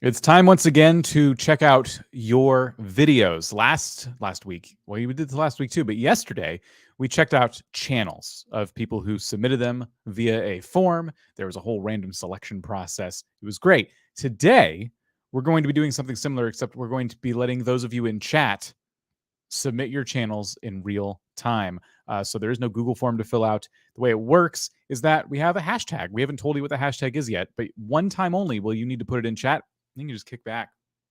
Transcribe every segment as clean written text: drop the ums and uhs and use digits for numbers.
It's time once again to check out your videos. Last week, well, we did this last week too, but yesterday we checked out channels of people who submitted them via a form. There was a whole random selection process. It was great. Today, we're going to be doing something similar, except we're going to be letting those of you in chat submit your channels in real time. So there is no Google form to fill out. The way it works is that we have a hashtag. We haven't told you what the hashtag is yet, but one time only will you need to put it in chat. You can just kick back,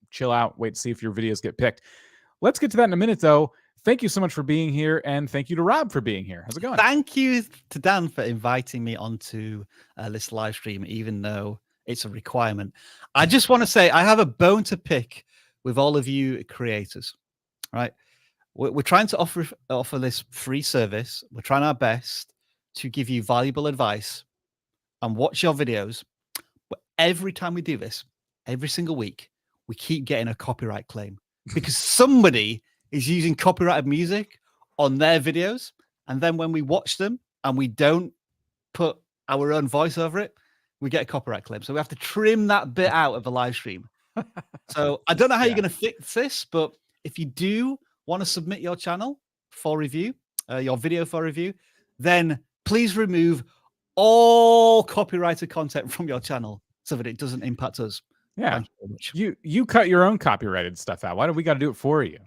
chill out, wait to see if your videos get picked. Let's get to that in a minute, though. Thank you so much for being here, and thank you to Rob for being here. How's it going? Thank you to Dan for inviting me onto this live stream, even though it's a requirement. I just want to say I have a bone to pick with all of you creators, right? We're trying to offer this free service. We're trying our best to give you valuable advice and watch your videos. But every time we do this, every single week, we keep getting a copyright claim because somebody is using copyrighted music on their videos. And then when we watch them and we don't put our own voice over it, we get a copyright claim. So we have to trim that bit out of the live stream. So I don't know how you're going to fix this, but if you do want to submit your channel for review, your video for review, then please remove all copyrighted content from your channel so that it doesn't impact us. Yeah, you cut your own copyrighted stuff out. Why do we got to do it for you?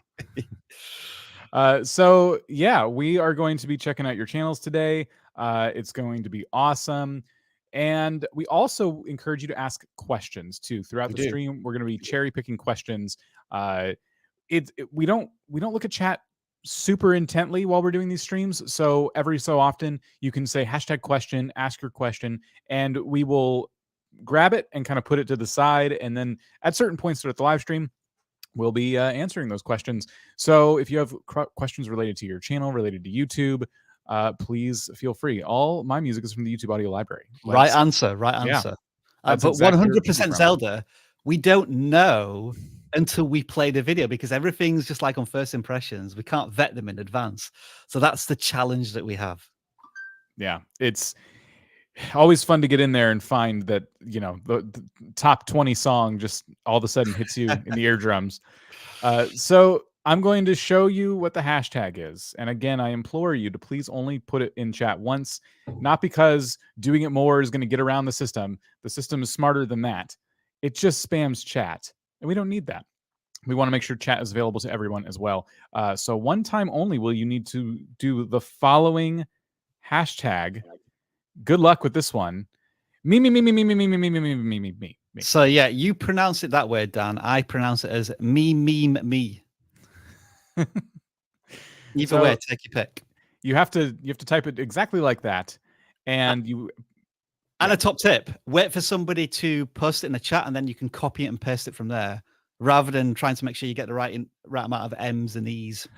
So yeah, we are going to be checking out your channels today. It's going to be awesome. And we also encourage you to ask questions too. Throughout the stream, we're going to be cherry picking questions. We don't look at chat super intently while we're doing these streams. So every so often you can say hashtag question, ask your question, and we will grab it and kind of put it to the side. And then at certain points throughout the live stream, we'll be answering those questions. So if you have questions related to your channel, related to YouTube, please feel free. All my music is from the YouTube audio library. Right answer. Yeah, but exactly 100% Zelda, we don't know until we play the video because everything's just like on first impressions. We can't vet them in advance. So that's the challenge that we have. Yeah, it's always fun to get in there and find that, you know, the top 20 song just all of a sudden hits you in the eardrums. So I'm going to show you what the hashtag is. And again, I implore you to please only put it in chat once, not because doing it more is going to get around the system. The system is smarter than that. It just spams chat, and we don't need that. We want to make sure chat is available to everyone as well. So one time only will you need to do the following hashtag. Good luck with this one. Me. So yeah, you pronounce it that way, Dan. I pronounce it as me. Either way, take your pick. You have to type it exactly like that, and a top tip: wait for somebody to post it in the chat, and then you can copy it and paste it from there, rather than trying to make sure you get the right amount of M's and E's.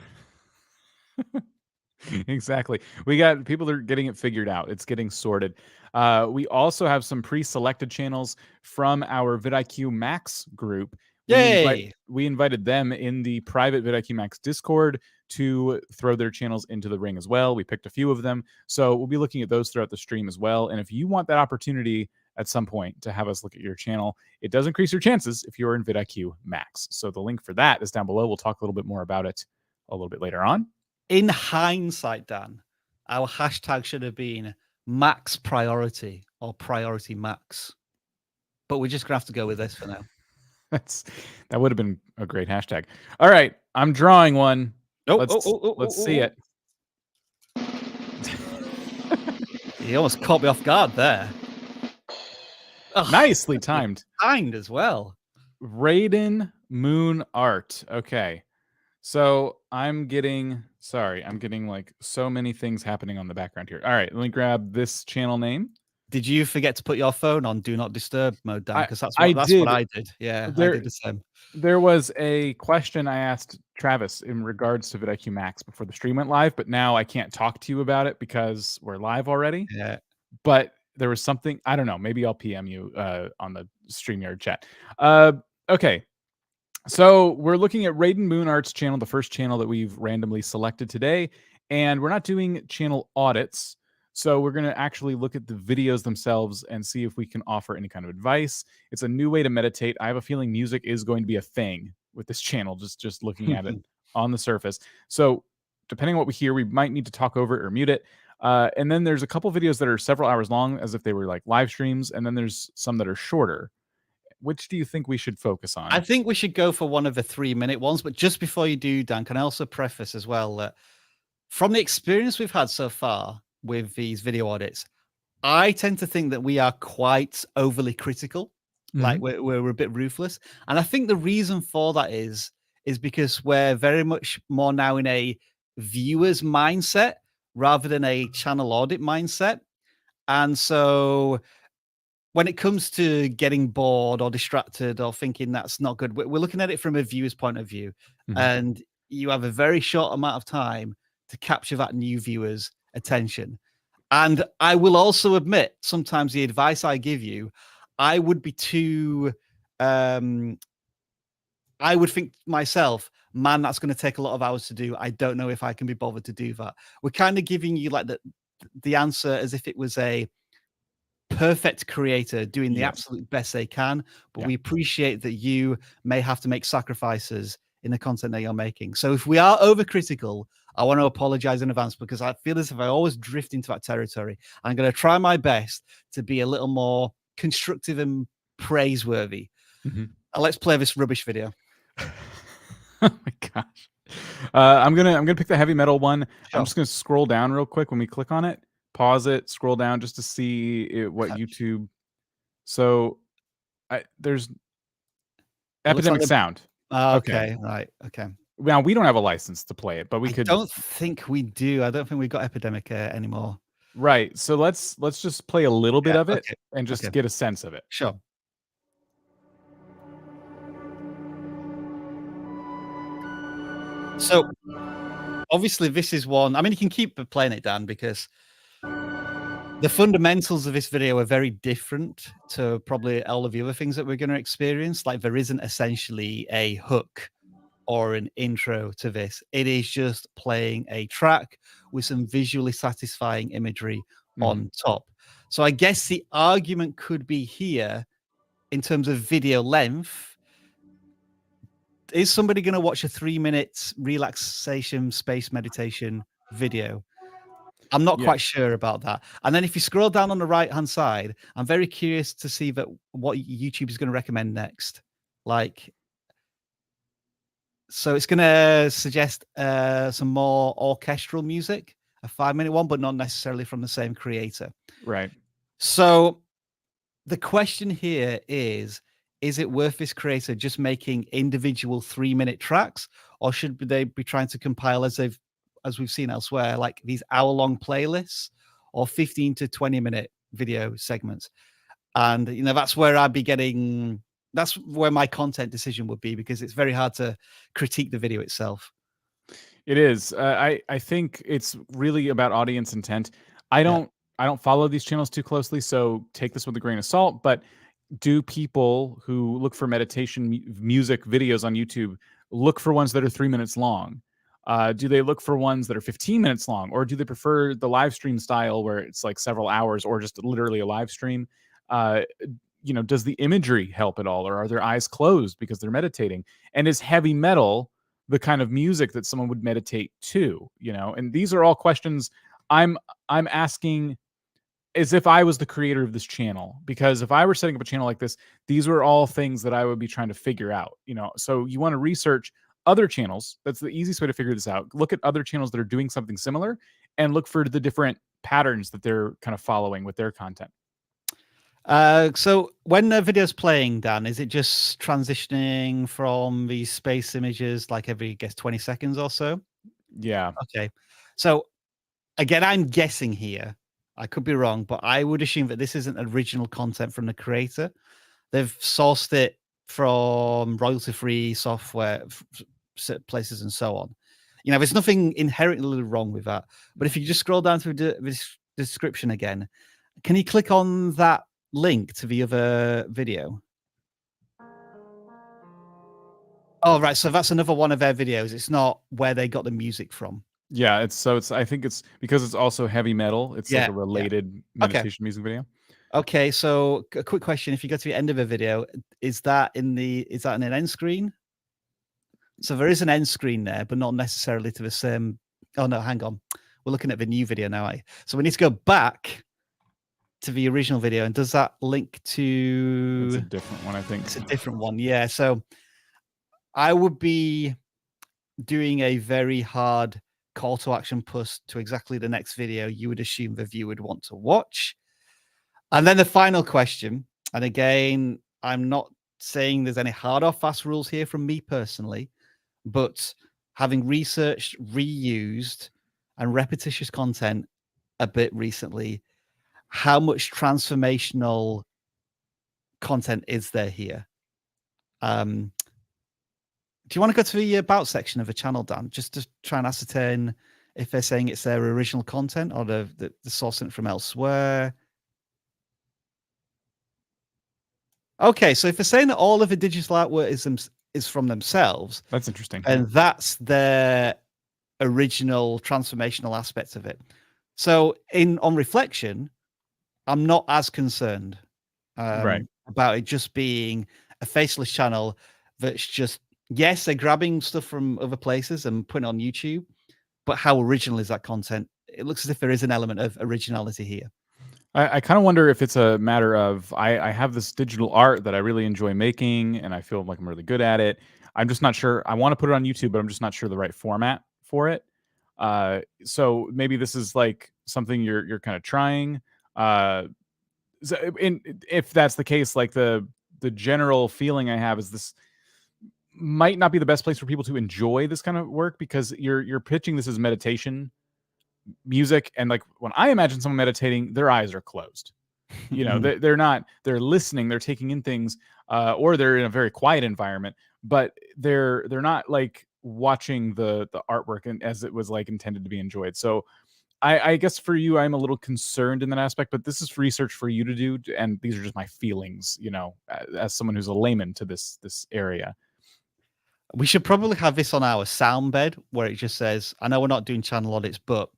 Exactly. We got people that are getting it figured out. It's getting sorted. We also have some pre-selected channels from our vidIQ Max group. Yay! We invited them in the private vidIQ Max Discord to throw their channels into the ring as well. We picked a few of them. So we'll be looking at those throughout the stream as well. And if you want that opportunity at some point to have us look at your channel, it does increase your chances if you're in vidIQ Max. So the link for that is down below. We'll talk a little bit more about it a little bit later on. In hindsight, Dan, our hashtag should have been max priority or priority max. But we're just going to have to go with this for now. That would have been a great hashtag. All right, I'm drawing one. Let's see it. He almost caught me off guard there. Nicely timed. Timed as well. Raiden Moon Art. Okay. So I'm getting like so many things happening on the background here. All right, let me grab this channel name. Did you forget to put your phone on Do Not Disturb mode, Dan? Because that's what I did. Yeah, I did the same. There was a question I asked Travis in regards to vidIQ Max before the stream went live, but now I can't talk to you about it because we're live already. Yeah. But there was something, I don't know, maybe I'll PM you on the StreamYard chat. Okay. So we're looking at Raiden Moon Art's channel, the first channel that we've randomly selected today, and we're not doing channel audits. So we're going to actually look at the videos themselves and see if we can offer any kind of advice. It's a new way to meditate. I have a feeling music is going to be a thing with this channel, just looking at it on the surface. So depending on what we hear, we might need to talk over it or mute it. And then there's a couple videos that are several hours long, as if they were like live streams, and then there's some that are shorter. Which do you think we should focus I on? think we should go for one of the 3-minute ones. But just before you do, Dan, can I also preface as well that from the experience we've had so far with these video audits, I tend to think that we are quite overly critical. Like we're a bit ruthless. And I think the reason for that is because we're very much more now in a viewer's mindset rather than a channel audit mindset. And so when it comes to getting bored or distracted or thinking that's not good, we're looking at it from a viewer's point of view. And you have a very short amount of time to capture that new viewer's attention. And I will also admit, sometimes the advice I give you, I would be too, I would think myself, man, that's going to take a lot of hours to do. I don't know if I can be bothered to do that. We're kind of giving you like the answer as if it was a perfect creator doing the absolute best they can, but we appreciate that you may have to make sacrifices in the content that you're making. So if we are overcritical, I want to apologize in advance, because I feel as if I always drift into that territory. I'm going to try my best to be a little more constructive and praiseworthy. Let's play this rubbish video. Oh my gosh. I'm gonna pick the heavy metal one. Sure. I'm just gonna scroll down real quick when we click on it. Pause it, scroll down just to see what YouTube. So there's epidemic like sound. Okay, right. Okay. Now we don't have a license to play it, but we could. I don't think we do. I don't think we've got epidemic anymore. Right. So let's just play a little bit of it and just get a sense of it. Sure. So obviously this is one, I mean, you can keep playing it, Dan, because the fundamentals of this video are very different to probably all of the other things that we're going to experience. Like there isn't essentially a hook or an intro to this. It is just playing a track with some visually satisfying imagery on top. So I guess the argument could be here in terms of video length. Is somebody going to watch a 3-minute relaxation space meditation video? I'm not quite sure about that. And then if you scroll down on the right-hand side, I'm very curious to see what YouTube is going to recommend next. Like, so it's going to suggest some more orchestral music, a 5-minute one, but not necessarily from the same creator. Right. So the question here is it worth this creator just making individual 3-minute tracks, or should they be trying to compile, as we've seen elsewhere, like these hour-long playlists or 15 to 20-minute video segments? And that's where I'd be getting. That's where my content decision would be, because it's very hard to critique the video itself. It is. I think it's really about audience intent. I don't follow these channels too closely, so take this with a grain of salt. But do people who look for meditation music videos on YouTube look for ones that are 3 minutes long? Do they look for ones that are 15 minutes long, or do they prefer the live stream style where it's like several hours, or just literally a live stream? Does the imagery help at all, or are their eyes closed because they're meditating? And is heavy metal the kind of music that someone would meditate to? And these are all questions I'm asking as if I was the creator of this channel, because if I were setting up a channel like this, these were all things that I would be trying to figure out. So you want to research other channels. That's the easiest way to figure this out. Look at other channels that are doing something similar and look for the different patterns that they're kind of following with their content. So when the video's playing, Dan, is it just transitioning from these space images like every, I guess, 20 seconds or so? Yeah. Okay. So again, I'm guessing here. I could be wrong, but I would assume that this isn't original content from the creator. They've sourced it from royalty-free software places and so on. There's nothing inherently wrong with that. But if you just scroll down through the description again, can you click on that link to the other video? Oh, right. So that's another one of their videos. It's not where they got the music from. Yeah, it's I think it's because it's also heavy metal. It's like Yeah, a yeah. related Okay. meditation music video. Okay, so a quick question: if you go to the end of a video, is that in an end screen? So there is an end screen there, but not necessarily to the same. Oh no, hang on. We're looking at the new video now. So we need to go back to the original video, and does that link It's to? a different one, I think. It's a different one. Yeah. So I would be doing a very hard call to action push to exactly the next video you would assume the viewer would want to watch. And then the final question, and again, I'm not saying there's any hard or fast rules here from me personally, but having researched, reused, and repetitious content a bit recently, how much transformational content is there here? Do you want to go to the about section of the channel, Dan, just to try and ascertain if they're saying it's their original content or the sourcing it from elsewhere? Okay, so if they're saying that all of the digital artwork is from themselves, That's interesting. and that's their original transformational aspect of it. So on reflection, I'm not as concerned about it just being a faceless channel that's just, yes, they're grabbing stuff from other places and putting it on YouTube, but how original is that content? It looks as if there is an element of originality here. I kind of wonder if it's a matter of I have this digital art that I really enjoy making and I feel like I'm really good at it. I'm just not sure. I want to put it on YouTube, but I'm just not sure the right format for it. So maybe this is like something you're kind of trying. If that's the case, like the general feeling I have is this might not be the best place for people to enjoy this kind of work because you're pitching this as meditation music, and like when I imagine someone meditating, their eyes are closed. You know, they're not, they're listening, they're taking in things, or they're in a very quiet environment, but they're not like watching the artwork and as it was like intended to be enjoyed. So I guess for you, I'm a little concerned in that aspect, but this is research for you to do, and these are just my feelings, you know, as someone who's a layman to this area. We should probably have this on our sound bed where it just says, I know we're not doing channel audits, but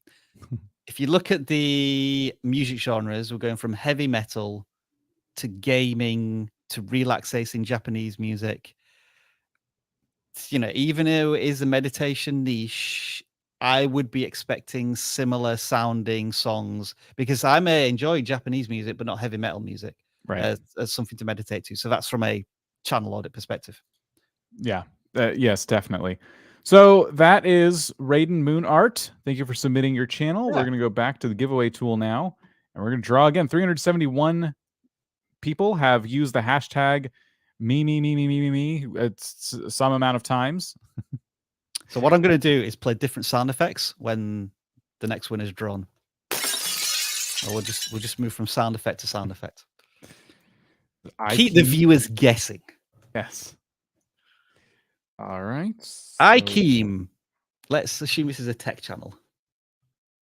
if you look at the music genres, we're going from heavy metal to gaming to relaxing Japanese music. You know, even though it is a meditation niche, I would be expecting similar sounding songs because I may enjoy Japanese music, but not heavy metal music as something to meditate to. So that's from a channel audit perspective. Yeah. Yes, definitely. So that is Raiden Moon Art. Thank you for submitting your channel. Yeah. We're going to go back to the giveaway tool now, and we're going to draw again. 371 people have used the hashtag me. It's some amount of times. So what I'm going to do is play different sound effects when the next one is drawn. Or we'll just move from sound effect to sound effect. Keep the viewers guessing. Yes. All right. iKeem. Let's assume this is a tech channel.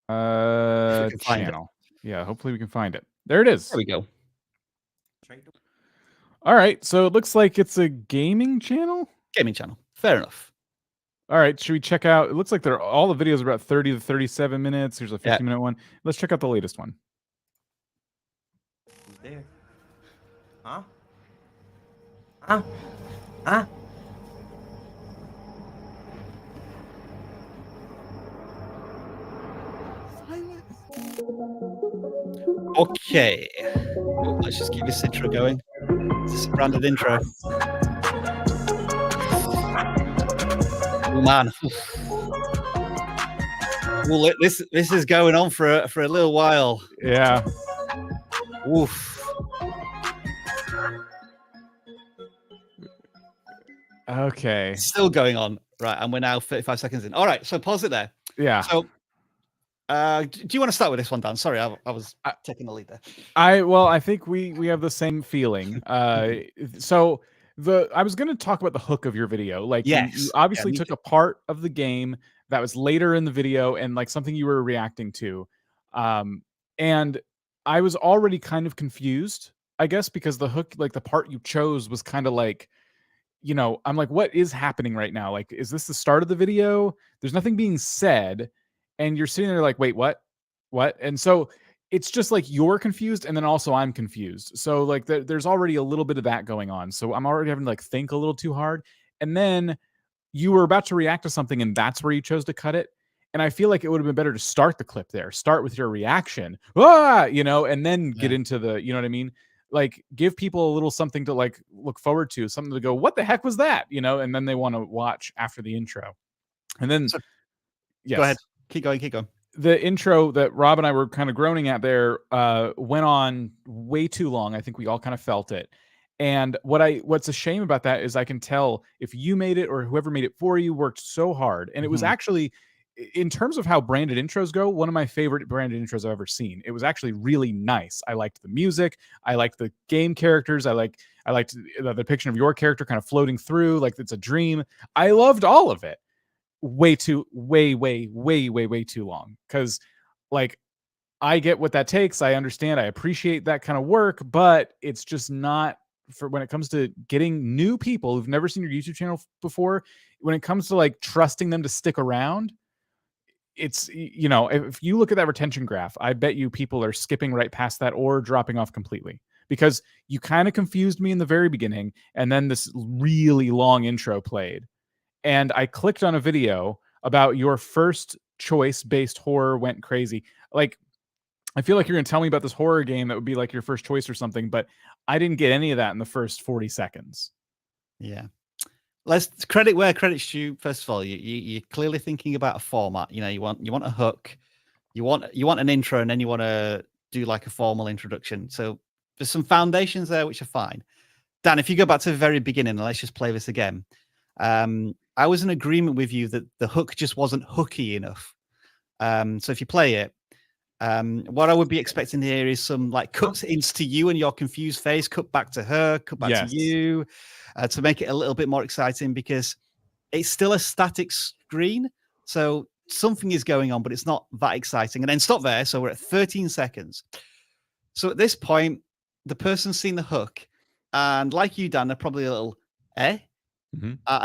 Channel. Yeah, hopefully we can find it. There it is. There we go. All right. So it looks like it's a gaming channel. Gaming channel. Fair enough. All right. Should we check out? It looks like all the videos are about 30 to 37 minutes. Here's a 50-minute one. Let's check out the latest one. Who's there? Huh? Huh? Huh? Okay. Well, let's just keep this intro going. It's a branded intro. Oh man. Well, this is going on for a little while. Yeah. Oof. Okay. It's still going on. Right. And we're now 35 seconds in. All right. So pause it there. Yeah. So do you want to start with this one, Dan? Sorry, I was taking the lead there. I think we have the same feeling. So I was going to talk about the hook of your video. Like you obviously took a part of the game that was later in the video and like something you were reacting to. And I was already kind of confused, I guess, because the hook, like the part you chose was kind of like, you know, I'm like, what is happening right now? Like, is this the start of the video? There's nothing being said. and you're sitting there like, wait, what? And so it's just like you're confused, and then also I'm confused. So like there's already a little bit of that going on. So I'm already having to like think a little too hard. And then you were about to react to something, and that's where you chose to cut it. And I feel like it would have been better to start the clip there, start with your reaction, and then get into the, you know what I mean? Like give people a little something to like look forward to, something to go, what the heck was that? And then they want to watch after the intro. And then, yes. Go ahead. Keep going. The intro that Rob and I were kind of groaning at there went on way too long. I think we all kind of felt it. And what's a shame about that is I can tell if you made it or whoever made it for you worked so hard. And it was actually, in terms of how branded intros go, one of my favorite branded intros I've ever seen. It was actually really nice. I liked the music. I liked the game characters. I liked the depiction of your character kind of floating through like it's a dream. I loved all of it. Way too long, because like I get what that takes. I understand. I appreciate that kind of work, but it's just not for when it comes to getting new people who've never seen your YouTube channel before. When it comes to like trusting them to stick around, it's, if you look at that retention graph, I bet you people are skipping right past that or dropping off completely, because you kind of confused me in the very beginning, and then this really long intro played. And I clicked on a video about your first choice based horror went crazy. Like, I feel like you're going to tell me about this horror game that would be like your first choice or something, but I didn't get any of that in the first 40 seconds. Yeah. Let's credit where credit's due. First of all, you're clearly thinking about a format. You want a hook, you want an intro, and then you want to do like a formal introduction. So there's some foundations there which are fine. Dan, if you go back to the very beginning, and let's just play this again. I was in agreement with you that the hook just wasn't hooky enough. So if you play it, what I would be expecting here is some like cuts into you and your confused face, cut back to her, cut back to you, to make it a little bit more exciting, because it's still a static screen. So something is going on, but it's not that exciting. And then stop there. So we're at 13 seconds. So at this point, the person's seen the hook, and like you, Dan, they're probably a little, I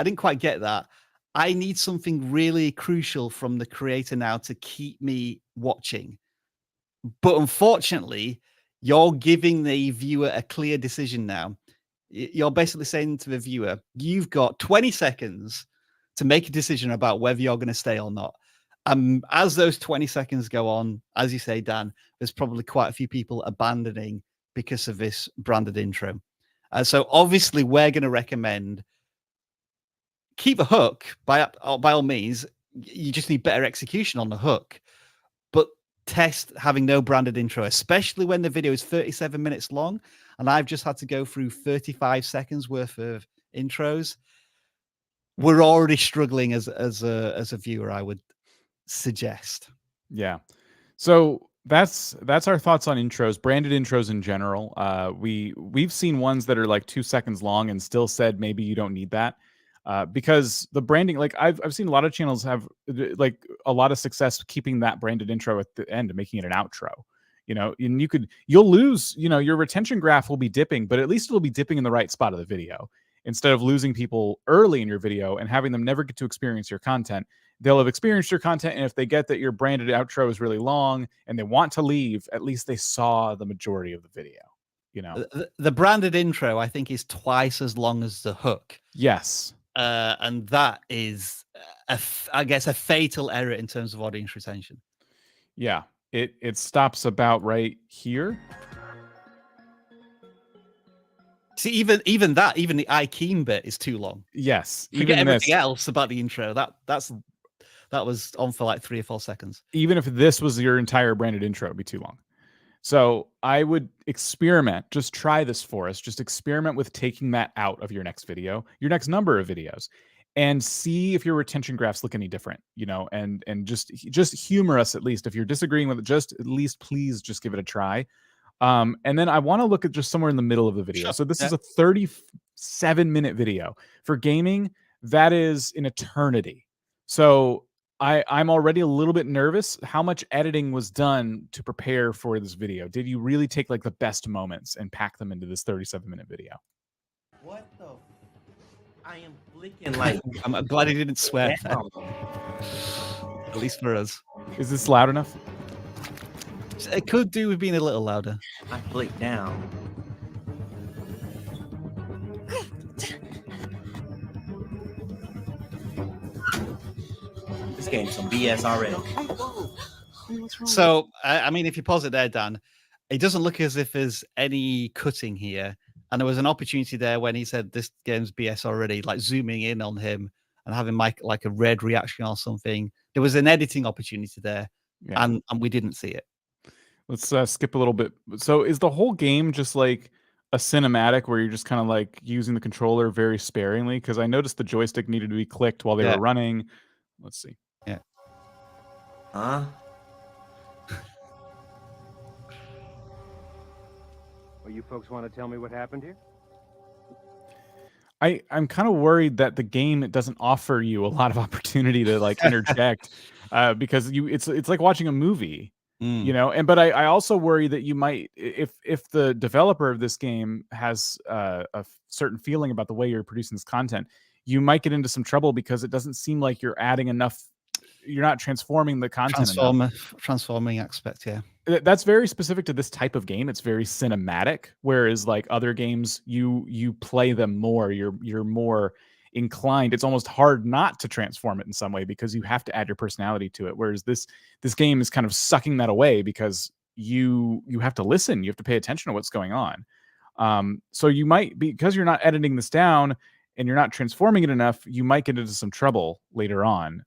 didn't quite get that. I need something really crucial from the creator now to keep me watching. But unfortunately, you're giving the viewer a clear decision now. You're basically saying to the viewer, you've got 20 seconds to make a decision about whether you're going to stay or not. As those 20 seconds go on, as you say, Dan, there's probably quite a few people abandoning because of this branded intro. So obviously, we're going to recommend keep a hook by all means. You just need better execution on the hook, but test having no branded intro, especially when the video is 37 minutes long. And I've just had to go through 35 seconds worth of intros. We're already struggling as a viewer, I would suggest. Yeah. So that's our thoughts on intros, branded intros in general. We've seen ones that are like 2 seconds long and still said maybe you don't need that. Because the branding, like I've seen a lot of channels have like a lot of success keeping that branded intro at the end and making it an outro, and you'll lose, your retention graph will be dipping, but at least it'll be dipping in the right spot of the video instead of losing people early in your video and having them never get to experience your content. They'll have experienced your content. And if they get that your branded outro is really long and they want to leave, at least they saw the majority of the video. The branded intro, I think, is twice as long as the hook. Yes. And that is, I guess, a fatal error in terms of audience retention. Yeah, it stops about right here. See, even the IKEAM bit is too long. Yes, Forget everything else about the intro. That was on for like 3 or 4 seconds. Even if this was your entire branded intro, it'd be too long. So I would experiment. Just try this for us. Just experiment with taking that out of your next video, your next number of videos, and see if your retention graphs look any different, and just humor us at least. If you're disagreeing with it, just at least please just give it a try. And then I want to look at just somewhere in the middle of the video. Sure. So this is a 37-minute video. For gaming, that is an eternity. So I'm already a little bit nervous. How much editing was done to prepare for this video? Did you really take like the best moments and pack them into this 37-minute video? What the? I am blinking like. I'm glad he didn't swear. At least for us. Is this loud enough? It could do with being a little louder. I clicked down. This game's some BS already. So, I mean, if you pause it there, Dan, it doesn't look as if there's any cutting here. And there was an opportunity there when he said this game's BS already, like zooming in on him and having like a red reaction or something. There was an editing opportunity there, Yeah. and we didn't see it. Let's skip a little bit. So is the whole game just like a cinematic where you're just kind of like using the controller very sparingly? Because I noticed the joystick needed to be clicked while they Yeah. were running. Let's see. Yeah. Huh? Well, you folks want to tell me what happened here? I'm kind of worried that the game doesn't offer you a lot of opportunity to like interject because it's like watching a movie. You know, but I also worry that you might, if the developer of this game has a certain feeling about the way you're producing this content, you might get into some trouble because it doesn't seem like you're adding enough. You're not transforming the content enough. Transforming aspect, yeah. That's very specific to this type of game. It's very cinematic, whereas like other games, you play them more. You're more inclined. It's almost hard not to transform it in some way because you have to add your personality to it. Whereas this game is kind of sucking that away because you have to listen. You have to pay attention to what's going on. So you might, because you're not editing this down and you're not transforming it enough, you might get into some trouble later on.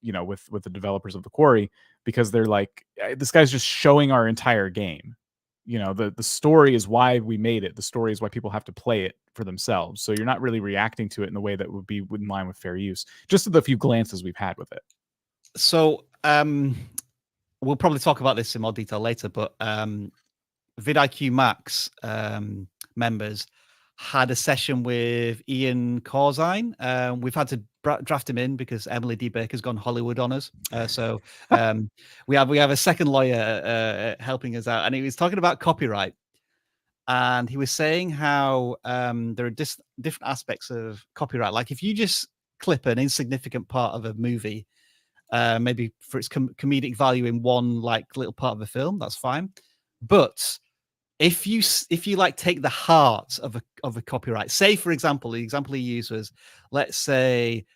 You know, with the developers of the Quarry, because they're like, this guy's just showing our entire game. You know, the story is why we made it. The story is why people have to play it for themselves. So you're not really reacting to it in the way that would be in line with fair use, just to the few glances we've had with it. So we'll probably talk about this in more detail later, but vidIQ Max members had a session with Ian Corzine. We've had to draft him in because Emily D. Baker's gone Hollywood on us. So we have a second lawyer helping us out, and he was talking about copyright. And he was saying how there are different aspects of copyright. Like if you just clip an insignificant part of a movie, maybe for its comedic value in one like little part of a film, that's fine. But if you like take the heart of a copyright, say for example, the example he used was, let's say,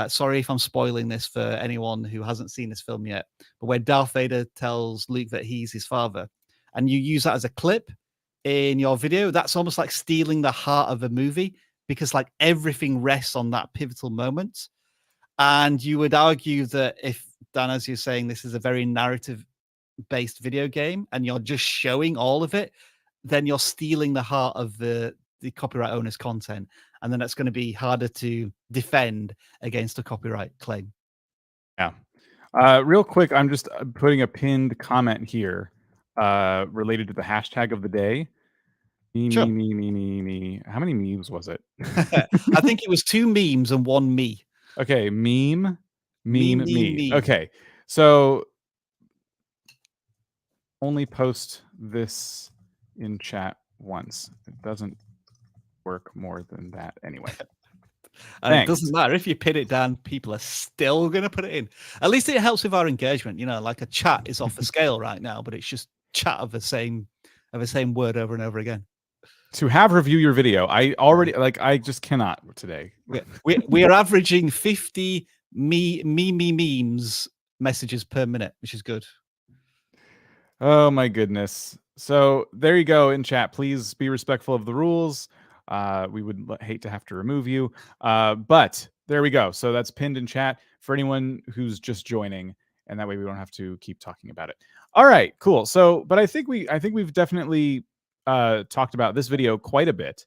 sorry if I'm spoiling this for anyone who hasn't seen this film yet, but where Darth Vader tells Luke that he's his father, and you use that as a clip in your video, that's almost like stealing the heart of a movie because like everything rests on that pivotal moment. And you would argue that if, Dan, as you're saying, this is a very narrative-based video game and you're just showing all of it, then you're stealing the heart of the copyright owner's content. And then that's going to be harder to defend against a copyright claim. Yeah. Real quick, I'm just putting a pinned comment here related to the hashtag of the day. Me. How many memes was it? I think it was 2 memes and 1 me. Okay, meme. Me. Okay, so only post this in chat once. It doesn't work more than that anyway. And it doesn't matter if you pin it down, people are still going to put it in. At least it helps with our engagement. You know, like a chat is off the scale right now, but it's just chat of the same word over and over again. To have review your video, I just cannot today. We are averaging 50 memes messages per minute, which is good. Oh my goodness. So there you go in chat. Please be respectful of the rules. We would hate to have to remove you. But there we go. So that's pinned in chat for anyone who's just joining, and that way we don't have to keep talking about it. All right, cool. So, but I think we've definitely talked about this video quite a bit.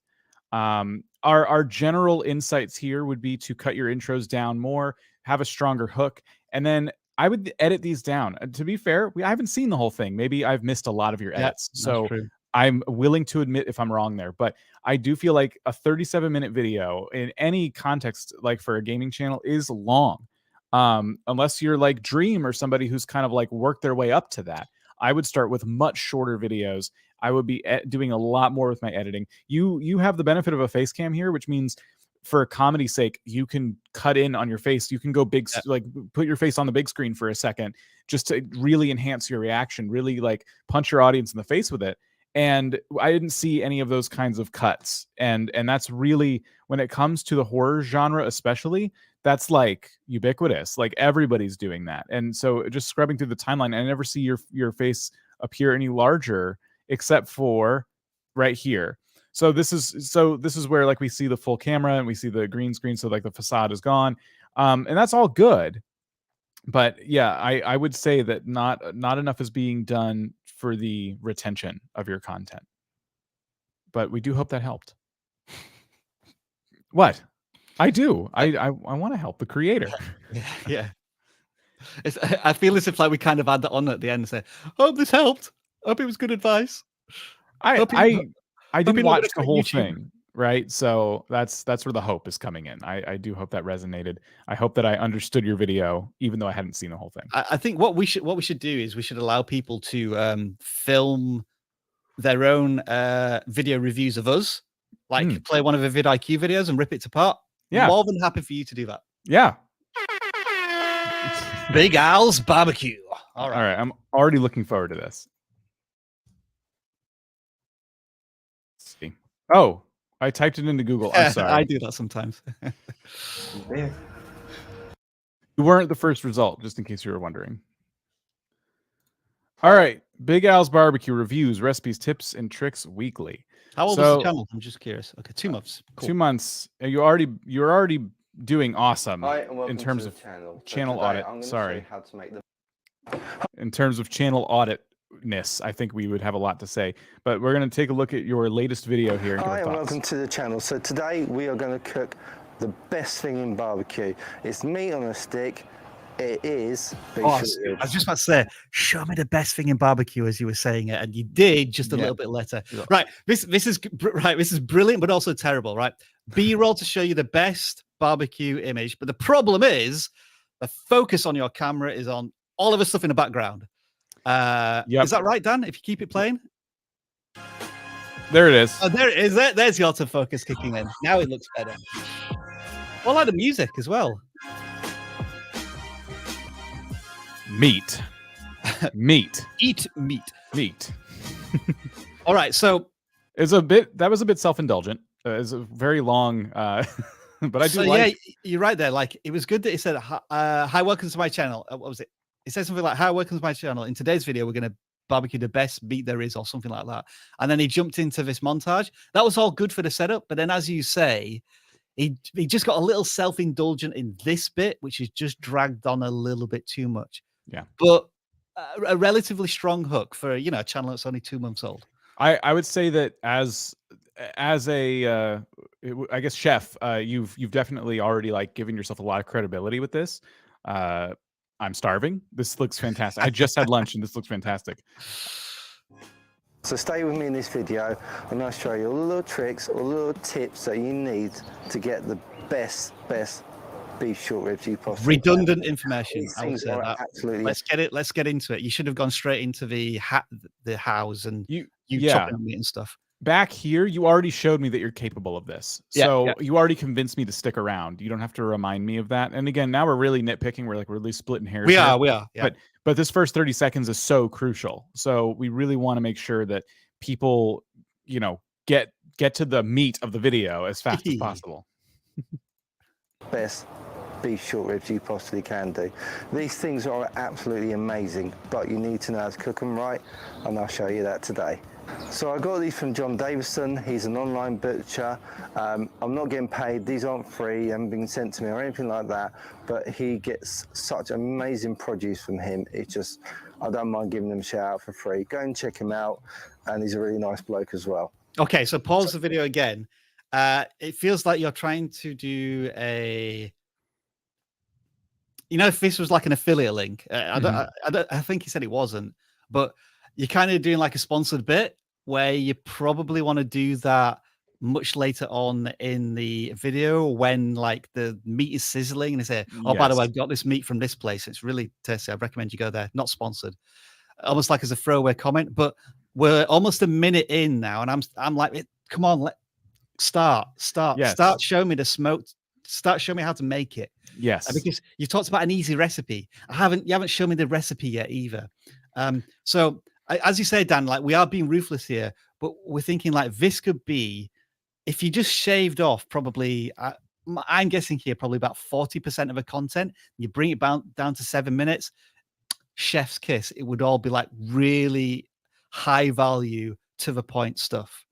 Our general insights here would be to cut your intros down more, have a stronger hook, and then I would edit these down. To be fair, I haven't seen the whole thing. Maybe I've missed a lot of your edits. So true. I'm willing to admit if I'm wrong there, but I do feel like a 37-minute video in any context, like for a gaming channel, is long. Unless you're like Dream or somebody who's kind of like worked their way up to that. I would start with much shorter videos. I would be doing a lot more with my editing. You have the benefit of a face cam here, which means for comedy's sake, you can cut in on your face. You can go big, like put your face on the big screen for a second, just to really enhance your reaction, really like punch your audience in the face with it. And I didn't see any of those kinds of cuts. And that's really, when it comes to the horror genre, especially, that's like ubiquitous. Like everybody's doing that. And so just scrubbing through the timeline, I never see your face appear any larger except for right here. So this is where like we see the full camera and we see the green screen. So like the facade is gone. And that's all good. But yeah, I would say that not enough is being done for the retention of your content. But we do hope that helped. What? I do. I want to help the creator. Yeah. I feel as if like we kind of add that on at the end and say, hope this helped. Hope it was good advice. I didn't watch the whole YouTube. thing, right? So that's where the hope is coming in. I do hope that resonated. I hope that I understood your video, even though I hadn't seen the whole thing. I think what we should do is we should allow people to film their own video reviews of us, like play one of the vidIQ videos and rip it apart. Yeah, more than happy for you to do that. Yeah. Big Al's barbecue. All right. I'm already looking forward to this. Let's see. Oh, I typed it into Google. I'm sorry. I do that sometimes. You weren't the first result, just in case you were wondering. All right. Big Al's Barbecue reviews, recipes, tips, and tricks weekly. How old is the channel? I'm just curious. Okay, 2 months. Cool. 2 months. You're already doing awesome in terms of channel audit. Sorry. How to make in terms of channel auditness, I think we would have a lot to say. But we're going to take a look at your latest video here. Hi, and welcome to the channel. So today we are going to cook the best thing in barbecue. It's meat on a stick. It is beef I was just about to say, show me the best thing in barbecue as you were saying it, and you did just a little bit later. Yeah. Right, this is brilliant, but also terrible. Right, B-roll to show you the best barbecue image, but the problem is the focus on your camera is on all of the stuff in the background. Is that right, Dan? If you keep it playing, there it is. Oh, there it is. There's your autofocus kicking in. Now it looks better. Well, I like the music as well. Meat. Meat. Eat meat. Meat. All right, so that was a bit self-indulgent. It's a very long but I do like. Yeah, you're right there. Like, it was good that he said, hi, welcome to my channel. What was it? It said something like, hi, welcome to my channel. In today's video, we're going to barbecue the best meat there is, or something like that. And then he jumped into this montage. That was all good for the setup. But then, as you say, he just got a little self-indulgent in this bit, which is just dragged on a little bit too much. Yeah. But a relatively strong hook for, a channel that's only 2 months old. I would say that as a I guess chef, you've definitely already like given yourself a lot of credibility with this. I'm starving. This looks fantastic. I just had lunch and this looks fantastic. So stay with me in this video and I'll show you all the little tricks, all the little tips that you need to get the best beef short ribs you possibly redundant information. I would say that. Absolutely. Let's get into it. You should have gone straight into the house and you yeah. chopping meat and stuff. Back here, you already showed me that you're capable of this. So you already convinced me to stick around. You don't have to remind me of that. And again, now we're really nitpicking. We're really splitting hairs. We are. Yeah. But this first 30 seconds is so crucial. So we really want to make sure that people, get to the meat of the video as fast as possible. Best beef short ribs you possibly can do. These things are absolutely amazing, but you need to know how to cook them right, and I'll show you that today. So I got these from John Davison. He's an online butcher. I'm not getting paid. These aren't free, haven't been sent to me or anything like that, but he gets such amazing produce from him. It's just, I don't mind giving him a shout out for free. Go and check him out, and he's a really nice bloke as well. Okay, so pause the video again. It feels like you're trying to do a, if this was like an affiliate link, I think he said it wasn't, but you're kind of doing like a sponsored bit where you probably want to do that much later on in the video when like the meat is sizzling and they say, oh, by the way, I've got this meat from this place. It's really tasty. I recommend you go there. Not sponsored. Almost like as a throwaway comment, but we're almost a minute in now. And I'm like, come on, Start Yes. show me the smoke. Start showing me how to make it. Yes. Because you talked about an easy recipe. You haven't shown me the recipe yet either. So as you say, Dan, like we are being ruthless here, but we're thinking like this could be, if you just shaved off probably, I'm guessing here probably about 40% of the content, you bring it down to 7 minutes, chef's kiss. It would all be like really high value, to the point stuff.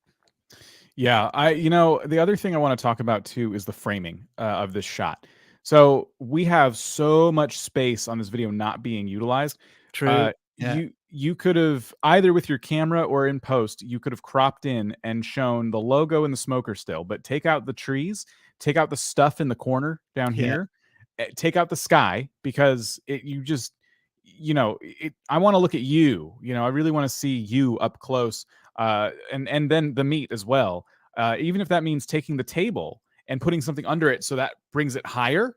Yeah, the other thing I want to talk about too is the framing of this shot. So we have so much space on this video not being utilized. True. Yeah. You could have either with your camera or in post, you could have cropped in and shown the logo and the smoker still, but take out the trees, take out the stuff in the corner down Yeah. here, take out the sky because I want to look at you. I really want to see you up close, and then the meat as well. Even if that means taking the table and putting something under it so that brings it higher.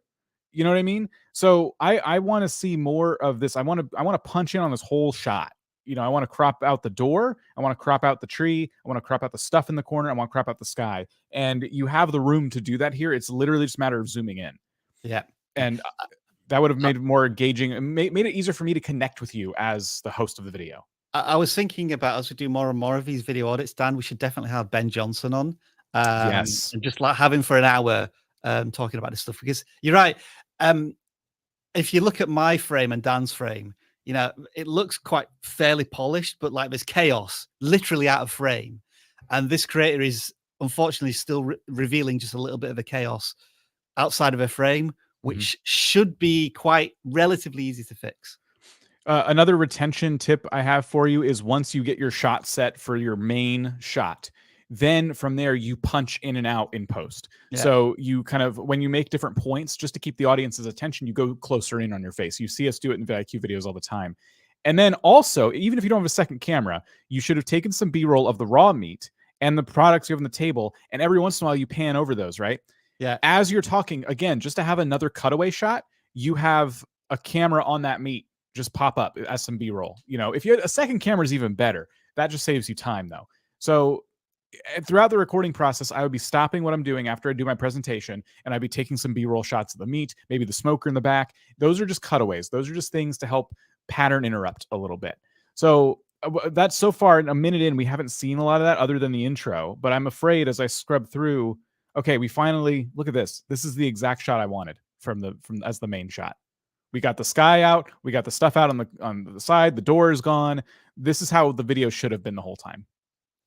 You know what I mean? So I want to see more of this. I want to punch in on this whole shot. I want to crop out the door. I want to crop out the tree. I want to crop out the stuff in the corner. I want to crop out the sky. And you have the room to do that here. It's literally just a matter of zooming in. Yeah. And that would have made it more engaging and made it easier for me to connect with you as the host of the video. I was thinking about, as we do more and more of these video audits, Dan, we should definitely have Ben Johnson on. Yes. And just like have him for an hour talking about this stuff, because you're right. If you look at my frame and Dan's frame, it looks quite fairly polished, but like there's chaos literally out of frame. And this creator is unfortunately still revealing just a little bit of the chaos outside of a frame, which should be quite relatively easy to fix. Another retention tip I have for you is once you get your shot set for your main shot, then from there you punch in and out in post. Yeah. So you kind of, when you make different points, just to keep the audience's attention, you go closer in on your face. You see us do it in vidIQ videos all the time. And then also, even if you don't have a second camera, you should have taken some B-roll of the raw meat and the products you have on the table. And every once in a while you pan over those, right? Yeah. As you're talking, again, just to have another cutaway shot, you have a camera on that meat just pop up as some B-roll. If you had a second camera is even better. That just saves you time though. So throughout the recording process, I would be stopping what I'm doing after I do my presentation, and I'd be taking some B-roll shots of the meat, maybe the smoker in the back. Those are just cutaways. Those are just things to help pattern interrupt a little bit. So that's so far, a minute in, we haven't seen a lot of that other than the intro, but I'm afraid as I scrub through, okay, we finally, look at this. This is the exact shot I wanted from as the main shot. We got the sky out. We got the stuff out on the side. The door is gone. This is how the video should have been the whole time.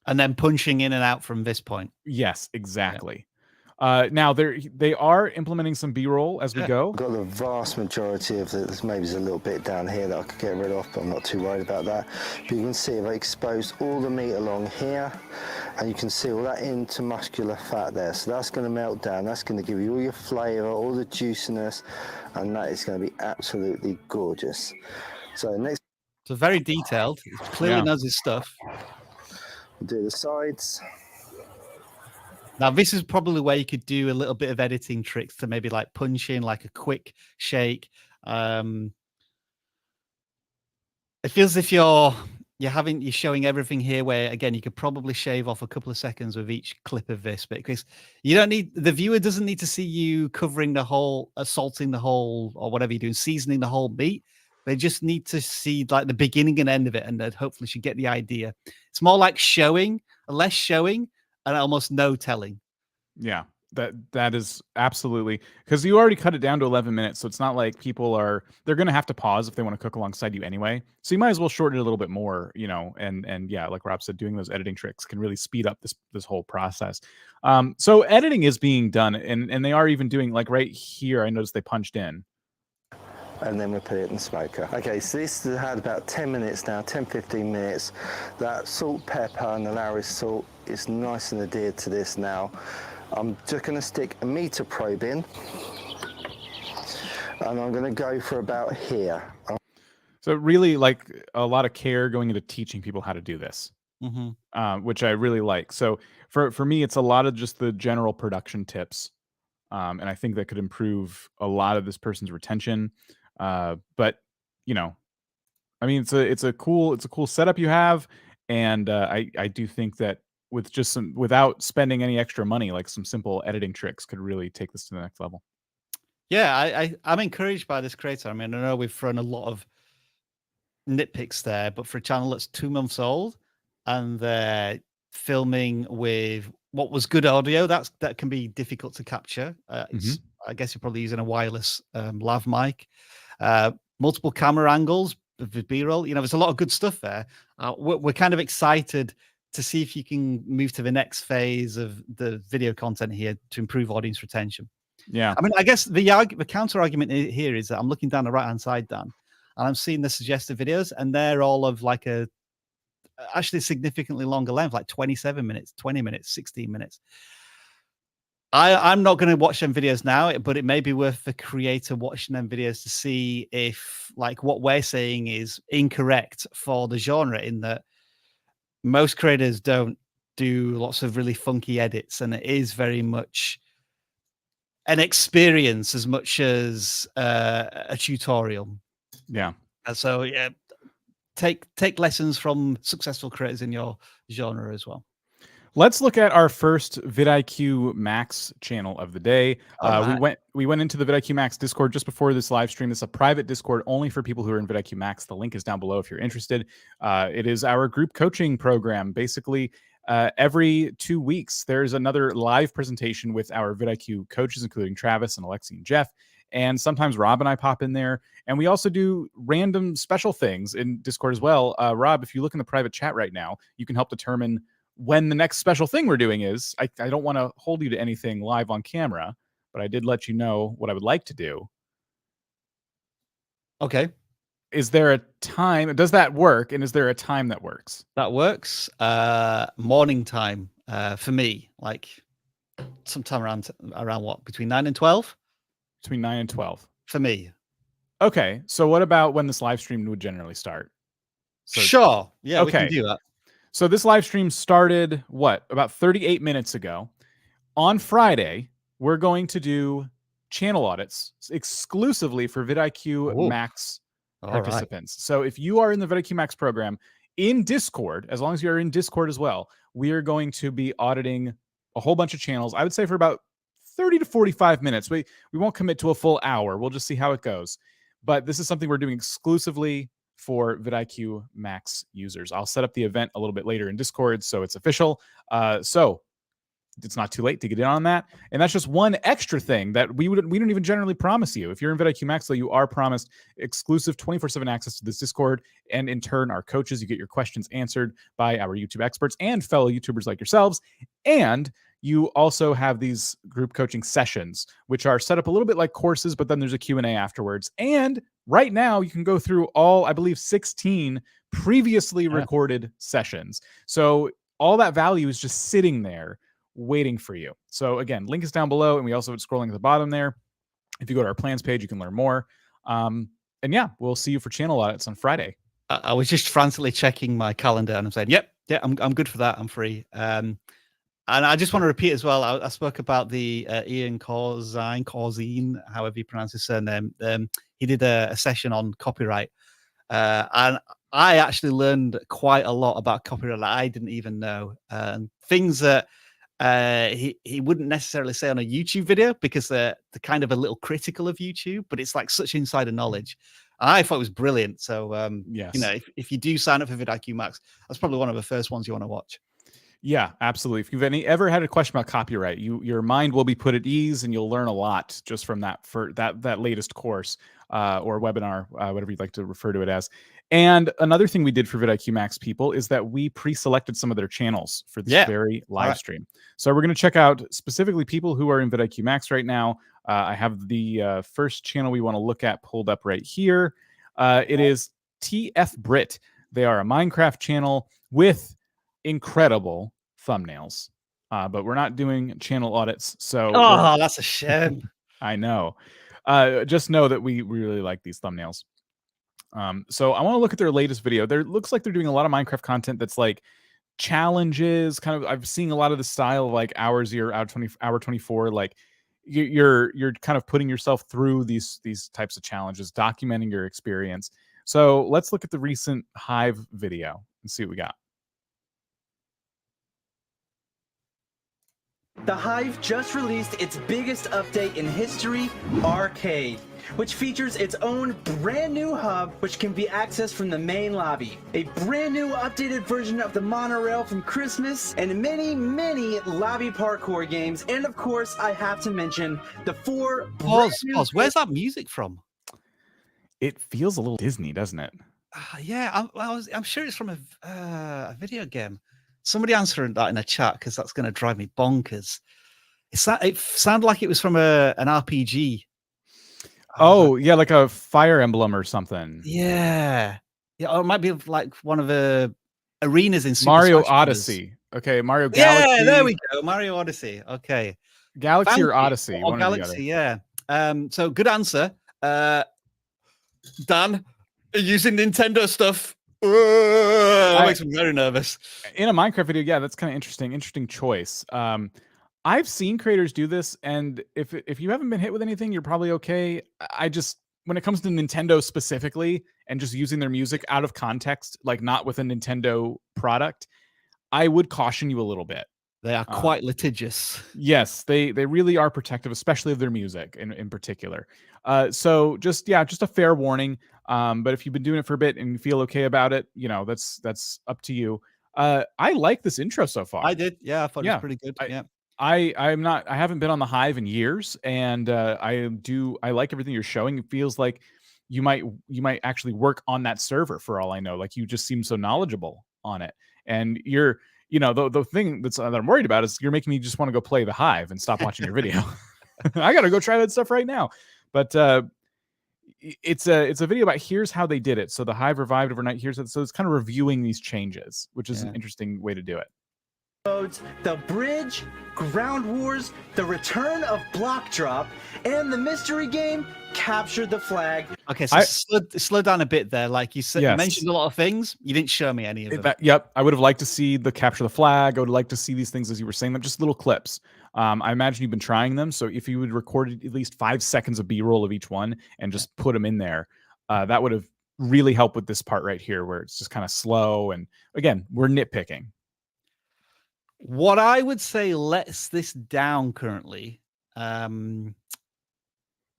And then punching in and out from this point. Yes, exactly. Yeah. Now they are implementing some B-roll as we go. I've got the vast majority of this. Maybe there's a little bit down here that I could get rid of, but I'm not too worried about that. But you can see I exposed all the meat along here, and you can see all that intermuscular fat there. So that's going to melt down. That's going to give you all your flavour, all the juiciness, and that is going to be absolutely gorgeous. So next. So very detailed. It clearly knows his stuff. Do the sides. Now this is probably where you could do a little bit of editing tricks to maybe like punch in like a quick shake. It feels as if you're showing everything here, where again you could probably shave off a couple of seconds with each clip of this, but because the viewer doesn't need to see you covering the whole, salting the whole, or whatever you're doing, seasoning the whole meat. They just need to see like the beginning and end of it, and then hopefully should get the idea. It's more like less showing, and almost no telling. Yeah, that is absolutely, because you already cut it down to 11 minutes, so it's not like they're going to have to pause if they want to cook alongside you anyway. So you might as well shorten it a little bit more, and yeah, like Rob said, doing those editing tricks can really speed up this whole process. So editing is being done, and they are even doing, like right here, I noticed they punched in. And then we put it in the smoker. Okay, so this has had about 10 minutes now, 10-15 minutes. That salt, pepper, and the Lowry salt is nice and adhered to this now. I'm just going to stick a meter probe in, and I'm going to go for about here. So really, like, a lot of care going into teaching people how to do this, which I really like. So for me, it's a lot of just the general production tips, and I think that could improve a lot of this person's retention. But I mean, it's a cool setup you have, and I do think that with just some without spending any extra money, like some simple editing tricks could really take this to the next level. Yeah, I'm encouraged by this creator. I mean, I know we've thrown a lot of nitpicks there, but for a channel that's 2 months old and they're filming with what was good audio, that can be difficult to capture. I guess you're probably using a wireless lav mic, multiple camera angles with B-roll. You know, there's a lot of good stuff there. We're kind of excited to see if you can move to the next phase of the video content here to improve audience retention. Yeah. I mean, I guess the counter argument here is that I'm looking down the right hand side, Dan, and I'm seeing the suggested videos, and they're all of like actually significantly longer length, like 27 minutes, 20 minutes, 16 minutes. I'm not going to watch them videos now, but it may be worth the creator watching them videos to see if like what we're saying is incorrect for the genre, in that most creators don't do lots of really funky edits, and it is very much an experience as much as a tutorial. Yeah. And so yeah, take lessons from successful creators in your genre as well. Let's look at our first vidIQ Max channel of the day. Right. We went into the vidIQ Max Discord just before this live stream. It's a private Discord only for people who are in vidIQ Max. The link is down below if you're interested. It is our group coaching program. Basically, every 2 weeks, there's another live presentation with our vidIQ coaches, including Travis and Alexi and Jeff. And sometimes Rob and I pop in there. And we also do random special things in Discord as well. Rob, if you look in the private chat right now, you can help determine when the next special thing we're doing is. I don't want to hold you to anything live on camera, but I did let you know what I would like to do. Okay. Is there a time? Does that work? And is there a time that works? That works. Morning time for me, like sometime around what, between 9 and 12? Between 9 and 12. For me. Okay. So what about when this live stream would generally start? So, sure. Yeah, okay. We can do that. So this live stream started, about 38 minutes ago. On Friday, we're going to do channel audits exclusively for vidIQ Max participants. Right. So if you are in the vidIQ Max program in Discord, as long as you're in Discord as well, we are going to be auditing a whole bunch of channels. I would say for about 30 to 45 minutes. We won't commit to a full hour. We'll just see how it goes. But this is something we're doing exclusively for vidIQ Max users. I'll set up the event a little bit later in Discord, so it's official. So it's not too late to get in on that. And that's just one extra thing that we don't even generally promise you. If you're in vidIQ Max, though, you are promised exclusive 24/7 access to this Discord. And in turn, our coaches, you get your questions answered by our YouTube experts and fellow YouTubers like yourselves. And you also have these group coaching sessions, which are set up a little bit like courses, but then there's a Q&A afterwards. And right now, you can go through all, I believe, 16 previously recorded sessions. So all that value is just sitting there waiting for you. So again, link is down below, and we also have it scrolling at the bottom there. If you go to our plans page, you can learn more. And yeah, we'll see you for channel audits on Friday. I was just frantically checking my calendar, and I'm saying, yep, I'm good for that. I'm free. And I just want to repeat as well, I spoke about the Ian Corzine, however you pronounce his surname. He did a session on copyright. And I actually learned quite a lot about copyright that I didn't even know. Things that he wouldn't necessarily say on a YouTube video, because they're kind of a little critical of YouTube, but it's like such insider knowledge. And I thought it was brilliant. So, yes. You know, if you do sign up for vidIQ Max, that's probably one of the first ones you want to watch. Yeah, absolutely. If you've ever had a question about copyright, your mind will be put at ease, and you'll learn a lot just from that that latest course or webinar, whatever you'd like to refer to it as. And another thing we did for vidIQ Max people is that we pre-selected some of their channels for this very live stream. So we're going to check out specifically people who are in vidIQ Max right now. I have the first channel we want to look at pulled up right here. It is TF Brit. They are a Minecraft channel with incredible thumbnails, but we're not doing channel audits. So that's a shame. I know. Just know that we really like these thumbnails. So I want to look at their latest video. There looks like they're doing a lot of Minecraft content that's like challenges. Kind of, I've seen a lot of the style of like hour 24. Like you're kind of putting yourself through these types of challenges, documenting your experience. So let's look at the recent Hive video and see what we got. The Hive just released its biggest update in history, Arcade, which features its own brand new hub which can be accessed from the main lobby. A brand new updated version of the monorail from Christmas, and many, many lobby parkour games. And of course, I have to mention the 4 Pause. Where's that music from? It feels a little Disney, doesn't it? Yeah, I'm sure it's from a video game. Somebody answering that in the chat because that's going to drive me bonkers. It sounded like it was from an RPG. Oh, yeah, like a Fire Emblem or something. Yeah, or it might be like one of the arenas in Super Mario Smash Bros. Odyssey. Okay, Mario Galaxy. Yeah, there we go. Mario Odyssey. Okay, Galaxy or Odyssey? Or one or the Galaxy. other. Yeah. So good answer. Dan, using Nintendo stuff. That makes me very nervous. In a Minecraft video, yeah, that's kind of interesting choice. I've seen creators do this, and if you haven't been hit with anything, you're probably okay. I just, when it comes to Nintendo specifically and just using their music out of context, like not with a Nintendo product, I would caution you a little bit. They are quite litigious. Yes, they really are protective, especially of their music in particular. So just a fair warning. But if you've been doing it for a bit and you feel okay about it, you know, that's up to you. I like this intro so far. I did. Yeah, I thought it was pretty good. I haven't been on the Hive in years, and I like everything you're showing. It feels like you might actually work on that server for all I know. Like, you just seem so knowledgeable on it, and you're, you know, the thing that I'm worried about is you're making me just want to go play the Hive and stop watching your video. I gotta go try that stuff right now. But it's a video about here's how they did it. So the Hive revived overnight. So it's kind of reviewing these changes, which is an interesting way to do it. The bridge, Ground Wars, the return of Block Drop, and the mystery game Capture the Flag. Okay, so slow down a bit there. Like you said, you mentioned a lot of things. You didn't show me any of them. Yep, I would have liked to see the Capture the Flag. I would like to see these things as you were saying them, just little clips. I imagine you've been trying them, so if you would record at least 5 seconds of B-roll of each one and just put them in there, that would have really helped with this part right here, where it's just kind of slow. And again, we're nitpicking. What I would say lets this down currently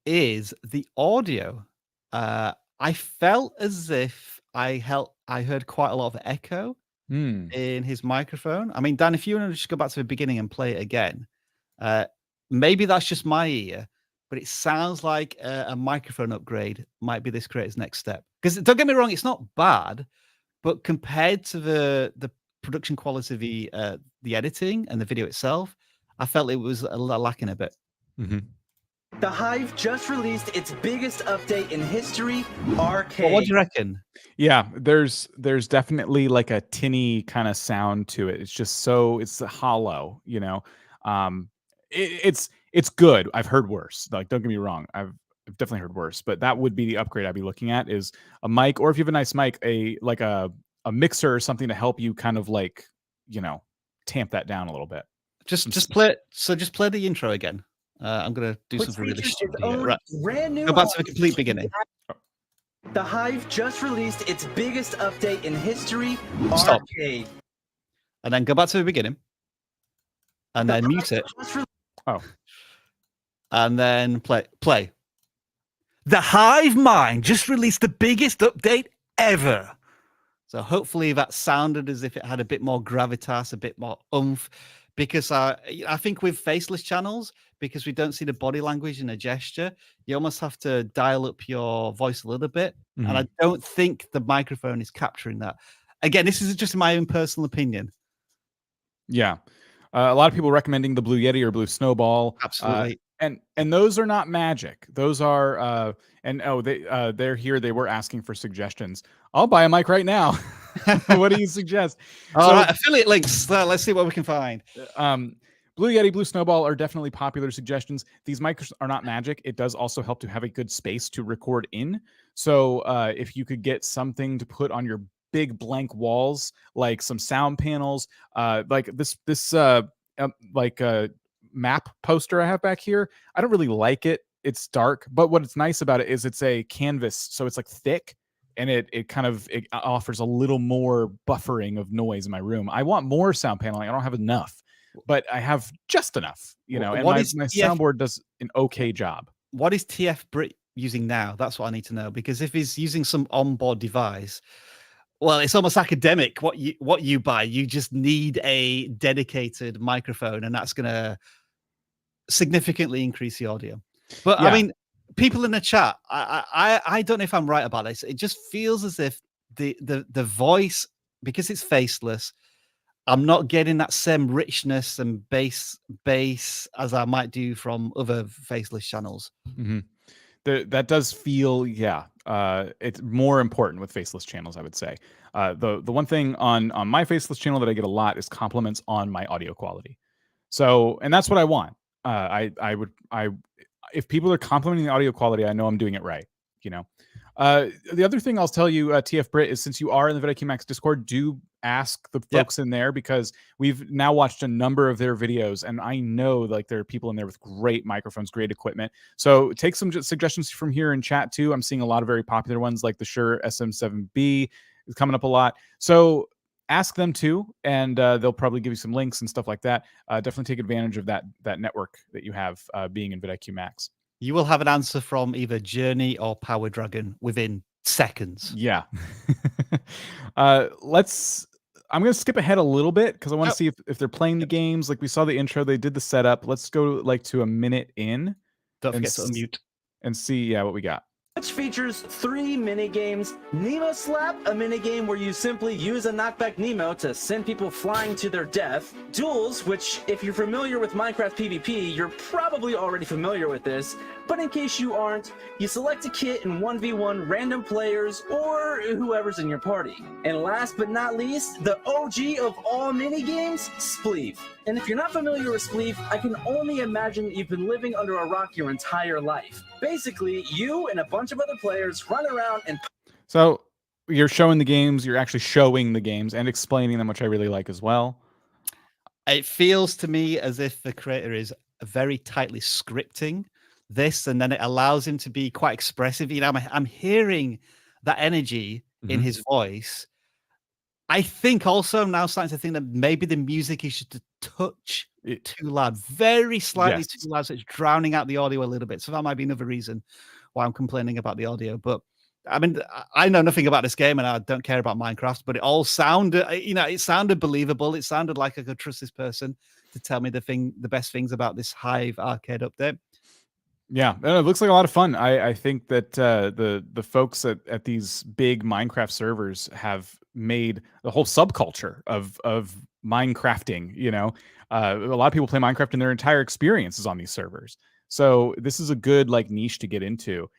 is the audio. I felt as if I heard quite a lot of echo in his microphone. I mean, Dan, if you want to just go back to the beginning and play it again, maybe that's just my ear, but it sounds like a microphone upgrade might be this creator's next step. Because don't get me wrong, it's not bad, but compared to the production quality of the editing and the video itself, I felt it was lacking a bit. Mm-hmm. The Hive just released its biggest update in history, Arcade. What do you reckon? Yeah, there's definitely like a tinny kind of sound to it. It's just it's hollow, you know. It's good. I've heard worse. Like, don't get me wrong, I've definitely heard worse, but that would be the upgrade I'd be looking at, is a mic, or if you have a nice mic, a mixer or something to help you kind of, like, you know, tamp that down a little bit. Just play the intro again. I'm gonna do something really stupid here. Right. Brand new. Go back to the complete beginning. The Hive just released its biggest update in history, Stop. Arcade. And then go back to the beginning. And then mute it. And then play. The Hive Mind just released the biggest update ever. So hopefully that sounded as if it had a bit more gravitas, a bit more oomph. Because I think with faceless channels, because we don't see the body language and the gesture, you almost have to dial up your voice a little bit. Mm-hmm. And I don't think the microphone is capturing that. Again, this is just my own personal opinion. Yeah. A lot of people recommending the Blue Yeti or Blue Snowball. Absolutely. And those are not magic. Those are they're here. They were asking for suggestions. I'll buy a mic right now. What do you suggest? All right, affiliate links. Let's see what we can find. Blue Yeti, Blue Snowball are definitely popular suggestions. These mics are not magic. It does also help to have a good space to record in. So if you could get something to put on your big blank walls, like some sound panels, like this map poster I have back here. I don't really like it. It's dark, but what's nice about it is it's a canvas, so it's like thick, and it offers a little more buffering of noise in my room. I want more sound paneling. I don't have enough. but I have just enough, you know, and What my is TF soundboard does an okay job. what is TF Brit using now? That's what I need to know, because if he's using some onboard device, well, it's almost academic. What you buy, you just need a dedicated microphone, and that's going to significantly increase the audio. But I Yeah. mean, people in the chat, I don't know if I'm right about this. It just feels as if the voice, because it's faceless, I'm not getting that same richness and bass as I might do from other faceless channels. That does feel, yeah, it's more important with faceless channels, I would say. The one thing on my faceless channel that I get a lot is compliments on my audio quality. So, and that's what I want. If people are complimenting the audio quality, I know I'm doing it right, you know. The other thing I'll tell you, TF Brit, is since you are in the vidIQ Max Discord, do ask the folks in there, because we've now watched a number of their videos, and I know like there are people in there with great microphones, great equipment. So take some suggestions from here in chat too. I'm seeing a lot of very popular ones like the Shure SM7B is coming up a lot. So ask them too, and they'll probably give you some links and stuff like that. Definitely take advantage of that network that you have being in vidIQ Max. You will have an answer from either Journey or Power Dragon within seconds. Yeah. I'm going to skip ahead a little bit because I want to see if they're playing the games. Like we saw the intro, they did the setup. Let's go like to a minute in. Don't forget to unmute. And see what we got. Which features 3 minigames. Nemo Slap, a minigame where you simply use a knockback Nemo to send people flying to their death. Duels, which if you're familiar with Minecraft PvP, you're probably already familiar with this, but in case you aren't, you select a kit and 1v1 random players or whoever's in your party. And last but not least, the OG of all minigames, Spleef. And if you're not familiar with Spleef, I can only imagine that you've been living under a rock your entire life. Basically, you and a bunch of other players run around and... So you're showing the games, you're actually showing the games and explaining them, which I really like as well. It feels to me as if the creator is very tightly scripting this, and then it allows him to be quite expressive. You know, I'm hearing that energy in his voice. I think also I'm now starting to think that maybe the music is just a touch too loud, very slightly too loud, so it's drowning out the audio a little bit. So that might be another reason why I'm complaining about the audio. But I mean, I know nothing about this game and I don't care about Minecraft, but it all sounded, you know, it sounded believable. It sounded like I could trust this person to tell me the best things about this Hive arcade update. Yeah, it looks like a lot of fun. I think that the folks at these big Minecraft servers have made the whole subculture of Minecrafting. You know, a lot of people play Minecraft and their entire experience is on these servers. So this is a good like niche to get into.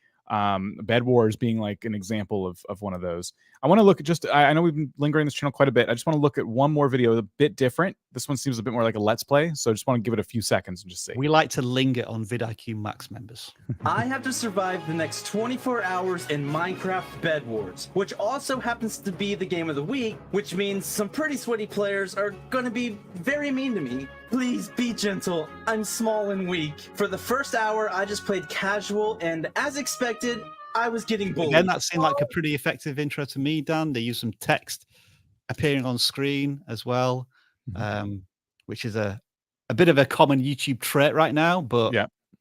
Bed Wars being like an example of one of those. I want to look at just, I know we've been lingering this channel quite a bit. I just want to look at one more video, a bit different. This one seems a bit more like a let's play. So I just want to give it a few seconds and just see. We like to linger on vidIQ Max members. I have to survive the next 24 hours in Minecraft Bed Wars, which also happens to be the game of the week, which means some pretty sweaty players are going to be very mean to me. Please be gentle. I'm small and weak. For the first hour, I just played casual, and as expected, I was getting bullied. Again, that seemed like a pretty effective intro to me, Dan. They use some text appearing on screen as well, which is a bit of a common YouTube trait right now, but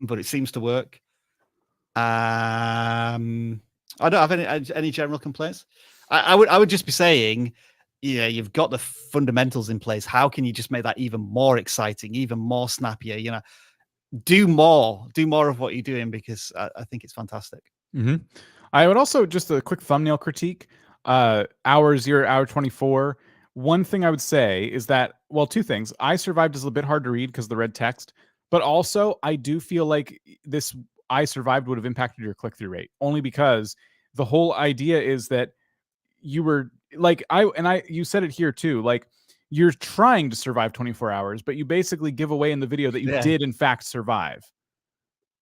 it seems to work. I don't have any general complaints. I would just be saying, yeah, you've got the fundamentals in place. How can you just make that even more exciting, even more snappier? You know, do more of what you're doing, because I think it's fantastic. I would also, just a quick thumbnail critique, hour 0, hour 24. One thing I would say is that, well, two things. I Survived is a bit hard to read because of the red text, but also I do feel like this I Survived would have impacted your click-through rate, only because the whole idea is that you were like, you said it here too, like you're trying to survive 24 hours, but you basically give away in the video that you did in fact survive.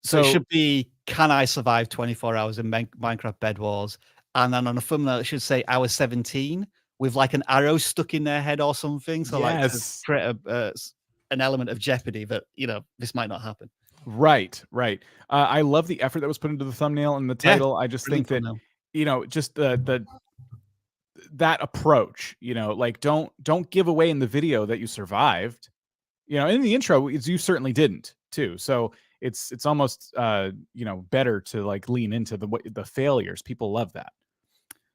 So it should be, can I survive 24 hours in Minecraft Bed Wars? And then on a thumbnail, it should say hour 17 with like an arrow stuck in their head or something. So like to create an element of jeopardy that, you know, this might not happen. Right. I love the effort that was put into the thumbnail and the title. I just think that, you know, just that approach, you know, like don't give away in the video that you survived. You know, in the intro, you certainly didn't too. So it's almost you know, better to like lean into the failures. People love that.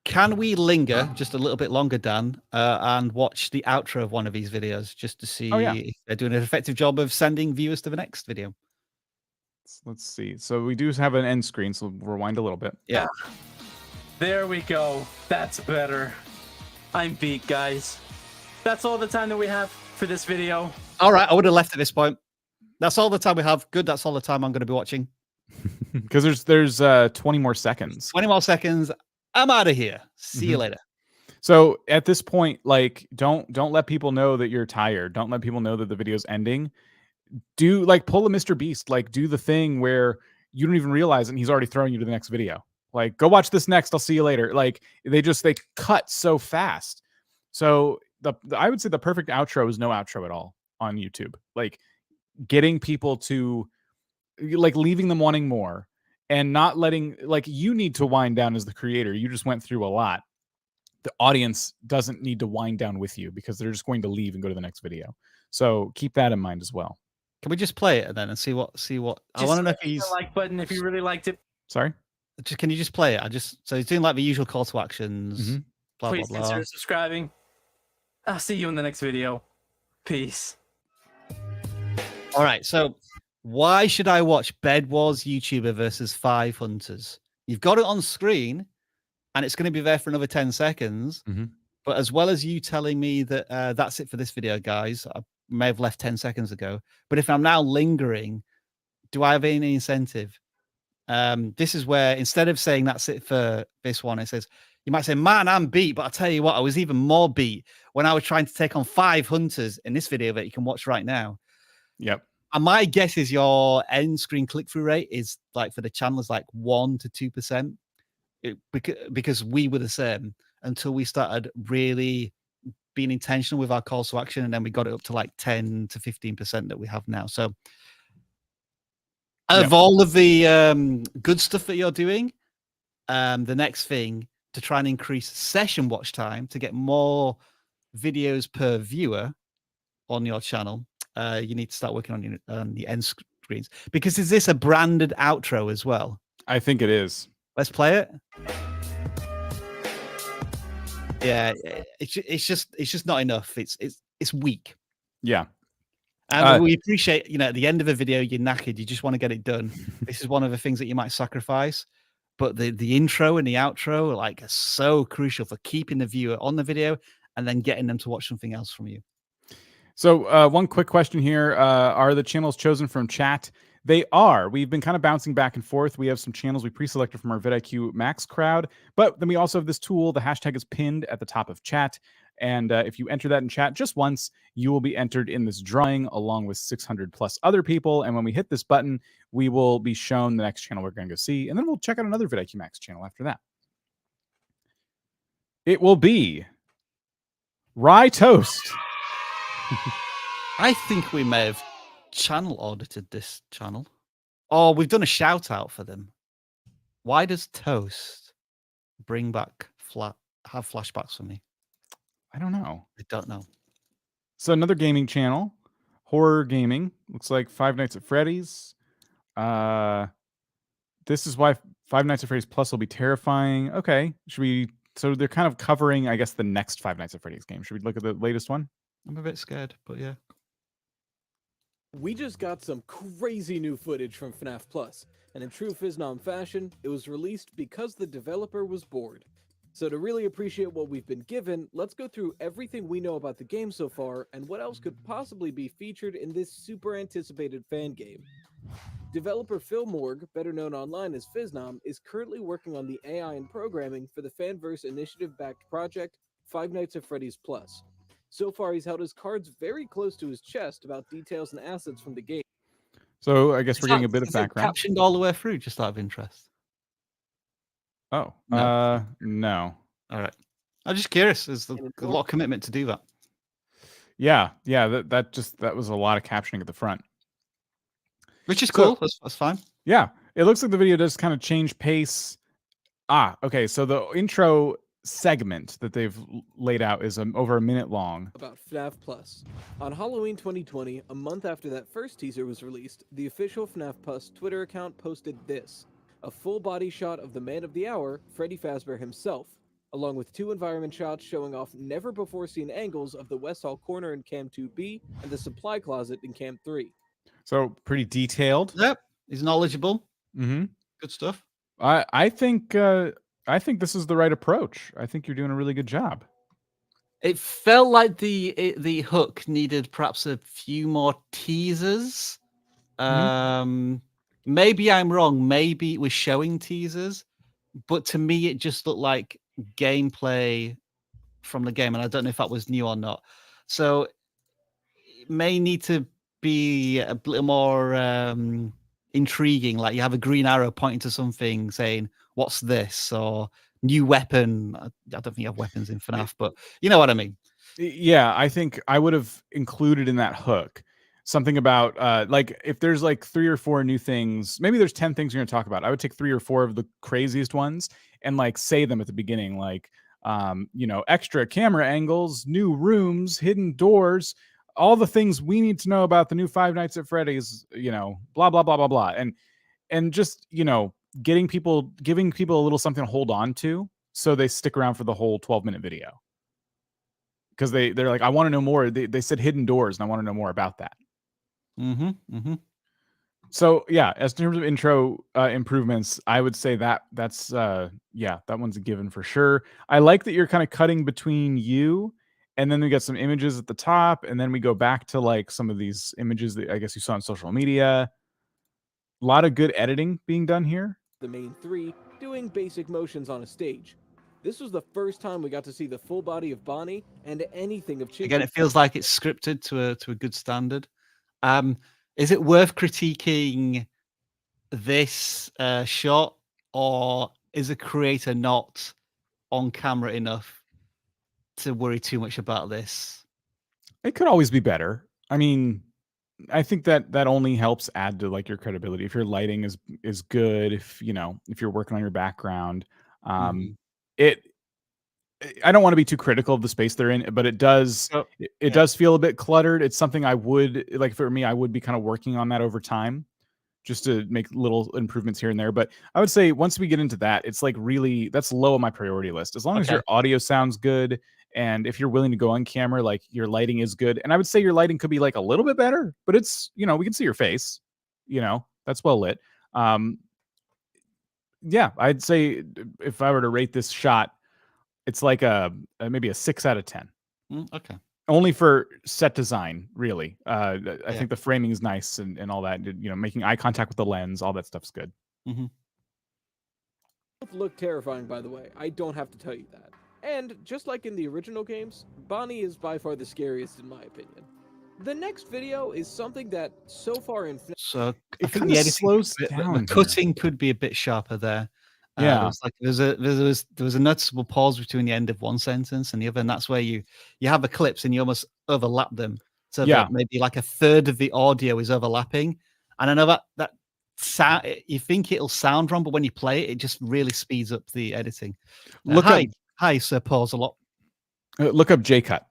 Can we linger just a little bit longer, Dan, and watch the outro of one of these videos just to see Oh, yeah. if they're doing an effective job of sending viewers to the next video? Let's see. So we do have an end screen, so we'll rewind a little bit. Yeah. There we go. That's better. I'm beat, guys. That's all the time that we have for this video. All right, I would have left at this point. That's all the time we have. Good. That's all the time I'm going to be watching. Because there's 20 more seconds. 20 more seconds. I'm out of here. See you later. So at this point, like, don't let people know that you're tired. Don't let people know that the video's ending. Do like pull a Mr. Beast, like do the thing where you don't even realize it and he's already throwing you to the next video. Like, go watch this next. I'll see you later. Like they cut so fast. So I would say the perfect outro is no outro at all on YouTube. Like getting people to like leaving them wanting more and not letting, like, you need to wind down as the creator. You just went through a lot. The audience doesn't need to wind down with you because they're just going to leave and go to the next video. So keep that in mind as well. Can we just play it and see what I want to know if he's the like button if you really liked it. Sorry. Can you just play it? So he's doing like the usual call to actions. Blah, Please blah, blah. consider subscribing. I'll see you in the next video. Peace. All right. So why should I watch Bed Wars YouTuber versus 5 Hunters? You've got it on screen and it's going to be there for another 10 seconds. But as well as you telling me that that's it for this video, guys, I may have left 10 seconds ago. But if I'm now lingering, do I have any incentive? This is where instead of saying that's it for this one, it says, you might say, man, I'm beat. But I'll tell you what, I was even more beat when I was trying to take on 5 Hunters in this video that you can watch right now. Yep. And my guess is your end screen click-through rate is like for the channel is like 1 to 2%. Because we were the same until we started really being intentional with our calls to action, and then we got it up to like 10 to 15% that we have now. So of all of the good stuff that you're doing, the next thing to try and increase session watch time to get more videos per viewer on your channel, you need to start working on the end screens. Because is this a branded outro as well? I think it is. Let's play it. Yeah, it's just not enough. It's weak. Yeah. And we appreciate, at the end of a video, you're knackered. You just want to get it done. This is one of the things that you might sacrifice. But the intro and the outro are so crucial for keeping the viewer on the video and then getting them to watch something else from you. So one quick question here. Are the channels chosen from chat? They are. We've been kind of bouncing back and forth. We have some channels we pre-selected from our vidIQ Max crowd, but then we also have this tool. The hashtag is pinned at the top of chat. And if you enter that in chat just once, you will be entered in this drawing along with 600 plus other people. And when we hit this button, we will be shown the next channel we're going to go see. And then we'll check out another vidIQ Max channel after that. It will be Rye Toast. I think we may have channel audited this channel. Oh, we've done a shout out for them. Why does Toast bring back have flashbacks for me? I don't know. I don't know. So another gaming channel, horror gaming. Looks like Five Nights at Freddy's. This is why Five Nights at Freddy's Plus will be terrifying. Okay, should we? So they're kind of covering, I guess, the next Five Nights at Freddy's game. Should we look at the latest one? I'm a bit scared, but yeah. We just got some crazy new footage from FNAF Plus, and in true Fiznom fashion, it was released because the developer was bored. So to really appreciate what we've been given, let's go through everything we know about the game so far and what else could possibly be featured in this super anticipated fan game. Developer Phil Morg, better known online as Fiznom, is currently working on the AI and programming for the Fanverse Initiative-backed project Five Nights at Freddy's Plus. So far, he's held his cards very close to his chest about details and assets from the game. So I guess we're getting a bit of background. Captioned all the way through, just out of interest. Oh, No. no. All right. I'm just curious. There's a lot of commitment to do that. Yeah. That was a lot of captioning at the front. Which is cool. That's fine. Yeah. It looks like the video does kind of change pace. Okay. So the intro segment that they've laid out is over a minute long. About FNAF Plus. On Halloween 2020, a month after that first teaser was released, the official FNAF Plus Twitter account posted this: a full body shot of the man of the hour, Freddy Fazbear himself, along with 2 environment shots showing off never before seen angles of the West Hall corner in Cam 2B and the supply closet in Cam 3. So pretty detailed. Yep, he's knowledgeable. Mm-hmm. Good stuff. I think this is the right approach. I think you're doing a really good job. It felt like the hook needed perhaps a few more teasers. Maybe I'm wrong. Maybe it was showing teasers, but to me it just looked like gameplay from the game, and I don't know if that was new or not. So it may need to be a little more intriguing. Like you have a green arrow pointing to something, saying, "What's this?" or "New weapon." I don't think you have weapons in FNAF, but you know what I mean. Yeah, I think I would have included in that hook something about like if there's like 3 or 4 new things, maybe there's 10 things you're going to talk about. I would take 3 or 4 of the craziest ones and like say them at the beginning, like extra camera angles, new rooms, hidden doors, all the things we need to know about the new Five Nights at Freddy's, blah blah blah blah blah, and just giving people a little something to hold on to so they stick around for the whole 12-minute video. Because they're like, I want to know more. They said hidden doors, and I want to know more about that. So yeah, as in terms of intro improvements, I would say that's that one's a given for sure. I like that you're kind of cutting between you, and then we got some images at the top, and then we go back to like some of these images that I guess you saw on social media. A lot of good editing being done here. The main 3 doing basic motions on a stage. This was the first time we got to see the full body of Bonnie and anything of Chico. Again, it feels like it's scripted to a good standard. Is it worth critiquing this shot, or is the creator not on camera enough to worry too much about this? It could always be better. I mean, I think that only helps add to like your credibility. If your lighting is good, if you're working on your background, I don't want to be too critical of the space they're in, but it does does feel a bit cluttered. It's something I would like for me. I would be kind of working on that over time, just to make little improvements here and there. But I would say once we get into that, it's like really that's low on my priority list. As long as your audio sounds good, and if you're willing to go on camera, like your lighting is good. And I would say your lighting could be like a little bit better, but it's we can see your face. That's well lit. Yeah, I'd say if I were to rate this shot, it's like maybe a 6 out of 10. Okay. Only for set design, really. I think the framing is nice and all that. Making eye contact with the lens, all that stuff's good. Both look terrifying, by the way. I don't have to tell you that. And just like in the original games, Bonnie is by far the scariest in my opinion. The next video is something that so far in FNAF... So I think the editing slows down. The cutting could be a bit sharper there. Yeah, there was a noticeable pause between the end of one sentence and the other, and that's where you have ellipses and you almost overlap them. So that maybe like a third of the audio is overlapping. And I know that sound, you think it'll sound wrong, but when you play it, it just really speeds up the editing. Hi, Sir Pause a lot. Look up J-cut.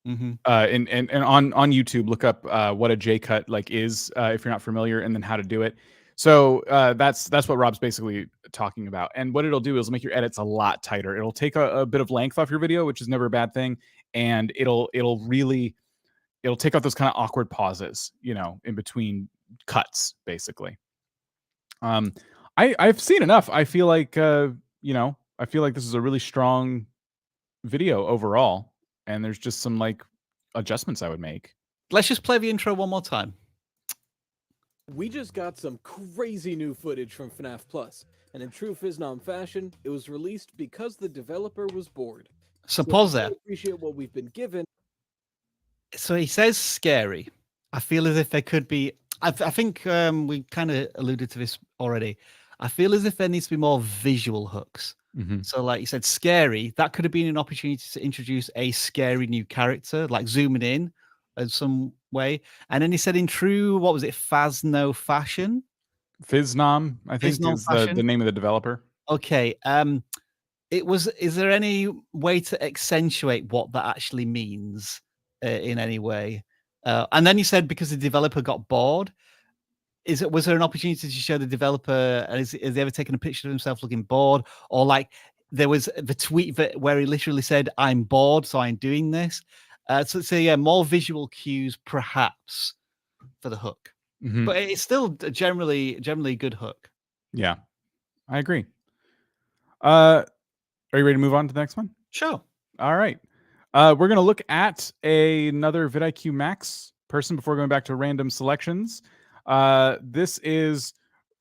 And on YouTube, look up what a J-cut like is if you're not familiar, and then how to do it. So that's what Rob's basically talking about. And what it'll do is make your edits a lot tighter. It'll take a bit of length off your video, which is never a bad thing. And it'll take out those kind of awkward pauses, in between cuts, basically. I've seen enough. I feel like this is a really strong video overall. And there's just some like adjustments I would make. Let's just play the intro one more time. We just got some crazy new footage from FNAF Plus, and in true Fiznom fashion, it was released because the developer was bored. So pause there. Appreciate what we've been given. So he says scary. I feel as if there could be... I think we kind of alluded to this already. I feel as if there needs to be more visual hooks. So like you said, scary, that could have been an opportunity to introduce a scary new character, like zooming in some way. And then he said in true, what was it, Fazno fashion? Fiznom, I think, is the name of the developer. Okay. Is there any way to accentuate what that actually means in any way? And then you said because the developer got bored. Was there an opportunity to show the developer? Has he ever taken a picture of himself looking bored, or like there was the tweet where he literally said, "I'm bored, so I'm doing this." So yeah, more visual cues perhaps for the hook, but it's still generally a good hook. Yeah, I agree. Are you ready to move on to the next one? Sure. All right. We're gonna look at another vidIQ Max person before going back to random selections. This is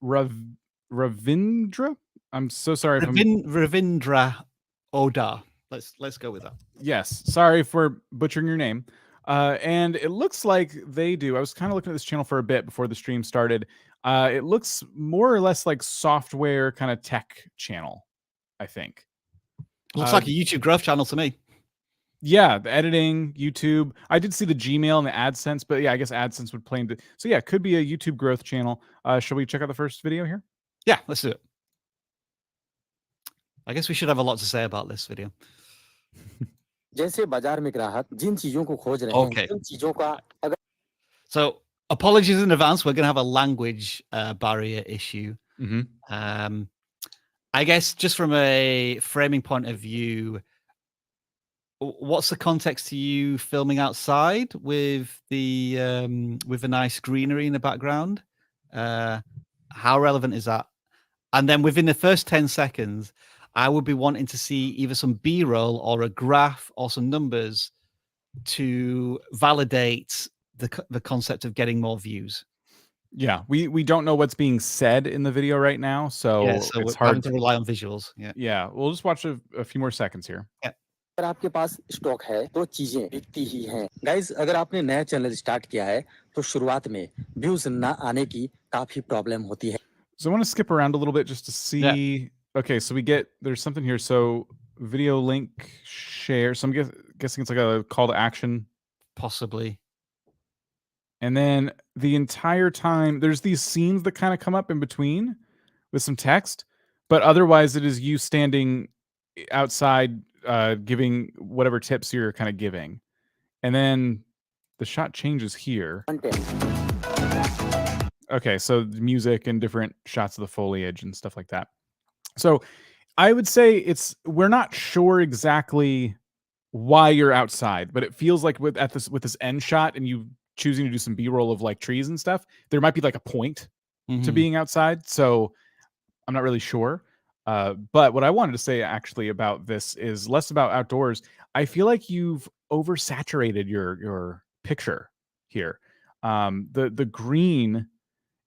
Ravindra. I'm so sorry if Ravindra Oda. Let's go with that. Yes, sorry for butchering your name. And it looks like they do. I was kind of looking at this channel for a bit before the stream started. It looks more or less like software kind of tech channel, I think. Looks like a YouTube growth channel to me. Yeah, the editing, YouTube. I did see the Gmail and the AdSense, but yeah, I guess AdSense would play into. So yeah, it could be a YouTube growth channel. Shall we check out the first video here? Yeah, let's do it. I guess we should have a lot to say about this video. जैसे बाजार में ग्राहक जिन चीजों को खोज रहे हैं उन चीजों का अगर So apologies in advance. We're going to have a language barrier issue. I guess just from a framing point of view, what's the context to you filming outside with a nice greenery in the background? How relevant is that? And then within the first 10 seconds, I would be wanting to see either some B-roll or a graph or some numbers to validate the concept of getting more views. Yeah, we don't know what's being said in the video right now, so it's hard to rely on visuals. Yeah, we'll just watch a few more seconds here. Yeah. अगर आपके पास stock है तो चीजें बिकती ही हैं guys अगर आपने नया चैनल स्टार्ट किया है तो शुरुआत में व्यूज ना आने की काफी प्रॉब्लम होती है. So I want to skip around a little bit just to see. Yeah. Okay, so there's something here. So video link share. So I'm guessing it's like a call to action. Possibly. And then the entire time, there's these scenes that kind of come up in between with some text, but otherwise it is you standing outside giving whatever tips you're kind of giving. And then the shot changes here. Okay, so music and different shots of the foliage and stuff like that. So I would say we're not sure exactly why you're outside, but it feels like with this end shot and you choosing to do some B-roll of like trees and stuff, there might be like a point to being outside. So I'm not really sure. But what I wanted to say actually about this is less about outdoors. I feel like you've oversaturated your picture here. The green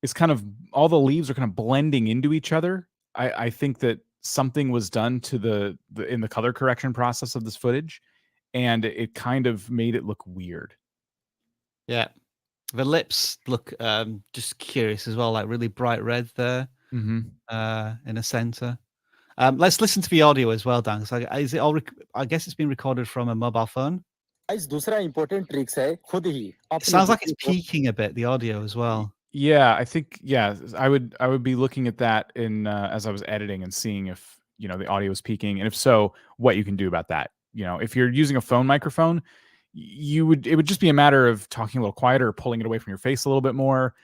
is kind of, all the leaves are kind of blending into each other. I think that something was done to in the color correction process of this footage, and it kind of made it look weird. Yeah, the lips look just curious as well, like really bright red there in the center. Let's listen to the audio as well, Dan. So is it all? I guess it's been recorded from a mobile phone. दूसरा important tricks है खुद ही. It sounds like it's peaking a bit, the audio as well. Yeah, I think I would be looking at that in as I was editing and seeing if the audio is peaking, and if so, what you can do about that. If you're using a phone microphone, it would just be a matter of talking a little quieter or pulling it away from your face a little bit more.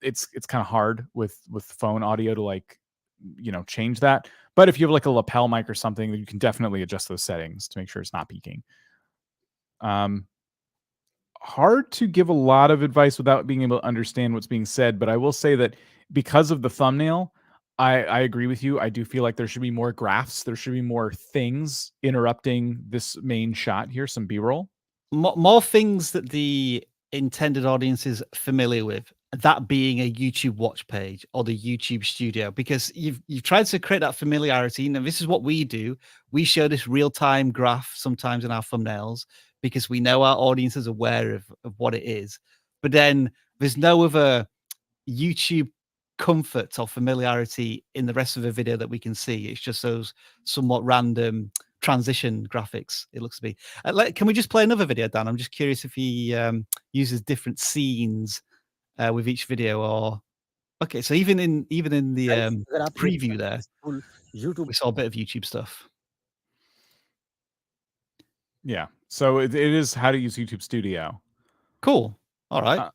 It's kind of hard with phone audio to like change that, but if you have like a lapel mic or something, you can definitely adjust those settings to make sure it's not peaking. Hard to give a lot of advice without being able to understand what's being said, but I will say that because of the thumbnail, I agree with you. I do feel like there should be more graphs. There should be more things interrupting this main shot here, some B-roll. More things that the intended audience is familiar with, that being a YouTube watch page or the YouTube studio, because you've tried to create that familiarity. And this is what we do. We show this real-time graph sometimes in our thumbnails because we know our audience is aware of what it is. But then there's no other YouTube comfort or familiarity in the rest of the video that we can see. It's just those somewhat random transition graphics, it looks to be. Can we just play another video, Dan? I'm just curious if he uses different scenes with each video, or okay, so even in the preview there. YouTube We saw a bit of YouTube stuff. Yeah. So it is how to use YouTube Studio. Cool. All right.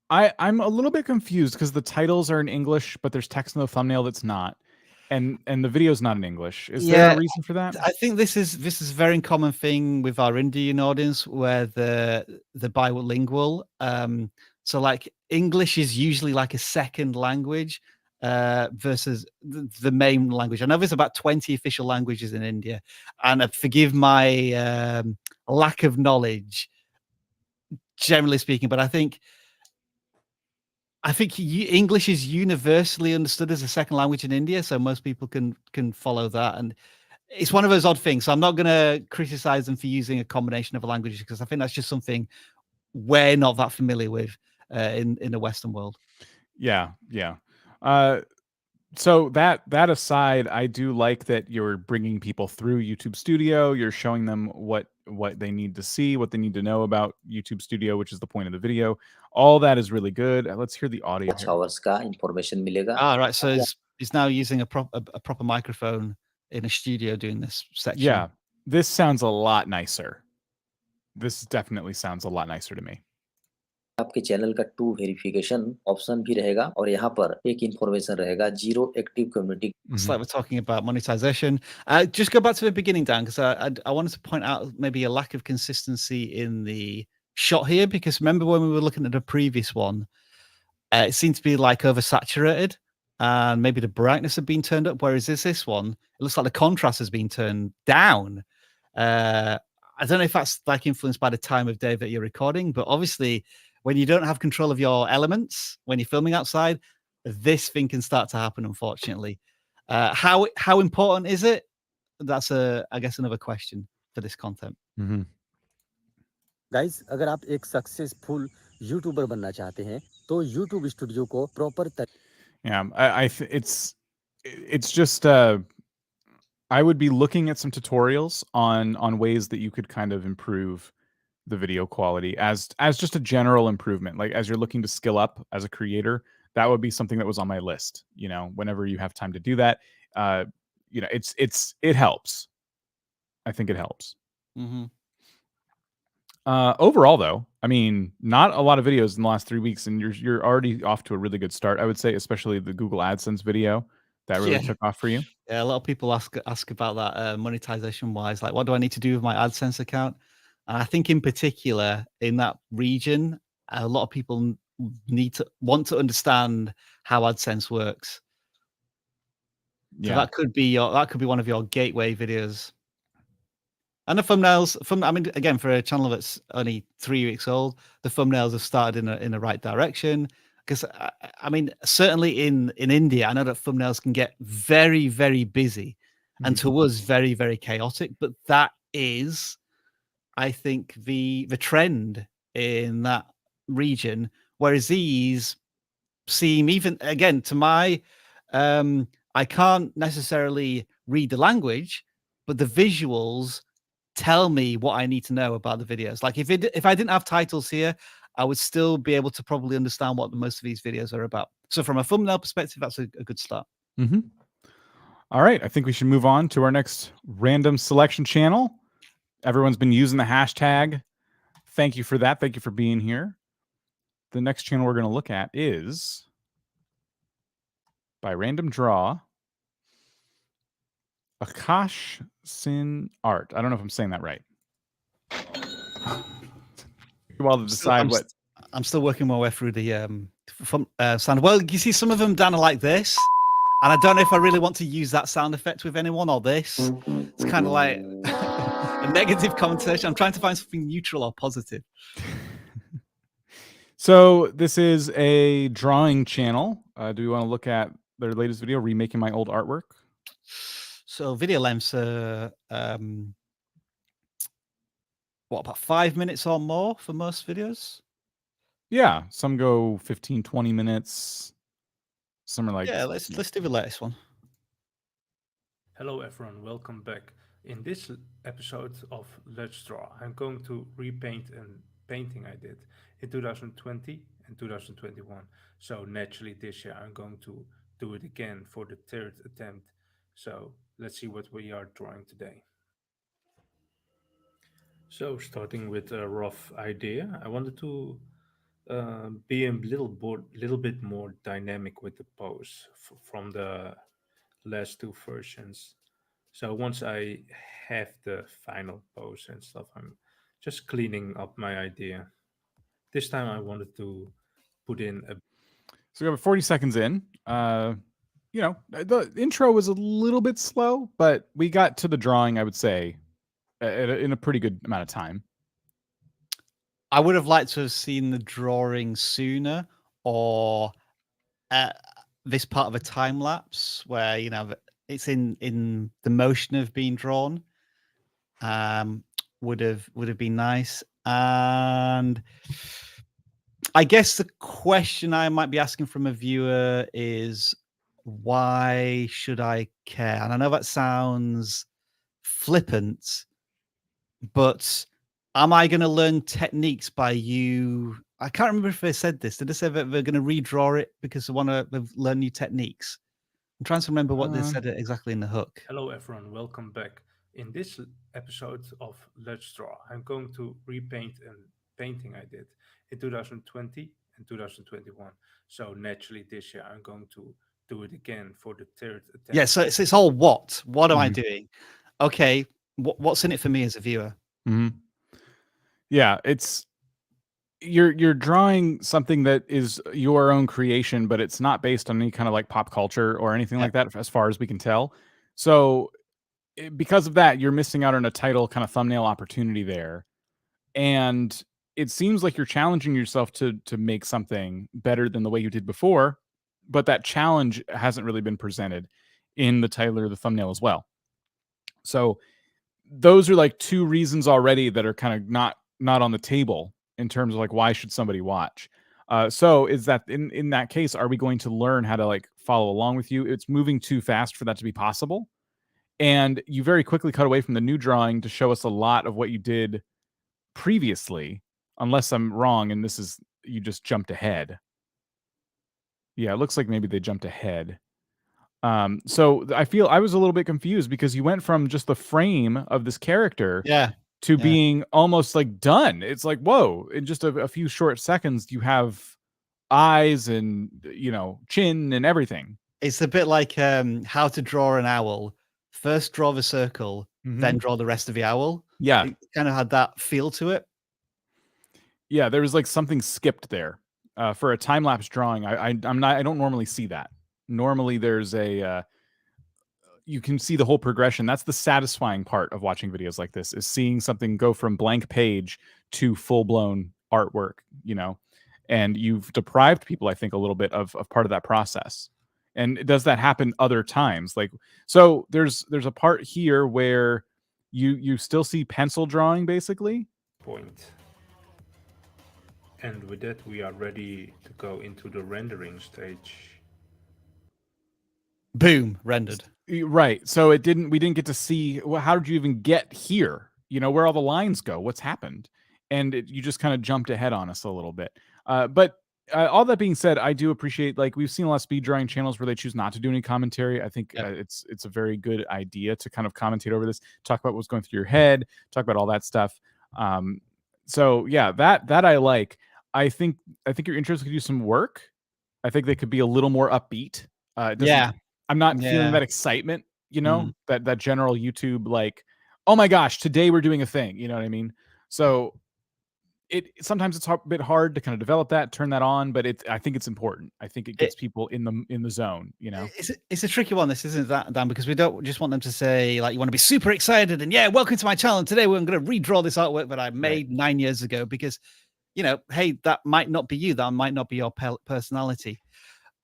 I'm a little bit confused because the titles are in English, but there's text in the thumbnail that's not, and the video's not in English. Is there a reason for that? I think this is a very common thing with our Indian audience where the bilingual. So like English is usually like a second language versus the main language. I know there's about 20 official languages in India, and forgive my lack of knowledge, generally speaking, but I think English is universally understood as a second language in India, so most people can follow that. And it's one of those odd things. So I'm not going to criticize them for using a combination of languages because I think that's just something we're not that familiar with in the Western world. Yeah. So that aside, I do like that you're bringing people through YouTube Studio. You're showing them what they need to see, what they need to know about YouTube Studio, which is the point of the video. All that is really good. Let's hear the audio here. hours का information मिलेगा. Ah, right. So he's now using a proper microphone in a studio doing this section. Yeah, this sounds a lot nicer. This definitely sounds a lot nicer to me. आपके channel का 2 verification option भी रहेगा और यहाँ पर एक information रहेगा 0 active community. It's like we're talking about monetization. Just go back to the beginning, Dan, because I wanted to point out maybe a lack of consistency in the shot here. Because remember when we were looking at the previous one, it seemed to be like oversaturated, and maybe the brightness had been turned up. Whereas this one, it looks like the contrast has been turned down. I don't know if that's like influenced by the time of day that you're recording, but obviously when you don't have control of your elements, when you're filming outside, this thing can start to happen, unfortunately. How important is it? That's I guess another question for this content. Guys अगर आप एक successful YouTuber बनना चाहते हैं तो YouTube studio को proper Yeah, it's just I would be looking at some tutorials on ways that you could kind of improve the video quality as just a general improvement. Like as you're looking to skill up as a creator, that would be something that was on my list. You know, whenever you have time to do that, you know, it helps. I think it helps. Overall, though, I mean, not a lot of videos in the last 3 weeks, and you're already off to a really good start. I would say, especially the Google AdSense video that really took off for you. Yeah, a lot of people ask about that monetization wise. Like, what do I need to do with my AdSense account? And I think in particular in that region, a lot of people want to understand how AdSense works. So Yeah, that could be one of your gateway videos. And the thumbnails, I mean, again, for a channel that's only 3 weeks old, the thumbnails have started in the right direction. Because I mean, certainly in India, I know that thumbnails can get very, very busy, and to us, very, very chaotic. But that is, I think, the trend in that region. Whereas these seem, even again, to my, I can't necessarily read the language, but the visuals tell me what I need to know about the videos. Like if I didn't have titles here, I would still be able to probably understand what most of these videos are about. So from a thumbnail perspective, that's a good start. All right, I think we should move on to our next random selection channel. Everyone's been using the hashtag. Thank you for that. Thank you for being here. The next channel we're going to look at is, by random draw, Akash Sin Art. I don't know if I'm saying that right. While to decide what. I'm still working my way through the sound. Well, you see, some of them, Dan, are like this, and I don't know if I really want to use that sound effect with anyone or this. It's kind of like a negative connotation. I'm trying to find something neutral or positive. So this is a drawing channel. Do we want to look at their latest video, remaking my old artwork? So video lengths are about 5 minutes or more for most videos? Yeah, some go 15, 20 minutes. Some are like... Yeah, let's do the latest one. Hello everyone, welcome back. In this episode of Let's Draw, I'm going to repaint a painting I did in 2020 and 2021. So naturally this year I'm going to do it again for the third attempt So let's see what we are drawing today. So starting with a rough idea, I wanted to be a little bit more dynamic with the pose from the last two versions. So once I have the final pose and stuff, I'm just cleaning up my idea. This time I wanted to put in a. So we have 40 seconds in. You know, the intro was a little bit slow, but we got to the drawing, I would say, in a pretty good amount of time. I would have liked to have seen the drawing sooner, or this part of a time lapse where, you know, it's in the motion of being drawn. Would have been nice. And I guess the question I might be asking from a viewer is, why should I care? And I know that sounds flippant, but am I going to learn techniques by you? I can't remember if they said this. Did they say that they're going to redraw it because they want to learn new techniques? I'm trying to remember what they said exactly in the hook. Hello everyone, welcome back. In this episode of Let's Draw, I'm going to repaint a painting I did in 2020 and 2021. So naturally this year I'm going to do it again for the third attempt. Yeah, so it's all what? What am I doing? Okay, what's in it for me as a viewer? Yeah, it's you're drawing something that is your own creation, but it's not based on any kind of like pop culture or anything like that, as far as we can tell. So because of that, you're missing out on a title kind of thumbnail opportunity there. And it seems like you're challenging yourself to make something better than the way you did before, but that challenge hasn't really been presented in the title or the thumbnail as well. So those are like two reasons already that are kind of not on the table in terms of like, why should somebody watch? So is that in that case, are we going to learn how to like follow along with you? It's moving too fast for that to be possible. And you very quickly cut away from the new drawing to show us a lot of what you did previously, unless I'm wrong and this is, you just jumped ahead. Yeah, it looks like maybe they jumped ahead. So I feel I was a little bit confused because you went from just the frame of this character to being almost like done. It's like, whoa, in just a few short seconds, you have eyes and, you know, chin and everything. It's a bit like how to draw an owl. First draw the circle, then draw the rest of the owl. Yeah. It kind of had that feel to it. Yeah, there was like something skipped there. For a time-lapse drawing, I don't normally see that. Normally there's you can see the whole progression. That's the satisfying part of watching videos like this, is seeing something go from blank page to full-blown artwork, you know, and you've deprived people, I think, a little bit of part of that process. And does that happen other times? Like, so there's a part here where you still see pencil drawing basically. Point. And with that, we are ready to go into the rendering stage. Boom, rendered. Right. So we didn't get to see, well, how did you even get here? You know, where all the lines go, what's happened? And you just kind of jumped ahead on us a little bit. But all that being said, I do appreciate, like, we've seen a lot of speed drawing channels where they choose not to do any commentary. I think it's a very good idea to kind of commentate over this, talk about what's going through your head, talk about all that stuff. So yeah, that I like. I think your intros could use some work. I think they could be a little more upbeat. I'm not feeling that excitement, you know, that general YouTube, like, oh my gosh, today we're doing a thing, you know what I mean? So sometimes it's a bit hard to kind of develop that, turn that on, but I think it's important. I think it gets people in the zone, you know. It's a tricky one, this, isn't that, Dan? Because we don't just want them to say, like, you want to be super excited and welcome to my channel. And today we're going to redraw this artwork that I made 9 years ago, because, you know, hey, that might not be you, that might not be your personality.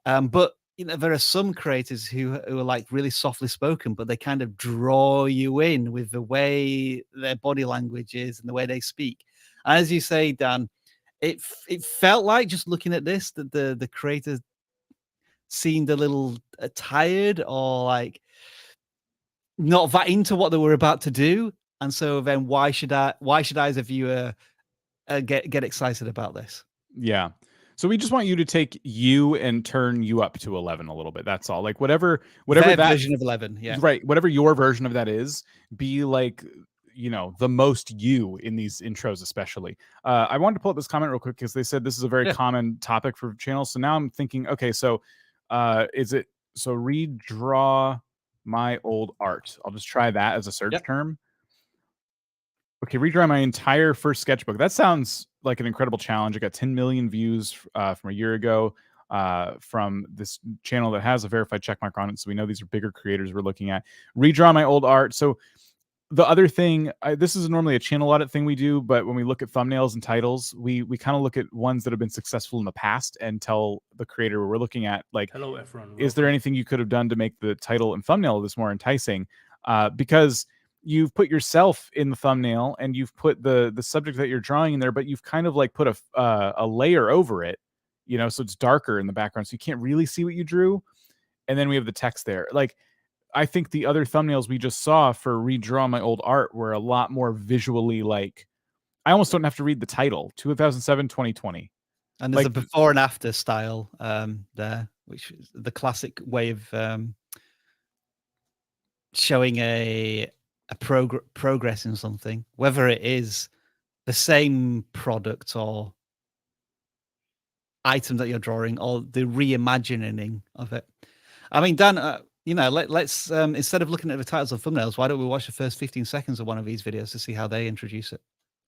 But you know, there are some creators who are like really softly spoken, but they kind of draw you in with the way their body language is and the way they speak. And as you say, Dan, it felt like, just looking at this, that the creators seemed a little tired, or like not that into what they were about to do. And so then why should I as a viewer get excited about this? Yeah. So we just want you to take you and turn you up to 11 a little bit. That's all. Like whatever Their that version of 11. Yeah. right. Whatever your version of that is, be like, you know, the most you in these intros, especially. I wanted to pull up this comment real quick because they said this is a very common topic for channels. So now I'm thinking, okay, so redraw my old art. I'll just try that as a search term. Okay, redraw my entire first sketchbook. That sounds like an incredible challenge. I got 10 million views from a year ago from this channel that has a verified checkmark on it. So we know these are bigger creators we're looking at. Redraw my old art. So the other thing, this is normally a channel audit thing we do, but when we look at thumbnails and titles, we kind of look at ones that have been successful in the past and tell the creator we're looking at, like, hello everyone, is there anything you could have done to make the title and thumbnail of this more enticing? Because you've put yourself in the thumbnail and you've put the subject that you're drawing in there, but you've kind of like put a layer over it, you know, so it's darker in the background, so you can't really see what you drew. And then we have the text there. Like, I think the other thumbnails we just saw for redraw my old art were a lot more visually, like, I almost don't have to read the title, 2007, 2020. And there's a before and after style there, which is the classic way of showing a progress in something, whether it is the same product or item that you're drawing or the reimagining of it. I mean, Dan, you know, let's instead of looking at the titles of thumbnails, why don't we watch the first 15 seconds of one of these videos to see how they introduce it?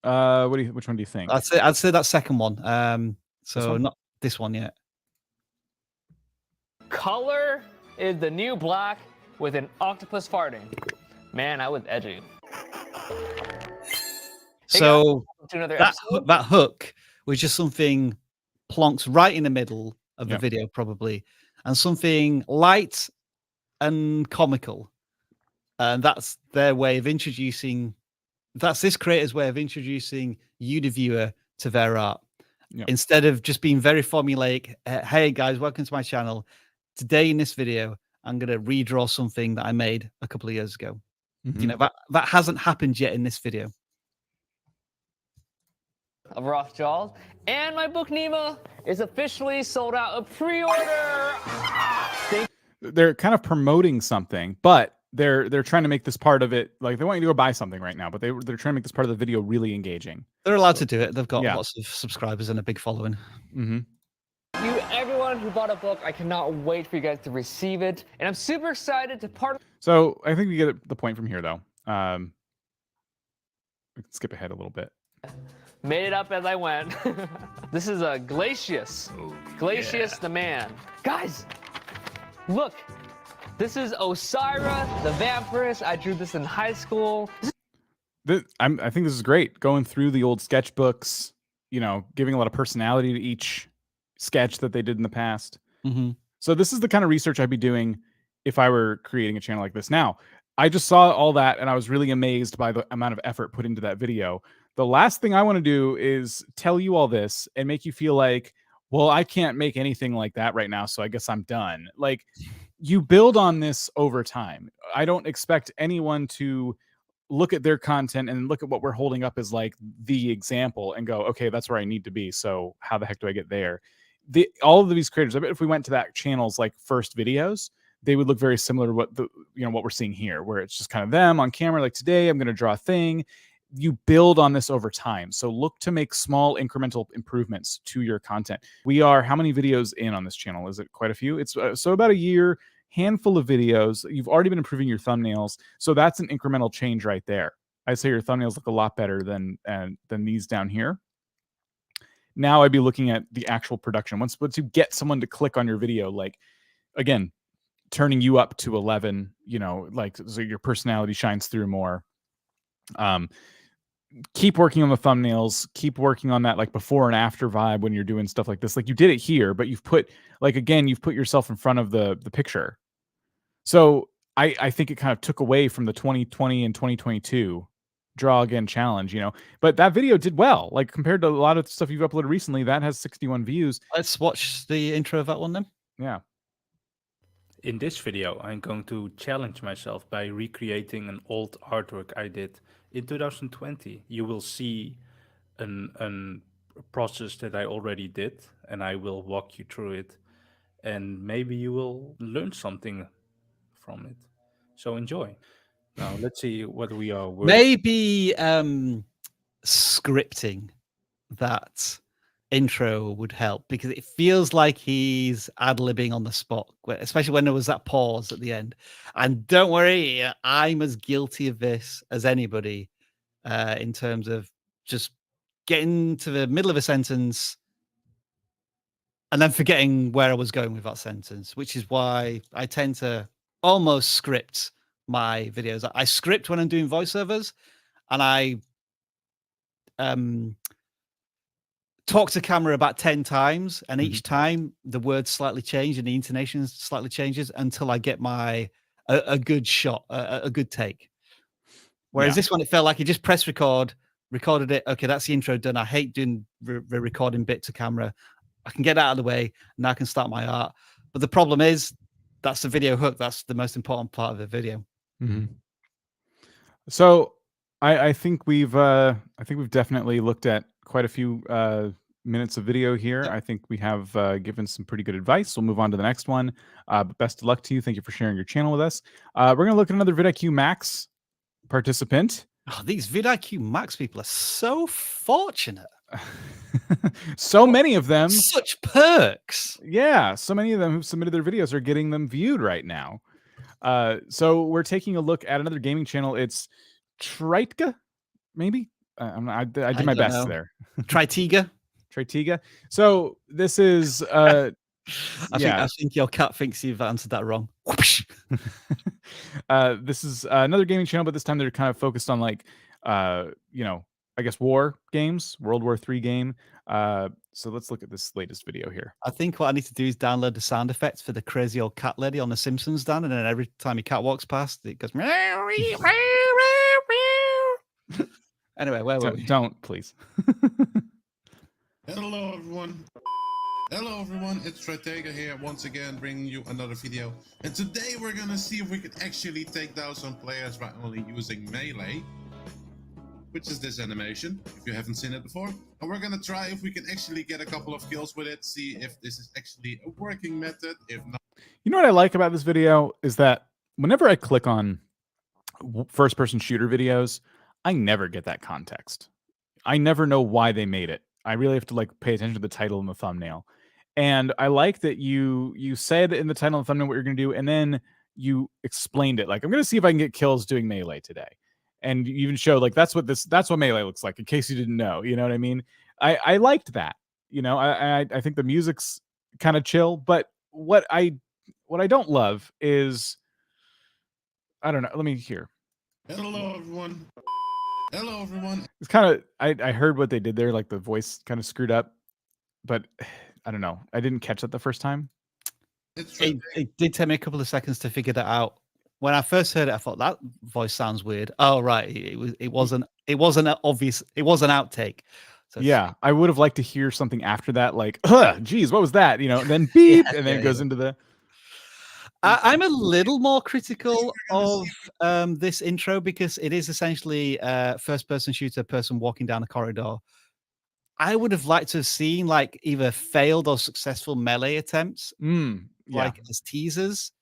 Which one do you think? I'd say that second one. So not this one yet. Color is the new black with an octopus farting. Man, I was edgy. So that hook was just something plonked right in the middle of the video, probably, and something light and comical. And that's their way of introducing. That's this creator's way of introducing you, the viewer, to their art. Instead of just being very formulaic. Hey guys, welcome to my channel. Today in this video, I'm going to redraw something that I made a couple of years ago. You know, that hasn't happened yet in this video. Of Rothschild, and my book Nemo is officially sold out of pre-order. They're kind of promoting something, but they're trying to make this part of it, like, they want you to go buy something right now, but they're trying to make this part of the video really engaging. They're allowed to do it. They've got lots of subscribers and a big following. You, everyone who bought a book, I cannot wait for you guys to receive it, and I'm super excited to So I think we get the point from here, though. We can skip ahead a little bit. Made it up as I went. This is a Glacius. Glacius the man. Guys, look. This is Osira the vampirist. I drew this in high school. I think this is great. Going through the old sketchbooks, you know, giving a lot of personality to each sketch that they did in the past. So this is the kind of research I'd be doing if I were creating a channel like this. Now, I just saw all that and I was really amazed by the amount of effort put into that video. The last thing I want to do is tell you all this and make you feel like, well, I can't make anything like that right now, so I guess I'm done. Like, you build on this over time. I don't expect anyone to look at their content and look at what we're holding up as like the example and go, okay, that's where I need to be. So how the heck do I get there? All of these creators, I bet if we went to that channel's like first videos, they would look very similar to what we're seeing here, where it's just kind of them on camera. Like, today I'm going to draw a thing. You build on this over time. So look to make small incremental improvements to your content. We are how many videos in on this channel? Is it quite a few? It's so about a year, handful of videos. You've already been improving your thumbnails. So that's an incremental change right there. I'd say your thumbnails look a lot better than these down here. Now I'd be looking at the actual production. Once you get someone to click on your video, like, again, turning you up to 11, you know, like, so your personality shines through more. Keep working on the thumbnails, keep working on that like before and after vibe when you're doing stuff like this. Like, you did it here, but you've put, like, again, you've put yourself in front of the picture. So I think it kind of took away from the 2020 and 2022 draw again challenge, you know, but that video did well. Like, compared to a lot of stuff you've uploaded recently, that has 61 views. Let's watch the intro of that one then. Yeah. In this video, I'm going to challenge myself by recreating an old artwork I did in 2020. You will see an process that I already did, and I will walk you through it, and maybe you will learn something from it. So enjoy. Now let's see what we are working. Maybe scripting that intro would help, because it feels like he's ad-libbing on the spot, especially when there was that pause at the end. And don't worry, I'm as guilty of this as anybody, in terms of just getting to the middle of a sentence and then forgetting where I was going with that sentence, which is why I tend to almost script my videos. I script when I'm doing voiceovers, and I talk to camera about 10 times, and each time the words slightly change and the intonation slightly changes until I get my a good shot, a good take. Whereas this one, it felt like you just press record, recorded it. Okay, that's the intro done. I hate doing the recording bit to camera. I can get out of the way, and I can start my art. But the problem is, that's the video hook. That's the most important part of the video. So I think we've definitely looked at quite a few minutes of video here. I think we have given some pretty good advice. We'll move on to the next one. But best of luck to you. Thank you for sharing your channel with us. We're going to look at another vidIQ Max participant. Oh, these vidIQ Max people are so fortunate. So many of them. Such perks. Yeah, so many of them who've submitted their videos are getting them viewed right now. So we're taking a look at another gaming channel. It's Tritiga, maybe? I did my best there. Tritiga. Tritiga. So this is I think your cat thinks you've answered that wrong. This is another gaming channel, but this time they're kind of focused on, like, I guess war games, World War III game. So let's look at this latest video here. I think what I need to do is download the sound effects for the crazy old cat lady on The Simpsons, Dan, and then every time your cat walks past, it goes. Anyway, where were we? Don't, please. Hello, everyone. Hello, everyone. It's Tritiga here, once again, bringing you another video. And today we're gonna see if we can actually take down some players by only using melee, which is this animation, if you haven't seen it before. And we're gonna try if we can actually get a couple of kills with it, see if this is actually a working method, if not. You know what I like about this video is that whenever I click on first-person shooter videos, I never get that context. I never know why they made it. I really have to, like, pay attention to the title and the thumbnail. And I like that you said in the title and thumbnail what you're going to do, and then you explained it. Like, I'm going to see if I can get kills doing melee today. And you even showed, like, that's what melee looks like, in case you didn't know. You know what I mean? I liked that. You know, I think the music's kind of chill, but what I don't love is, I don't know. Let me hear. Hello, everyone. Hello, everyone. It's kind of, I heard what they did there, like the voice kind of screwed up, but I don't know. I didn't catch that the first time. It did take me a couple of seconds to figure that out. When I first heard it, I thought that voice sounds weird. Oh, right. It wasn't obvious. It was an outtake. So yeah, I would have liked to hear something after that, like, geez, what was that? You know, and then beep, and then it goes into the. I'm a little more critical of this intro because it is essentially a first-person shooter, person walking down a corridor. I would have liked to have seen, like, either failed or successful melee attempts, like as teasers.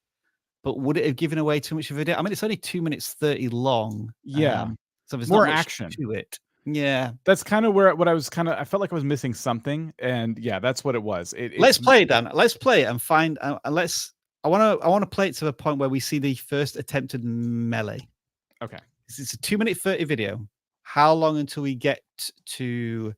But would it have given away too much of a video? I mean, it's only 2 minutes 30 long. Yeah, so there's more not much action to it. Yeah, that's kind of what I was I felt like I was missing something, and yeah, that's what it was. Let's play it, Dan. Let's play it and find. I want to play it to the point where we see the first attempted melee. Okay, it's a 2 minute 30 video. How long until we get to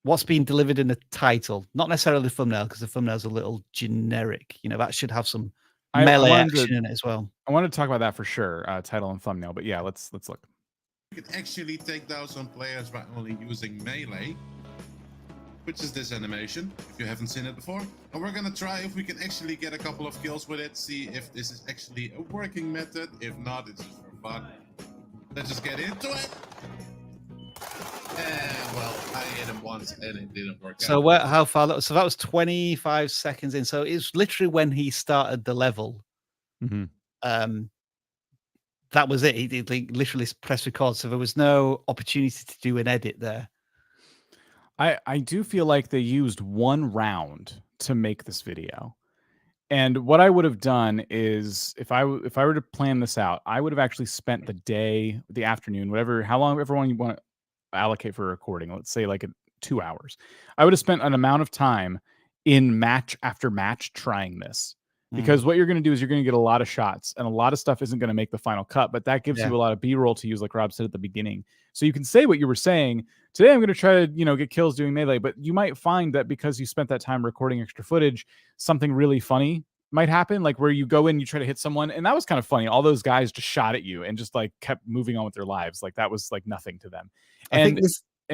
what's being delivered in the title? Not necessarily the thumbnail, because the thumbnail's a little generic. You know, that should have some melee action in it as well. I wanted to talk about that for sure, title and thumbnail. But yeah, let's look. You can actually take down some players by only using melee, which is this animation, if you haven't seen it before. And we're gonna try if we can actually get a couple of kills with it, see if this is actually a working method. If not, it's just for fun. Let's just get into it. And well, I hit him once and it didn't work out. How far? So that was 25 seconds in. So it's literally when he started the level. That was it. He literally pressed record. So there was no opportunity to do an edit there. I do feel like they used one round to make this video. And what I would have done is if I were to plan this out, I would have actually spent the day, the afternoon, whatever, how long everyone you want to allocate for a recording, let's say like 2 hours. I would have spent an amount of time in match after match trying this. Because what you're going to do is you're going to get a lot of shots and a lot of stuff isn't going to make the final cut, but that gives you a lot of B-roll to use, like Rob said at the beginning. So you can say what you were saying. Today I'm going to try to, get kills doing melee, but you might find that because you spent that time recording extra footage, something really funny might happen, like where you go in, you try to hit someone, and that was kind of funny. All those guys just shot at you and just like kept moving on with their lives. Like that was like nothing to them. And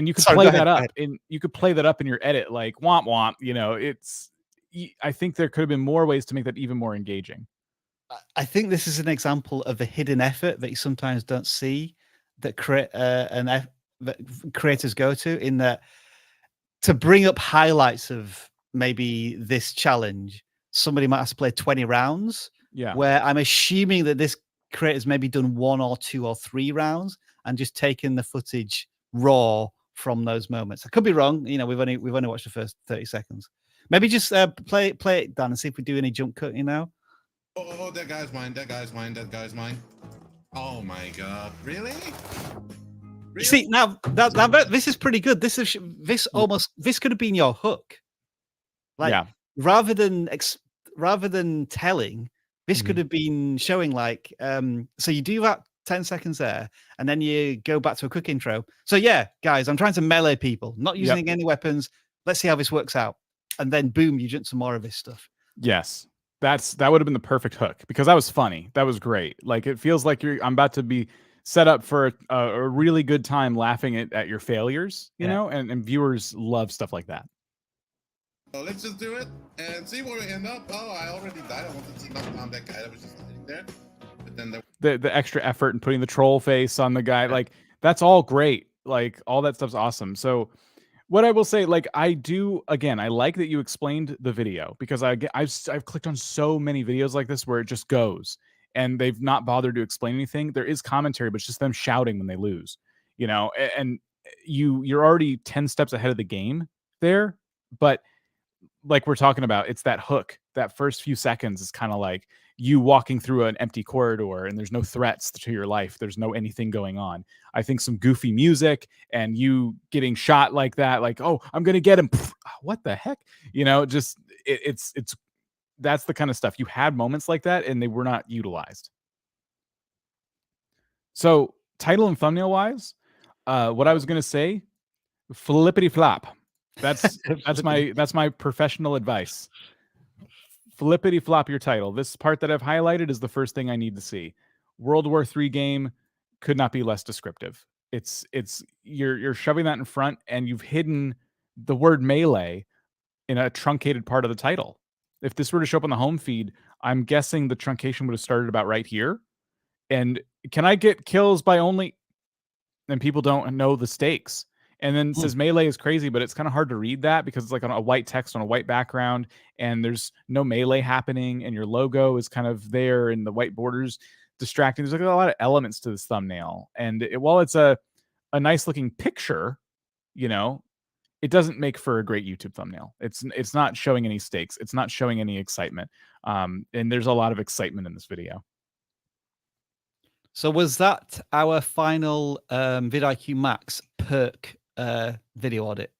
you could play that up and you could play that up in your edit, like womp womp, I think there could have been more ways to make that even more engaging. I think this is an example of a hidden effort that you sometimes don't see that that creators go to, in that to bring up highlights of maybe this challenge, somebody might have to play 20 rounds. Yeah. Where I'm assuming that this creator's maybe done 1 or 2 or 3 rounds and just taken the footage raw from those moments. I could be wrong. We've only watched the first 30 seconds. Maybe just play it, Dan, and see if we do any jump cutting now. Oh, that guy's mine. That guy's mine. That guy's mine. Oh my god! Really? You see, now that this is pretty good. This could have been your hook. Like rather than telling, this could have been showing like. So you do that 10 seconds there, and then you go back to a quick intro. So yeah, guys, I'm trying to melee people, not using any weapons. Let's see how this works out. And then boom, you jump some more of this stuff. Yes. That would have been the perfect hook, because that was funny. That was great. Like it feels like I'm about to be set up for a really good time laughing at your failures, and viewers love stuff like that. So let's just do it and see where we end up. Oh, I already died. I wanted to knock down that guy that was just sitting there. But then the extra effort and putting the troll face on the guy, like that's all great. Like all that stuff's awesome. So what I will say, like I like that you explained the video, because I've clicked on so many videos like this where it just goes and they've not bothered to explain anything. There is commentary, but it's just them shouting when they lose, and you're already 10 steps ahead of the game there. But like we're talking about, it's that hook. That first few seconds is kind of like you walking through an empty corridor and there's no threats to your life. There's no anything going on. I think some goofy music and you getting shot like that, like, oh, I'm going to get him. What the heck? Just it's that's the kind of stuff. You had moments like that and they were not utilized. So title and thumbnail wise, what I was going to say, flippity flop. That's my professional advice. Flippity flop your title. This part that I've highlighted is the first thing I need to see. World War III game could not be less descriptive. It's you're shoving that in front, and you've hidden the word melee in a truncated part of the title. If this were to show up on the home feed, I'm guessing the truncation would have started about right here. And can I get kills by only? And people don't know the stakes. And then it says melee is crazy, but it's kind of hard to read that because it's like on a white text on a white background and there's no melee happening and your logo is kind of there and the white borders distracting. There's like a lot of elements to this thumbnail. And while it's a nice looking picture, it doesn't make for a great YouTube thumbnail. It's not showing any stakes. It's not showing any excitement. And there's a lot of excitement in this video. So was that our final vidIQ Max perk video audit?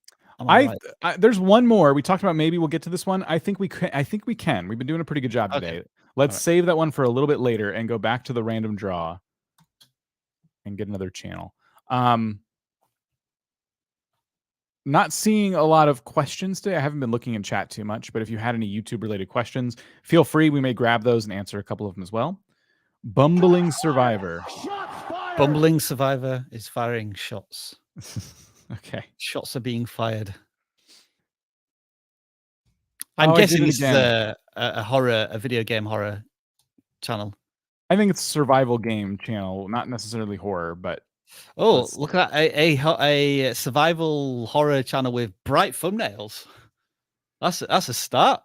There's one more. We talked about maybe we'll get to this one. I think we can. We've been doing a pretty good job today. Okay. Let's save that one for a little bit later and go back to the random draw and get another channel. Not seeing a lot of questions today. I haven't been looking in chat too much, but if you had any YouTube related questions, feel free. We may grab those and answer a couple of them as well. Bumbling Survivor. Bumbling Survivor is firing shots. Okay. Shots are being fired. I'm guessing this is a video game horror channel. I think it's a survival game channel, not necessarily horror, but look at that, a survival horror channel with bright thumbnails. That's a start.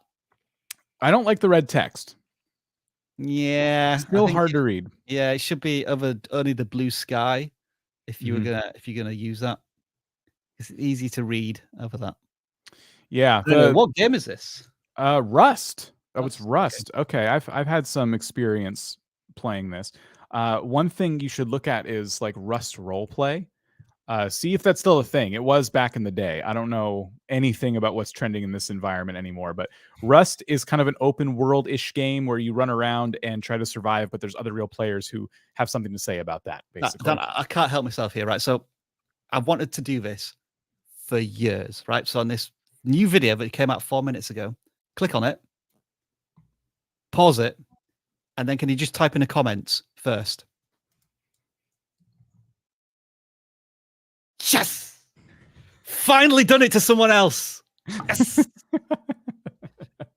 I don't like the red text. Yeah, still hard to read. Yeah, it should be only the blue sky if you're gonna use that. It's easy to read over that. Yeah. What game is this? Rust. Oh, it's Rust, Rust. Okay. I've had some experience playing this. One thing you should look at is like Rust roleplay. See if that's still a thing. It was back in the day. I don't know anything about what's trending in this environment anymore, but Rust is kind of an open world-ish game where you run around and try to survive, but there's other real players who have something to say about that, basically. Dan, I can't help myself here, right? So I wanted to do this for years, right? So on this new video that came out 4 minutes ago, click on it, pause it, and then can you just type in the comments first? Yes! Finally done it to someone else. Yes.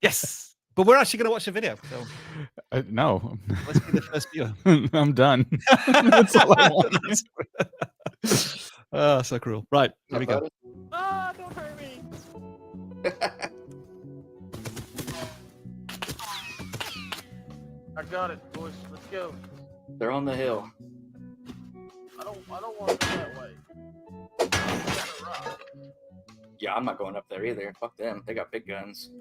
Yes. But we're actually going to watch the video. So no. Let's be the first viewer. I'm done. That's all I want. Oh, so cruel. Right. Here we go. Ah, don't hurt me. I got it, boys. Let's go. They're on the hill. I don't want to go that way. Yeah, I'm not going up there either. Fuck them. They got big guns.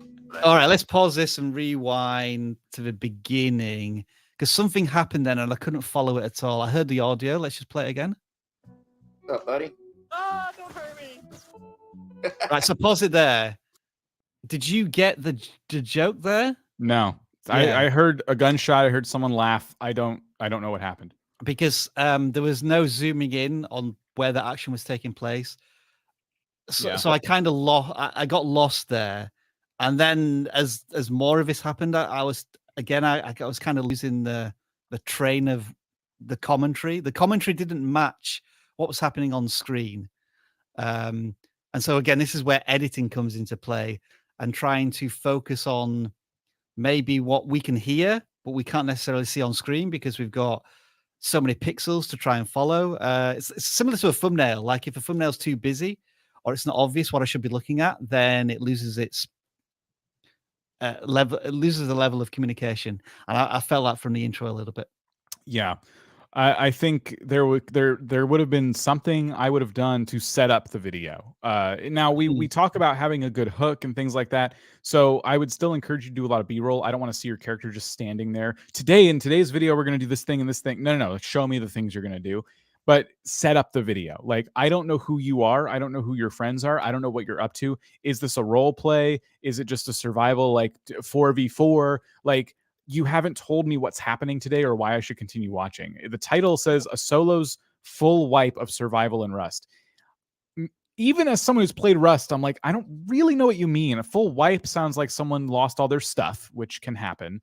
All right, let's pause this and rewind to the beginning because something happened then and I couldn't follow it at all. I heard the audio. Let's just play it again. What's up, buddy? Ah, don't hurt me. Right, so pause it there. Did you get the joke there? No. Yeah. I heard a gunshot. I heard someone laugh. I don't know what happened. Because there was no zooming in on where the action was taking place. So I kind of I got lost there. And then as more of this happened, I was kind of losing the train of the commentary. The commentary didn't match what was happening on screen. And so again, this is where editing comes into play and trying to focus on maybe what we can hear, but we can't necessarily see on screen because we've got so many pixels to try and follow. It's similar to a thumbnail. Like if a thumbnail's too busy or it's not obvious what I should be looking at, then it loses its level. It loses the level of communication. And I felt that from the intro a little bit. Yeah. I think there would have been something I would have done to set up the video. Now we talk about having a good hook and things like that. So I would still encourage you to do a lot of B-roll. I don't want to see your character just standing there. In today's video, we're going to do this thing and this thing. No. Show me the things you're going to do, but set up the video. Like, I don't know who you are. I don't know who your friends are. I don't know what you're up to. Is this a role play? Is it just a survival, like 4v4? Like, you haven't told me what's happening today or why I should continue watching. The title says a solo's full wipe of survival in Rust. Even as someone who's played Rust, I'm like, I don't really know what you mean. A full wipe sounds like someone lost all their stuff, which can happen.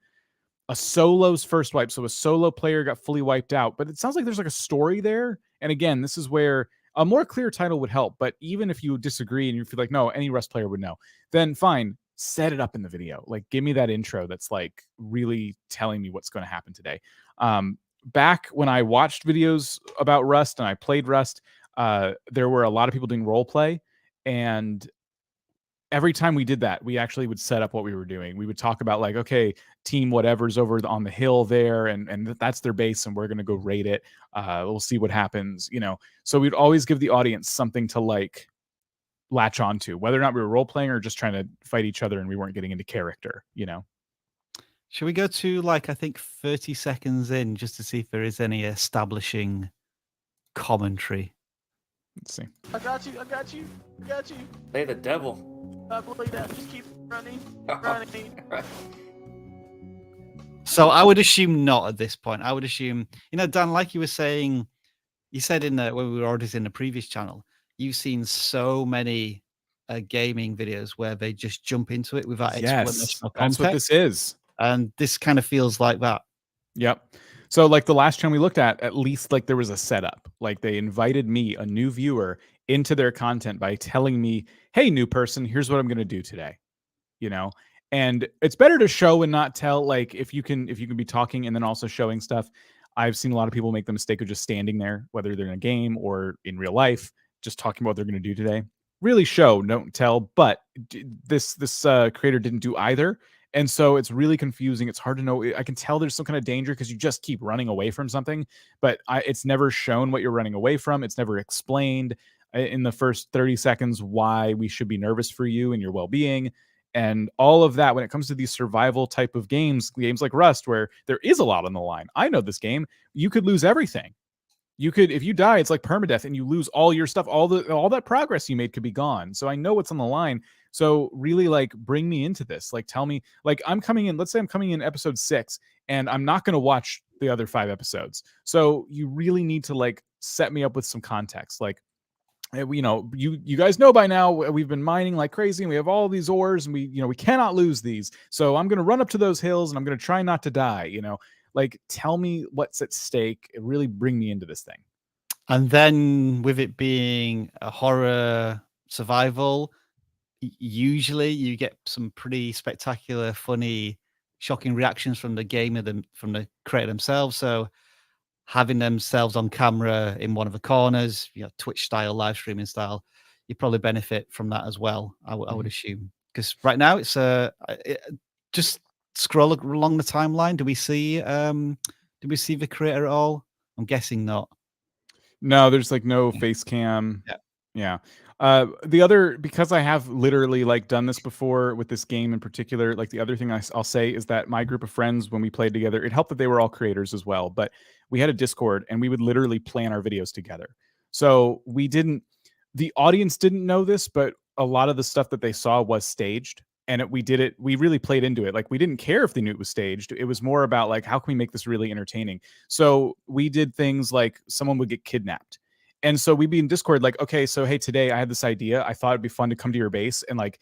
A solo's first wipe. So a solo player got fully wiped out, but it sounds like there's like a story there. And again, this is where a more clear title would help. But even if you disagree and you feel like, no, any Rust player would know, then fine. Set it up in the video. Like, give me that intro that's like really telling me what's going to happen today. Back when I watched videos about Rust and I played Rust, there were a lot of people doing role play, and every time we did that, we actually would set up what we were doing. We would talk about like, okay, team whatever's over on the hill there, and that's their base, and we're going to go raid it. We'll see what happens, So we'd always give the audience something to like latch onto, whether or not we were role playing or just trying to fight each other and we weren't getting into character. Should we go to like, I think 30 seconds in just to see if there is any establishing commentary? Let's see. I got you. Play the devil. I believe that. Just keep running. Running. So I would assume not at this point. I would assume, Dan, like you were saying, you said when we were already in the previous channel, you've seen so many gaming videos where they just jump into it without explanation or context. That's what this is. And this kind of feels like that. Yep. So like the last channel we looked at least like there was a setup. Like they invited me, a new viewer, into their content by telling me, hey, new person, here's what I'm going to do today. And it's better to show and not tell. Like if you can be talking and then also showing stuff. I've seen a lot of people make the mistake of just standing there, whether they're in a game or in real life, just talking about what they're going to do today. Really show, don't tell. But this creator didn't do either. And so it's really confusing. It's hard to know. I can tell there's some kind of danger because you just keep running away from something, but it's never shown what you're running away from. It's never explained. in the first 30 seconds why we should be nervous for you and your well-being, and all of that. When it comes to these survival type of games like Rust, where there is a lot on the line. I know this game, you could lose everything. You could, if you die, it's like permadeath, and you lose all your stuff. All that progress you made could be gone. So I know what's on the line. So really, like, bring me into this. Like, tell me, like, I'm coming in. Let's say I'm coming in episode 6, and I'm not going to watch the other 5 episodes. So you really need to, like, set me up with some context. Like, you know, you guys know by now we've been mining like crazy, and we have all these ores, and we cannot lose these. So I'm going to run up to those hills, and I'm going to try not to die. You know. Like, tell me what's at stake. Really bring me into this thing. And then with it being a horror survival, usually you get some pretty spectacular, funny, shocking reactions from the gamer, from the creator themselves. So having themselves on camera in one of the corners, Twitch style, live streaming style, you probably benefit from that as well. I would assume, because right now it's just scroll along the timeline. Do we see the creator at all? I'm guessing not. No, there's like no face cam. Yeah. The other, because I have literally like done this before with this game in particular, like the other thing I'll say is that my group of friends, when we played together, it helped that they were all creators as well, but we had a Discord and we would literally plan our videos together. So the audience didn't know this, but a lot of the stuff that they saw was staged. And we really played into it. Like, we didn't care if they knew it was staged. It was more about, like, how can we make this really entertaining? So we did things like someone would get kidnapped. And so we'd be in Discord like, okay, so hey, today I had this idea. I thought it'd be fun to come to your base and, like,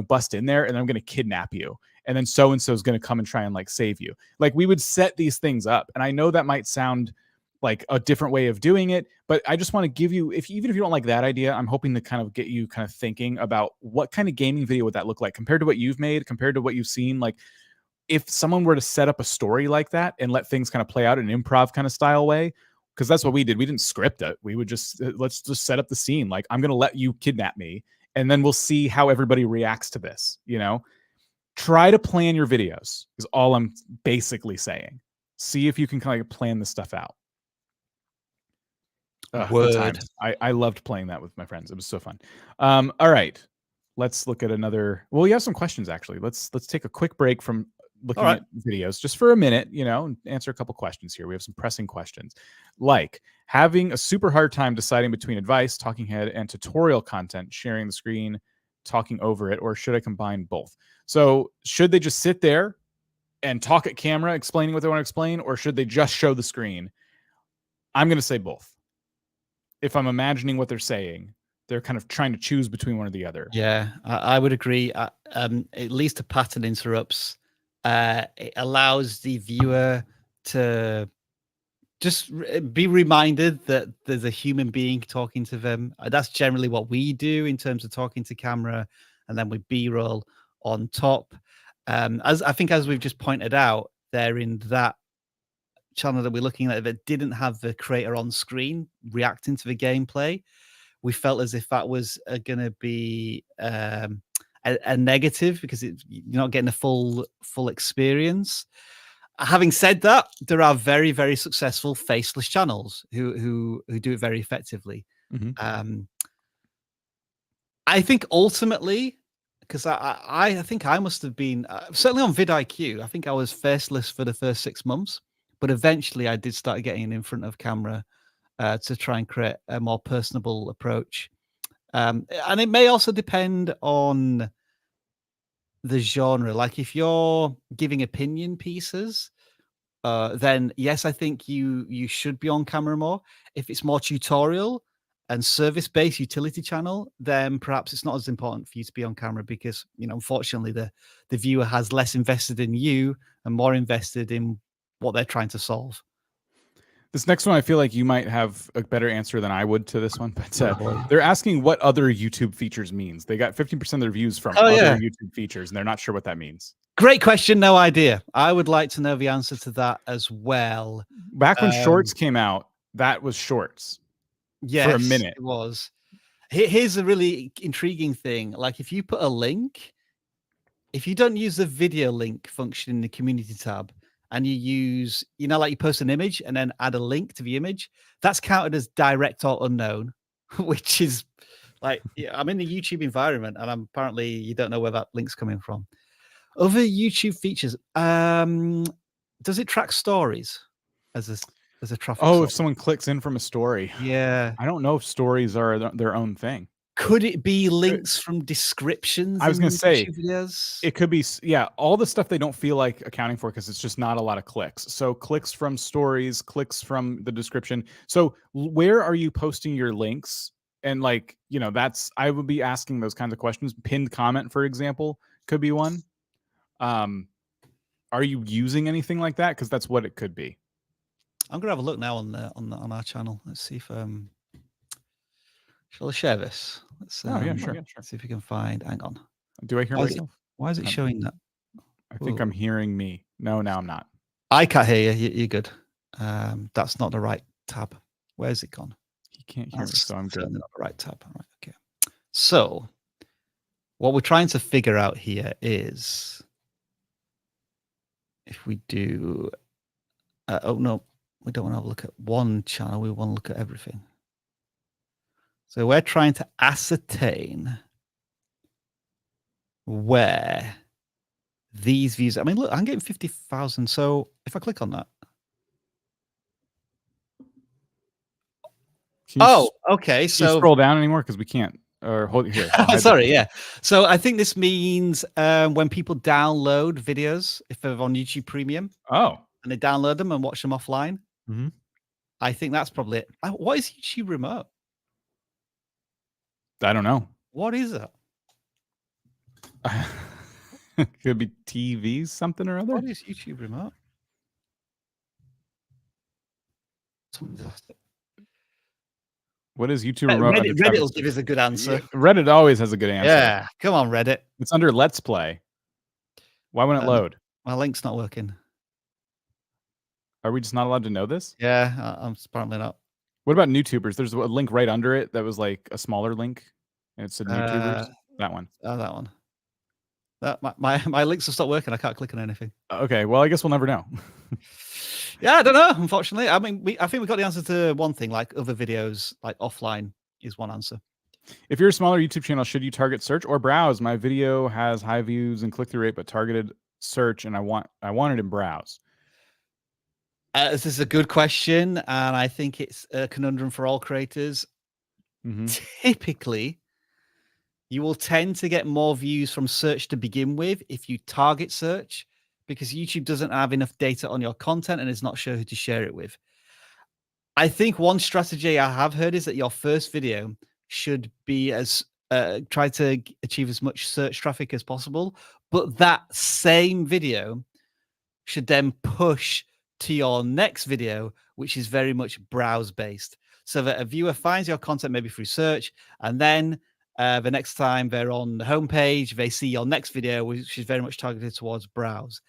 bust in there, and I'm going to kidnap you. And then so-and-so is going to come and try and, like, save you. Like, we would set these things up. And I know that might sound like a different way of doing it, but I just want to give you, even if you don't like that idea, I'm hoping to kind of get you kind of thinking about what kind of gaming video would that look like compared to what you've made, compared to what you've seen. Like, if someone were to set up a story like that and let things kind of play out in an improv kind of style way, because that's what we did. We didn't script it. We would just, let's just set up the scene. Like, I'm going to let you kidnap me, and then we'll see how everybody reacts to this. Try to plan your videos is all I'm basically saying. See if you can kind of plan this stuff out. Word. I loved playing that with my friends. It was so fun. All right, let's look at another. Well, we have some questions actually. Let's take a quick break from looking at videos just for a minute, and answer a couple questions here. We have some pressing questions, like having a super hard time deciding between advice, talking head, and tutorial content, sharing the screen, talking over it, or should I combine both? So should they just sit there and talk at camera explaining what they want to explain, or should they just show the screen? I'm going to say both. If I'm imagining what they're saying, they're kind of trying to choose between one or the other. Yeah, I would agree. At least a pattern interrupts. It allows the viewer to just be reminded that there's a human being talking to them. That's generally what we do in terms of talking to camera, and then with B-roll on top. As we've just pointed out, there in that channel that we're looking at that didn't have the creator on screen reacting to the gameplay, we felt as if that was going to be a negative, because you're not getting a full experience. Having said that, there are very, very successful faceless channels who do it very effectively. I think ultimately, because I think I must have been certainly on vidIQ, I think I was faceless for the first 6 months. But eventually I did start getting in front of camera to try and create a more personable approach. And it may also depend on the genre. Like, if you're giving opinion pieces, then yes, I think you should be on camera more. If it's more tutorial and service-based utility channel, then perhaps it's not as important for you to be on camera, because, unfortunately, the viewer has less invested in you and more invested in what they're trying to solve. This next one, I feel like you might have a better answer than I would to this one, but they're asking what other YouTube features means. They got 15% of their views from other YouTube features, and they're not sure what that means. Great question. No idea. I would like to know the answer to that as well. Back when Shorts came out, that was Shorts. Yes, for a minute. It was. Here's a really intriguing thing. Like, if you put a link, if you don't use the video link function in the community tab, and you use, like you post an image and then add a link to the image, that's counted as direct or unknown. which is like, yeah, I'm in the YouTube environment, and apparently you don't know where that link's coming from. Other YouTube features. Does it track stories as a traffic Oh, source? if someone clicks in from a story. Yeah. I don't know if stories are their own thing. Could it be links from descriptions? I was going to say, YouTube videos? it could be, yeah, all the stuff they don't feel like accounting for because it's just not a lot of clicks. So clicks from stories, clicks from the description. So where are you posting your links? And like, you know, I would be asking those kinds of questions. Pinned comment, for example, could be one. Are you using anything like that? Because that's what it could be. I'm gonna have a look now on our channel. Let's see if shall I share this? Let's yeah, sure. see if we can find. Hang on. Do I hear myself? Why is it showing that? I think I'm hearing me. No, now I'm not. I can't hear you. You're good. That's not the right tab. Where's it gone? He can't hear me, so I'm good. Not the right tab. All right. Okay. So what we're trying to figure out here is if we do. Oh no, we don't want to have a look at one channel. We want to look at everything. So we're trying to ascertain where these views. I mean, look, I'm getting 50,000. So if I click on that. Okay. Can So you scroll down anymore because we can't. Or hold it here. Sorry, yeah. So I think this means when people download videos, if they're on YouTube Premium, and they download them and watch them offline, I think that's probably it. What is YouTube Remote? I don't know. What is it? Could be TV, something or other. What is YouTube Remote? What is YouTube Remote? Reddit will give us a good answer. Yeah, Reddit always has a good answer. Yeah, come on, Reddit. It's under Let's Play. Why wouldn't it load? My link's not working. Are we just not allowed to know this? Yeah, I'm apparently not. What about YouTubers? There's a link right under it that was like a smaller link, and it said YouTubers. That one. Oh, that one. My links have stopped working. I can't click on anything. Okay, well, I guess we'll never know. Yeah, I don't know. Unfortunately, I mean, I think we got the answer to one thing. Like other videos, like offline, is one answer. If you're a smaller YouTube channel, should you target search or browse? My video has high views and click-through rate, but targeted search, and I want it in browse. This is a good question, and I think it's a conundrum for all creators. Typically, you will tend to get more views from search to begin with if you target search, because YouTube doesn't have enough data on your content and is not sure who to share it with. I think one strategy I have heard is that your first video should be try to achieve as much search traffic as possible, but that same video should then push to your next video, which is very much browse based, so that a viewer finds your content maybe through search, and then the next time they're on the homepage, they see your next video, which is very much targeted towards browse.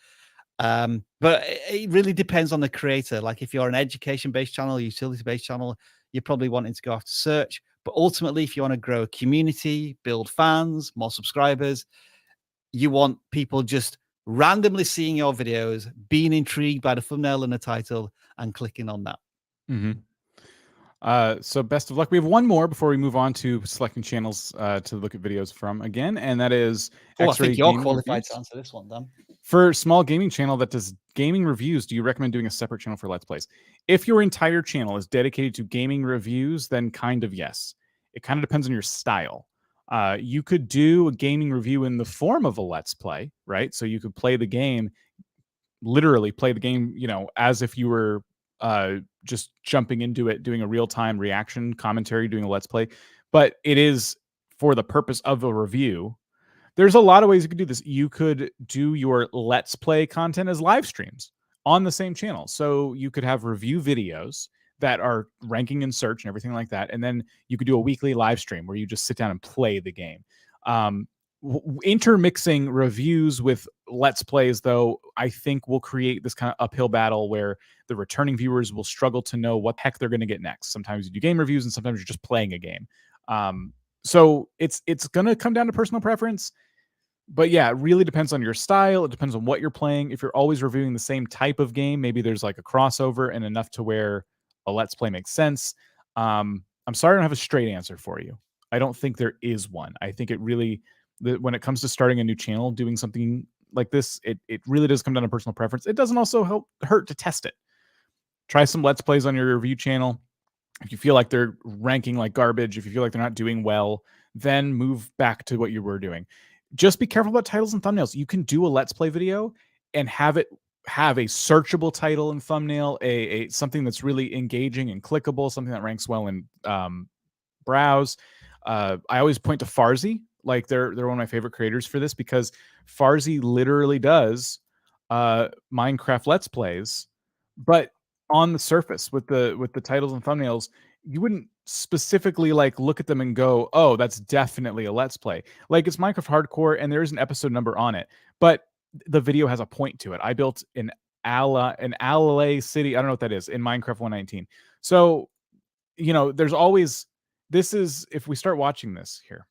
But it really depends on the creator. Like if you're an education-based channel, utility-based channel, you're probably wanting to go after search. But ultimately, if you want to grow a community, build fans, more subscribers, you want people just randomly seeing your videos, being intrigued by the thumbnail and the title, and clicking on that. So best of luck. We have one more before we move on to selecting channels to look at videos from again, and that is I think you're qualified to answer this one, Dan. For small gaming channel that does gaming reviews, do you recommend doing a separate channel for Let's Plays? If your entire channel is dedicated to gaming reviews, then kind of yes. It kind of depends on your style. You could do a gaming review in the form of a Let's Play, right? So you could play the game, literally play the game, you know, as if you were just jumping into it, doing a real-time reaction commentary, doing a Let's Play. But it is for the purpose of a review. There's a lot of ways you could do this. You could do your Let's Play content as live streams on the same channel. So you could have review videos that are ranking in search and everything like that. And then you could do a weekly live stream where you just sit down and play the game. Intermixing reviews with Let's Plays, though, I think will create this kind of uphill battle where the returning viewers will struggle to know what the heck they're going to get next. Sometimes you do game reviews and sometimes you're just playing a game. So it's going to come down to personal preference. But yeah, it really depends on your style. It depends on what you're playing. If you're always reviewing the same type of game, maybe there's like a crossover and enough to where a Let's Play makes sense. I'm sorry I don't have a straight answer for you. I don't think there is one. I think it really, when it comes to starting a new channel, doing something like this, it really does come down to personal preference. It doesn't also hurt to test it. Try some Let's Plays on your review channel. If you feel like they're ranking like garbage, if you feel like they're not doing well, then move back to what you were doing. Just be careful about titles and thumbnails. You can do a Let's Play video and have it have a searchable title and thumbnail, a something that's really engaging and clickable, something that ranks well in browse. I always point to Farzy, like they're one of my favorite creators for this, because Farzy literally does Minecraft Let's Plays, but on the surface with the titles and thumbnails, you wouldn't specifically like look at them and go, oh, that's definitely a Let's Play. Like, it's Minecraft Hardcore and there is an episode number on it, but the video has a point to it. I built an Alley city, I don't know what that is, in Minecraft 119. So, you know, there's always, this is, if we start watching this here.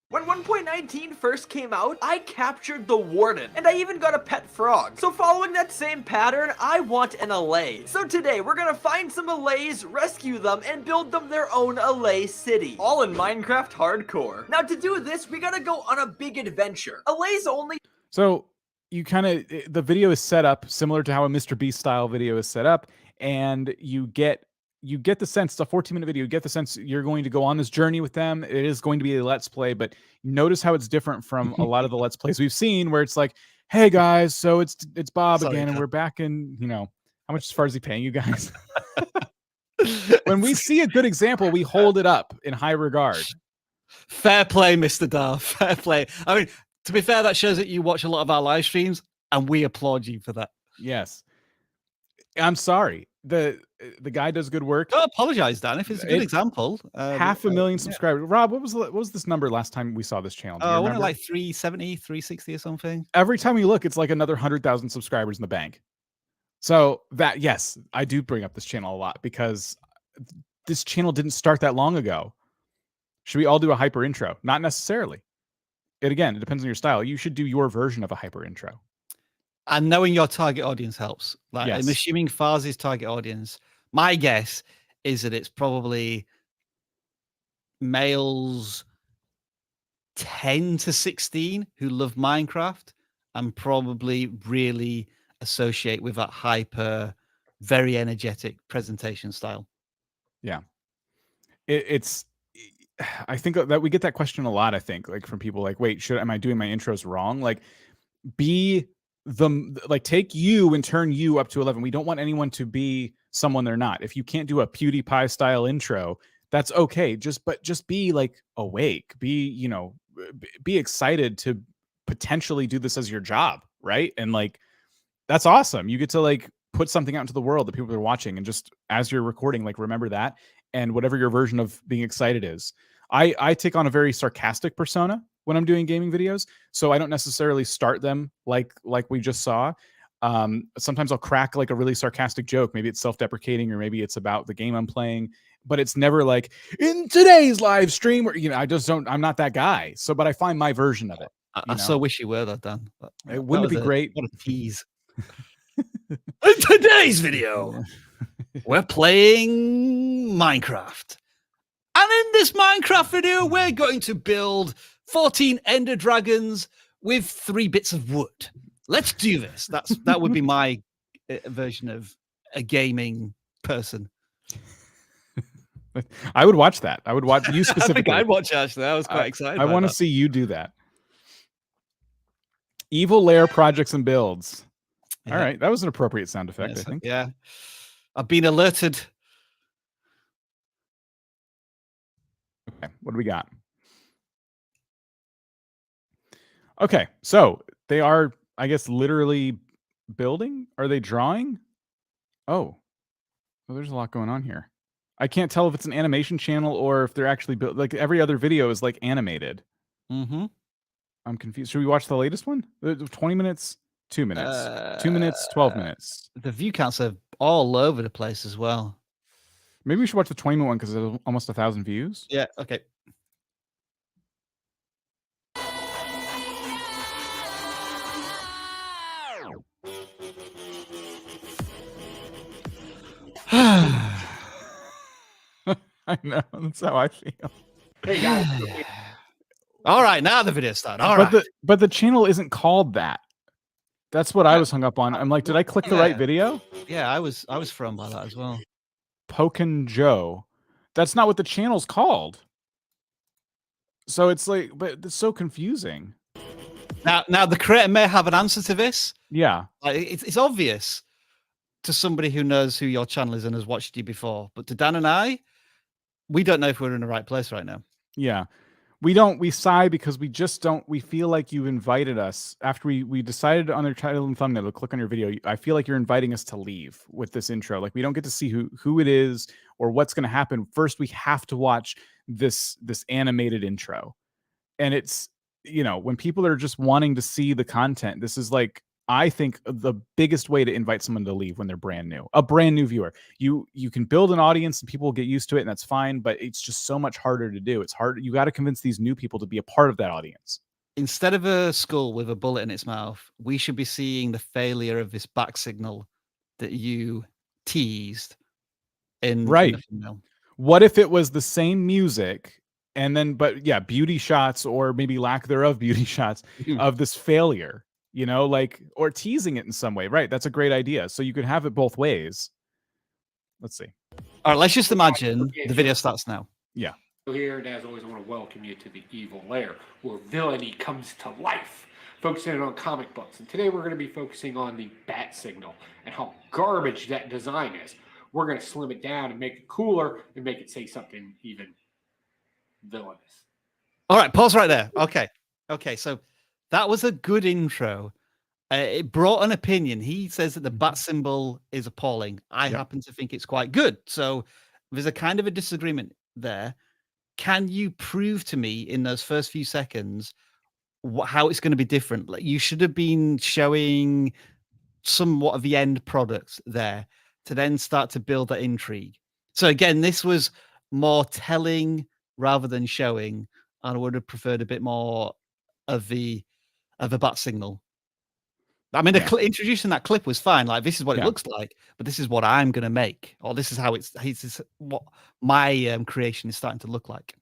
When 1.19 first came out, I captured the warden, and I even got a pet frog. So following that same pattern, I want an allay. So today, we're gonna find some allays, rescue them, and build them their own allay city. All in Minecraft Hardcore. Now to do this, we gotta go on a big adventure. Allays only... So you kind of, the video is set up similar to how a Mr. Beast style video is set up, and you get the sense, it's a 14-minute video, you get the sense you're going to go on this journey with them. It is going to be a Let's Play, but notice how it's different from a lot of the Let's Plays we've seen, where it's like, hey guys, so it's Bob again, and we're back in, you know, how much is Farzy paying you guys? When we see a good example, we hold it up in high regard. Fair play, Mr. Dar. Fair play. I mean, to be fair, that shows that you watch a lot of our live streams, and we applaud you for that. Yes. I'm sorry. The guy does good work. Don't apologize, Dan, if it's a good example. 500,000 subscribers. Rob, what was this number last time we saw this channel? I want like 370, 360 or something. Every time we look, it's like another 100,000 subscribers in the bank. So that, yes, I do bring up this channel a lot because this channel didn't start that long ago. Should we all do a hyper intro? Not necessarily. It depends on your style. You should do your version of a hyper intro. And knowing your target audience helps. Like, yes. I'm assuming Farzi's target audience, my guess is that it's probably males 10 to 16 who love Minecraft and probably really associate with that hyper, very energetic presentation style. Yeah. I think that we get that question a lot, I think, like from people like, wait, am I doing my intros wrong? Like, take you and turn you up to 11. We don't want anyone to be someone they're not. If you can't do a PewDiePie style intro, that's okay. Just be like awake, be excited to potentially do this as your job. Right. And like, that's awesome. You get to like put something out into the world that people are watching, and just as you're recording, like, remember that, and whatever your version of being excited is. I take on a very sarcastic persona when I'm doing gaming videos, so I don't necessarily start them like we just saw. Sometimes I'll crack like a really sarcastic joke. Maybe it's self-deprecating, or maybe it's about the game I'm playing, but it's never like, in today's live stream, or, I'm not that guy. So, but I find my version of it. I so wish you were that, Dan. Wouldn't it be great? What a tease. In today's video, we're playing Minecraft. And in this Minecraft video, we're going to build 14 Ender Dragons with 3 bits of wood. Let's do this. That would be my version of a gaming person. I would watch that. I would watch you specifically. I think I'd watch, actually. I was quite excited. I want to see you do that. Evil Lair projects and builds. Yeah. All right. That was an appropriate sound effect, yes, I think. Yeah. I've been alerted. Okay. What do we got? Okay. So they are, I guess, literally building. Are they drawing? Oh, well, there's a lot going on here. I can't tell if it's an animation channel or if they're actually built. Like, every other video is like animated. Mm-hmm. I'm confused. Should we watch the latest one? 20 minutes, 2 minutes, 2 minutes, 12 minutes. The view counts are all over the place as well. Maybe we should watch the 20-minute one because it's almost 1,000 views. Yeah. Okay. I know. That's how I feel. Hey guys. All right, now the video started. All right. But the channel isn't called that. That's what I was hung up on. I'm like, did I click the right video? Yeah, I was thrown by that as well. Pokin Joe. That's not what the channel's called. So it's like, but it's so confusing. Now the creator may have an answer to this. Yeah. Like, it's obvious to somebody who knows who your channel is and has watched you before. But to Dan and I, we don't know if we're in the right place right now. Yeah. We sigh because we just don't, we feel like you've invited us after we decided on their title and thumbnail to click on your video. I feel like you're inviting us to leave with this intro. Like we don't get to see who it is or what's going to happen. First, we have to watch this animated intro. And it's, you know, when people are just wanting to see the content, this is like, I think the biggest way to invite someone to leave when they're brand new, a brand new viewer. You can build an audience and people will get used to it and that's fine, but it's just so much harder to do. It's hard. You got to convince these new people to be a part of that audience. Instead of a skull with a bullet in its mouth, we should be seeing the failure of this back signal that you teased in Right. the thumbnail. What if it was the same music and then, but yeah, beauty shots or maybe lack thereof beauty shots of this failure? You know, like, or teasing it in some way, right? That's a great idea. So you could have it both ways. Let's see. All right, let's just imagine the video starts now. Yeah. Here, and as always, I want to welcome you to the Evil Lair, where villainy comes to life, focusing on comic books. And today we're going to be focusing on the bat signal and how garbage that design is. We're going to slim it down and make it cooler and make it say something even villainous. All right, pause right there. Okay, so that was a good intro. It brought an opinion. He says that the bat symbol is appalling. I happen to think it's quite good. So there's a kind of a disagreement there. Can you prove to me in those first few seconds how it's going to be different? Like, you should have been showing somewhat of the end product there to then start to build that intrigue. So again, this was more telling rather than showing. And I would have preferred a bit more of a bat signal. I mean, introducing that clip was fine. Like, this is what it looks like, but this is what I'm going to make, or this is how this is what my creation is starting to look like.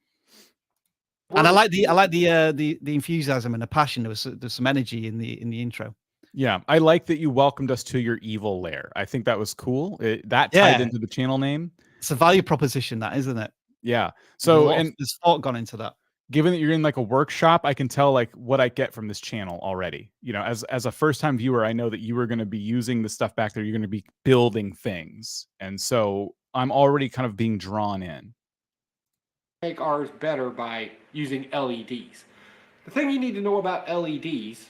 And I like the enthusiasm and the passion. There's some energy in the intro. Yeah, I like that you welcomed us to your evil lair. I think that was cool. That tied into the channel name. It's a value proposition, that, isn't it? Yeah. So there's thought gone into that. Given that you're in like a workshop, I can tell like what I get from this channel already. You know, as a first-time viewer, I know that you are going to be using the stuff back there. You're going to be building things. And so I'm already kind of being drawn in. Make ours better by using LEDs. The thing you need to know about LEDs,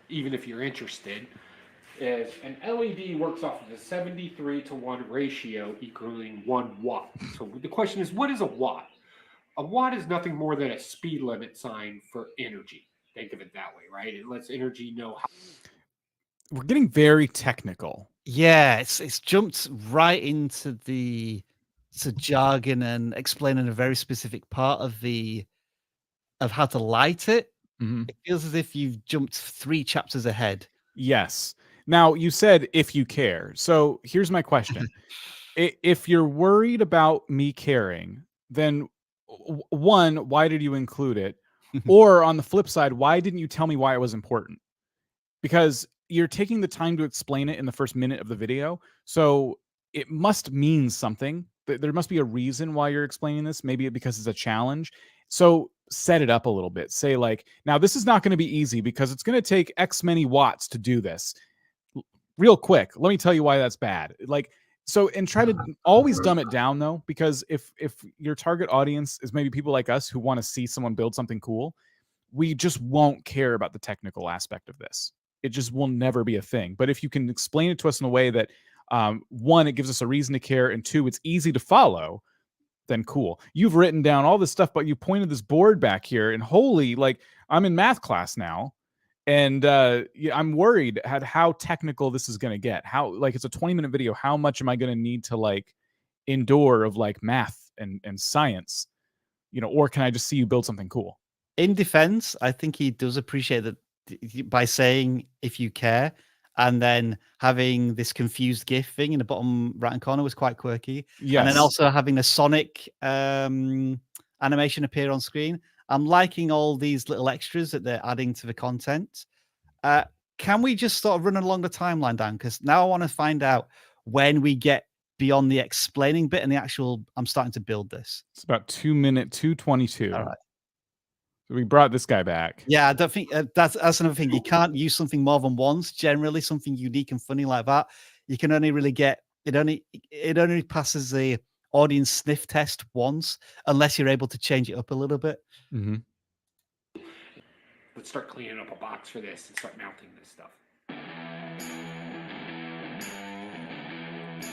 even if you're interested, is an LED works off of a 73:1 ratio equaling 1 watt. So the question is, what is a watt? A watt is nothing more than a speed limit sign for energy. Think of it that way, right? It lets energy know how. We're getting very technical. Yeah, it's jumped right into the jargon and explaining a very specific part of how to light it. Mm-hmm. It feels as if you've jumped 3 chapters ahead. Yes. Now, you said if you care. So here's my question. If you're worried about me caring, then one, why did you include it? Or on the flip side, why didn't you tell me why it was important? Because you're taking the time to explain it in the first minute of the video. So it must mean something. There must be a reason why you're explaining this. Maybe because it's a challenge. So set it up a little bit. Say like, now this is not going to be easy because it's going to take X many watts to do this. Real quick, let me tell you why that's bad. Like, so, and try to always dumb it down though, because if your target audience is maybe people like us who want to see someone build something cool, we just won't care about the technical aspect of this. It just will never be a thing. But if you can explain it to us in a way that, one, it gives us a reason to care, and 2, it's easy to follow, then cool. You've written down all this stuff, but you pointed this board back here, and holy, like, I'm in math class now. And I'm worried at how technical this is going to get. How, like, it's a 20-minute video. How much am I going to need to like endure of like math and science, you know, or can I just see you build something cool? In defense, I think he does appreciate that by saying if you care, and then having this confused GIF thing in the bottom right hand corner was quite quirky. Yes. And then also having the Sonic animation appear on screen. I'm liking all these little extras that they're adding to the content. Can we just sort of run along the timeline, Dan? Because now I want to find out when we get beyond the explaining bit and the actual, I'm starting to build this. It's about 2:22. All right. So we brought this guy back. Yeah, I don't think that's another thing. You can't use something more than once. Generally, something unique and funny like that, you can only really get it. Only passes the audience sniff test once, unless you're able to change it up a little bit. Mm-hmm. Let's start cleaning up a box for this and start mounting this stuff.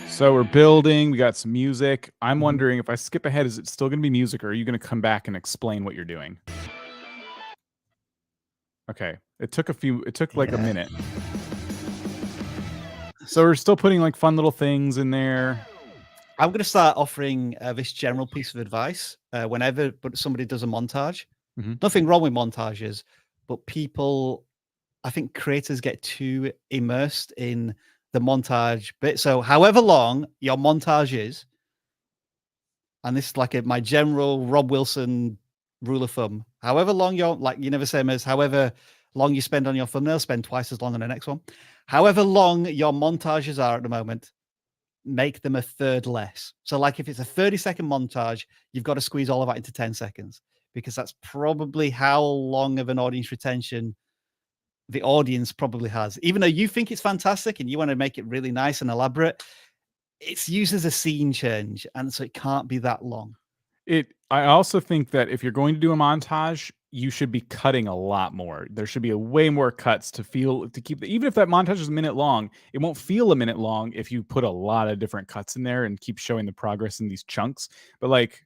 So we're building. We got some music. I'm wondering if I skip ahead, is it still going to be music, or are you going to come back and explain what you're doing? Okay. It took like a minute. So we're still putting like fun little things in there. I'm going to start offering this general piece of advice whenever somebody does a montage. Nothing wrong with montages, but people, I think creators get too immersed in the montage bit. So however long your montage is, and this is like my general Rob Wilson rule of thumb, however long you never say as however long you spend on your thumbnail, spend twice as long on the next one. However long your montages are at the moment, make them a third less. So like if it's a 30-second montage, you've got to squeeze all of that into 10 seconds, because that's probably how long of an audience retention the audience probably has. Even though you think it's fantastic and you want to make it really nice and elaborate, it's used as a scene change, and so it can't be that long. I also think that if you're going to do a montage, you should be cutting a lot more. There should be way more cuts to keep even if that montage is a minute long, it won't feel a minute long if you put a lot of different cuts in there and keep showing the progress in these chunks. But like,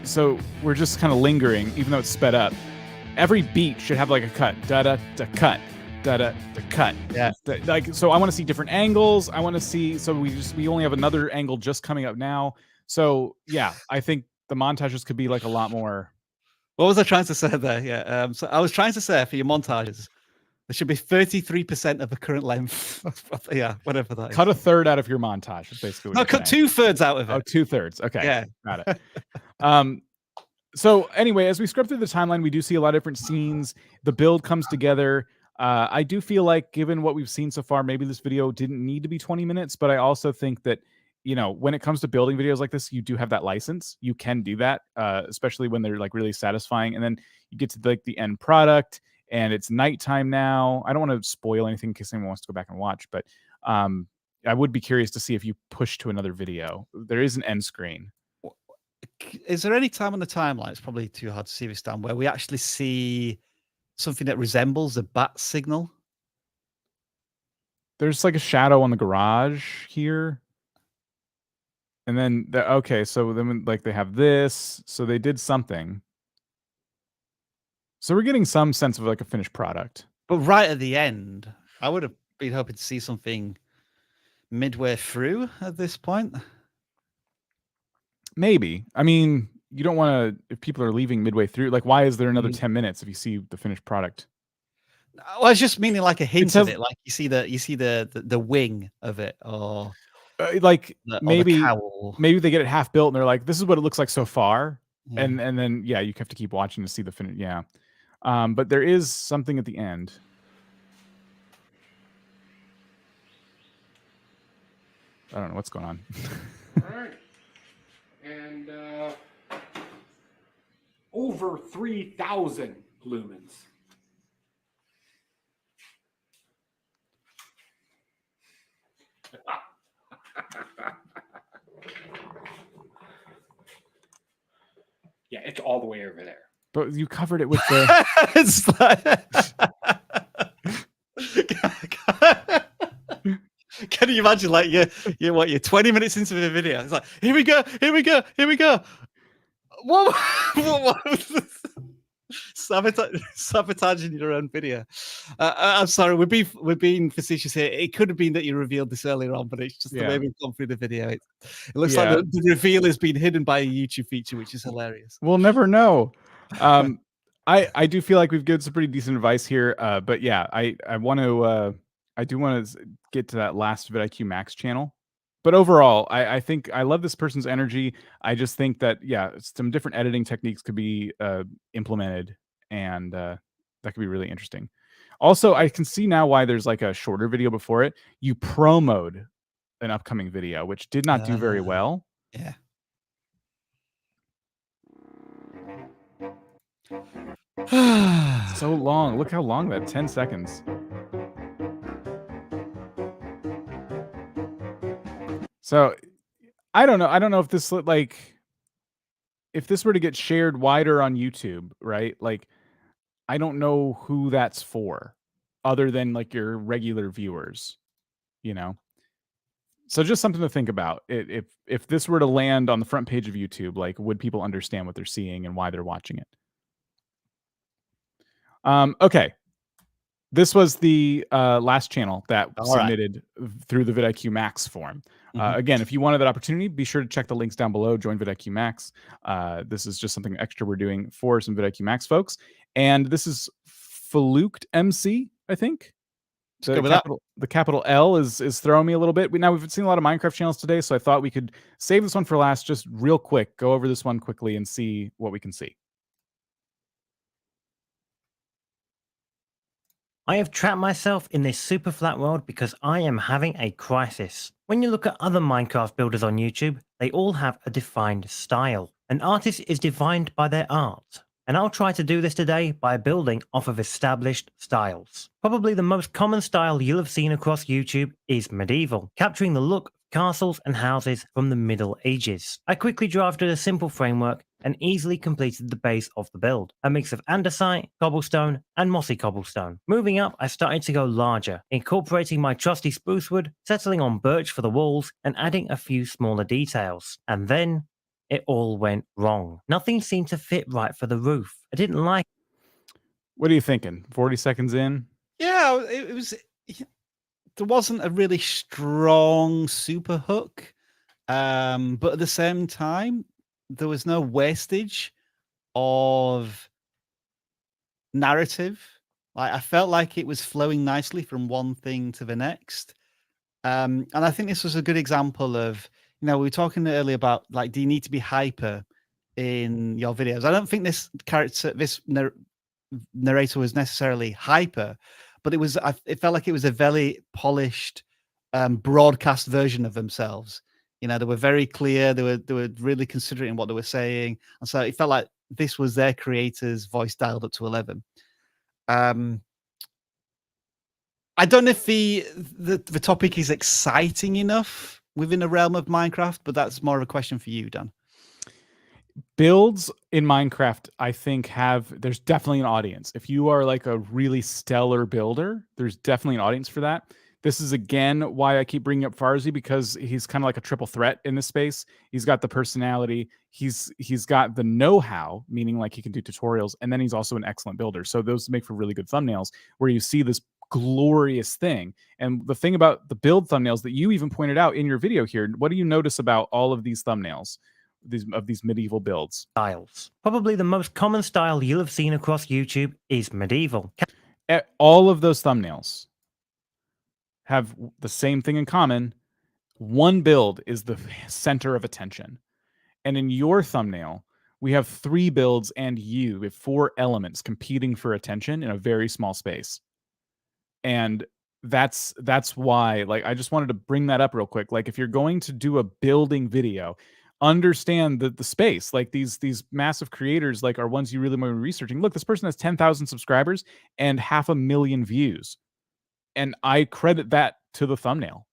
so we're just kind of lingering, even though it's sped up. Every beat should have like a cut, da da da cut, da da da cut. Yeah. Like, so I want to see different angles. I want to see. So we only have another angle just coming up now. So yeah, I think the montages could be like a lot more. What was I trying to say there? Yeah. So I was trying to say for your montages, there should be 33% of the current length. Yeah, whatever that is. Cut a third out of your montage. Is basically what no, cut saying. 2/3 out of it. Oh, 2/3. Okay. Yeah. Got it. So anyway, as we scrub through the timeline, we do see a lot of different scenes. The build comes together. I do feel like, given what we've seen so far, maybe this video didn't need to be 20 minutes, but I also think that, you know, when it comes to building videos like this, you do have that license. You can do that, especially when they're like really satisfying. And then you get to like the end product, and it's nighttime now. I don't want to spoil anything in case anyone wants to go back and watch, but I would be curious to see if you push to another video. There is an end screen. Is there any time on the timeline, it's probably too hard to see this down, where we actually see something that resembles a bat signal? There's like a shadow on the garage here. And then, okay, so then like they have this. So they did something. So we're getting some sense of like a finished product. But right at the end, I would have been hoping to see something midway through at this point. Maybe. I mean, you don't want to, if people are leaving midway through, like, why is there another 10 minutes if you see the finished product? Well, I was just meaning like a hint of it, like you see the wing of it, or like maybe they get it half built and they're like, this is what it looks like so far. Yeah. And then yeah, you have to keep watching to see the finish. Yeah. But there is something at the end. I don't know what's going on. All right. And over 3,000 lumens. Yeah, it's all the way over there. But you covered it with the... Can you imagine, like, you're 20 minutes into the video, it's like, here we go. What was this? Sabotaging your own video. I'm sorry, we're being facetious here. It could have been that you revealed this earlier on, but it's just the way we've gone through the video. It looks like the reveal has been hidden by a YouTube feature, which is hilarious. We'll never know. I do feel like we've given some pretty decent advice here. But yeah, I do want to get to that last vidIQ Max channel. But overall, I think I love this person's energy. I just think that, yeah, some different editing techniques could be implemented, and that could be really interesting. Also, I can see now why there's like a shorter video before it. You promoed an upcoming video, which did not do very well. Yeah. So long. Look how long that 10 seconds. So I don't know. I don't know if this if this were to get shared wider on YouTube, right? Like, I don't know who that's for other than like your regular viewers, you know? So just something to think about. If this were to land on the front page of YouTube, like, would people understand what they're seeing and why they're watching it? Okay. This was the last channel that submitted through the vidIQ Max form. Again, if you wanted that opportunity, be sure to check the links down below. Join vidIQ Max. This is just something extra we're doing for some vidIQ Max folks. And this is Fluked MC, I think. The capital L is throwing me a little bit. We've seen a lot of Minecraft channels today, so I thought we could save this one for last, just real quick. Go over this one quickly and see what we can see. I have trapped myself in this super flat world because I am having a crisis. When you look at other Minecraft builders on YouTube, they all have a defined style. An artist is defined by their art. And I'll try to do this today by building off of established styles. Probably the most common style you'll have seen across YouTube is medieval, capturing the look of castles and houses from the Middle Ages. I quickly drafted a simple framework and easily completed the base of the build, a mix of andesite, cobblestone, and mossy cobblestone. Moving up, I started to go larger, incorporating my trusty spruce wood, settling on birch for the walls, and adding a few smaller details. And then it all went wrong. Nothing seemed to fit right for the roof. I didn't like. What are you thinking? 40 seconds in? Yeah, it was. There wasn't a really strong super hook, but at the same time, there was no wastage of narrative. Like, I felt like it was flowing nicely from one thing to the next, and I think this was a good example of. We were talking earlier about, like, do you need to be hyper in your videos? I don't think this narrator was necessarily hyper, but it felt like it was a very polished broadcast version of themselves. They were very clear. They were really considering what they were saying, and so it felt like this was their creator's voice dialed up to 11. I don't know if the topic is exciting enough within the realm of Minecraft, but that's more of a question for you, Dan. Builds in Minecraft, I think, there's definitely an audience. If you are like a really stellar builder, there's definitely an audience for that. This is, again, why I keep bringing up Farzi, because he's kind of like a triple threat in this space. He's got the personality, he's got the know-how, meaning like he can do tutorials, and then he's also an excellent builder. So those make for really good thumbnails where you see this glorious thing. And the thing about the build thumbnails that you even pointed out in your video here, what do you notice about all of these thumbnails of these medieval builds? Styles. Probably the most common style you'll have seen across YouTube is medieval. All of those thumbnails have the same thing in common. One build is the center of attention. And in your thumbnail, we have 3 builds and we have 4 elements competing for attention in a very small space. And that's why, like, I just wanted to bring that up real quick. Like, if you're going to do a building video, understand the space. Like, these massive creators, like, are ones you really want to be researching. Look, this person has 10,000 subscribers and 500,000 views. And I credit that to the thumbnail.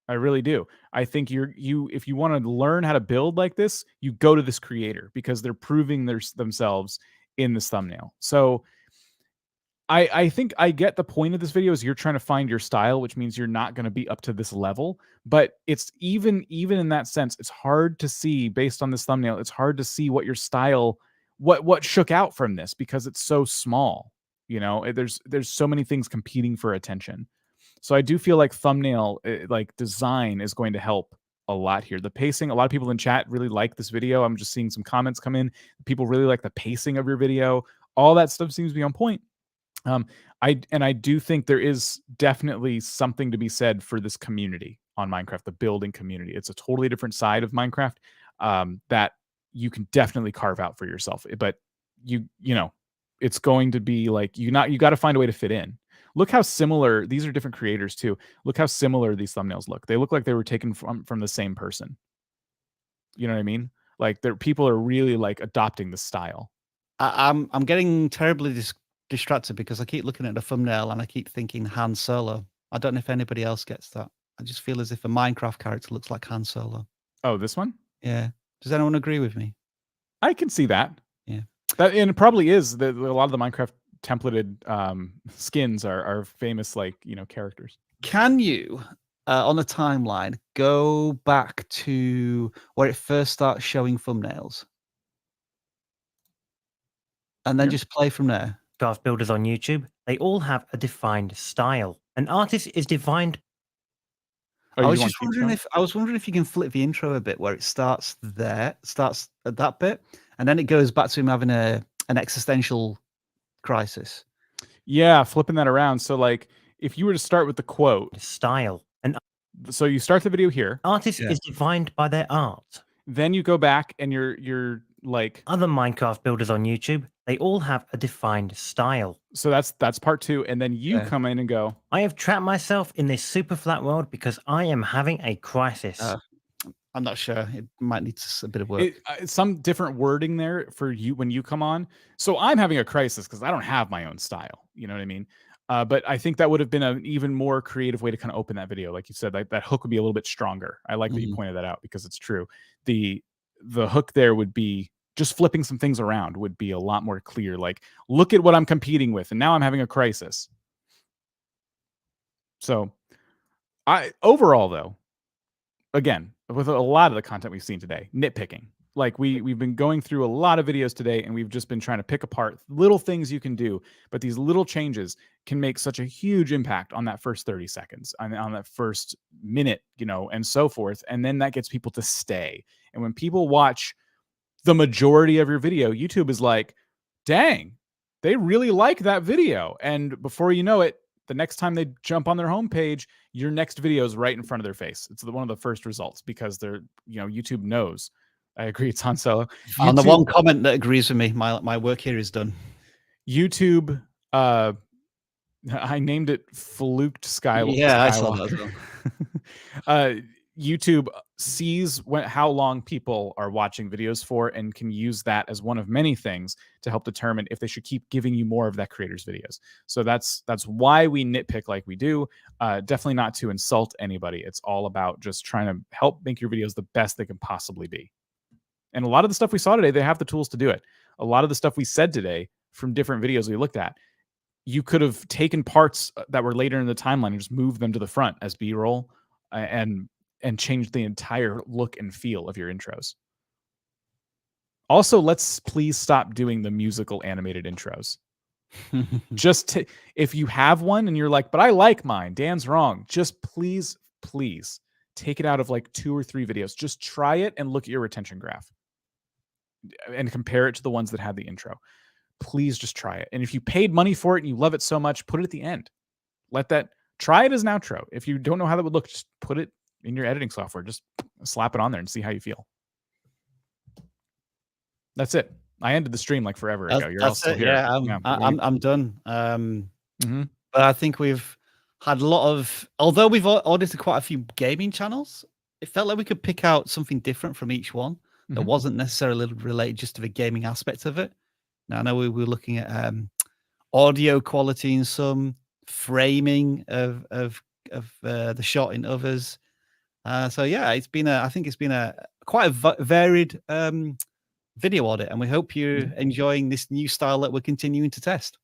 I really do. I think if you want to learn how to build like this, you go to this creator because they're proving themselves in this thumbnail. So I think I get the point of this video is you're trying to find your style, which means you're not going to be up to this level. But it's even in that sense, it's hard to see based on this thumbnail. It's hard to see what your style, what shook out from this because it's so small. There's so many things competing for attention. So I do feel like thumbnail like design is going to help a lot here. The pacing, a lot of people in chat really like this video. I'm just seeing some comments come in. People really like the pacing of your video. all that stuff seems to be on point. I do think there is definitely something to be said for this community on Minecraft, the building community. It's a totally different side of Minecraft that you can definitely carve out for yourself. But you know, it's going to be like you got to find a way to fit in. Look how similar these are. Different creators too. Look how similar these thumbnails look. They look like they were taken from the same person. You know what I mean? Like people are really like adopting the style. I'm getting terribly distracted because I keep looking at the thumbnail and I keep thinking Han Solo. I don't know if anybody else gets that. I just feel as if a Minecraft character looks like Han Solo. Oh, this one? Yeah. Does anyone agree with me? I can see that. Yeah. And it probably is that a lot of the Minecraft templated skins are famous, like, you know, characters. Can you, on the timeline, go back to where it first starts showing thumbnails? And then just play from there. Minecraft builders on YouTube, they all have a defined style. An artist is defined. I was just wondering if you can flip the intro a bit where it starts at that bit, and then it goes back to him having an existential crisis. Yeah, flipping that around. So like if you were to start with the quote style, so you start the video here. Artist is defined by their art. Then you go back and you're like other Minecraft builders on YouTube, they all have a defined style. So that's part 2, and then you come in and go, I have trapped myself in this super flat world because I am having a crisis. I'm not sure. It might need a bit of work. Some different wording there for you when you come on. So I'm having a crisis because I don't have my own style. You know what I mean? But I think that would have been an even more creative way to kind of open that video. Like you said, like that hook would be a little bit stronger. I like that you pointed that out because it's true. The hook there would be just flipping some things around would be a lot more clear. Like, look at what I'm competing with, and now I'm having a crisis. So overall though, again, with a lot of the content we've seen today, nitpicking. Like we've been going through a lot of videos today, and we've just been trying to pick apart little things you can do, but these little changes can make such a huge impact on that first 30 seconds, on that first minute, you know, and so forth. And then that gets people to stay. And when people watch the majority of your video, YouTube is like, dang, they really like that video. And before you know it, the next time they jump on their homepage, your next video is right in front of their face. It's one of the first results because they're, you know, YouTube knows. I agree. It's Han Solo. On the one comment that agrees with me, my work here is done. YouTube, I named it Fluked Skywalker. Yeah, I saw that as well. YouTube sees how long people are watching videos for and can use that as one of many things to help determine if they should keep giving you more of that creator's videos. So that's why we nitpick like we do. Definitely not to insult anybody. It's all about just trying to help make your videos the best they can possibly be. And a lot of the stuff we saw today, they have the tools to do it. A lot of the stuff we said today from different videos we looked at, you could have taken parts that were later in the timeline and just moved them to the front as B-roll and changed the entire look and feel of your intros. Also, let's please stop doing the musical animated intros. Just if you have one and you're like, but I like mine, Dan's wrong. Just please take it out of like 2 or 3 videos. Just try it and look at your retention graph and compare it to the ones that have the intro. Please just try it. And if you paid money for it and you love it so much, put it at the end. Try it as an outro. If you don't know how that would look, just put it in your editing software. Just slap it on there and see how you feel. That's it. I ended the stream like forever ago. You're all still here. Yeah, I'm done. But I think we've had a lot of, although we've audited quite a few gaming channels, it felt like we could pick out something different from each one that wasn't necessarily related just to the gaming aspect of it. Now, I know we were looking at audio quality in some, framing of the shot in others. So yeah, I think it's been quite a varied video audit, and we hope you're enjoying this new style that we're continuing to test.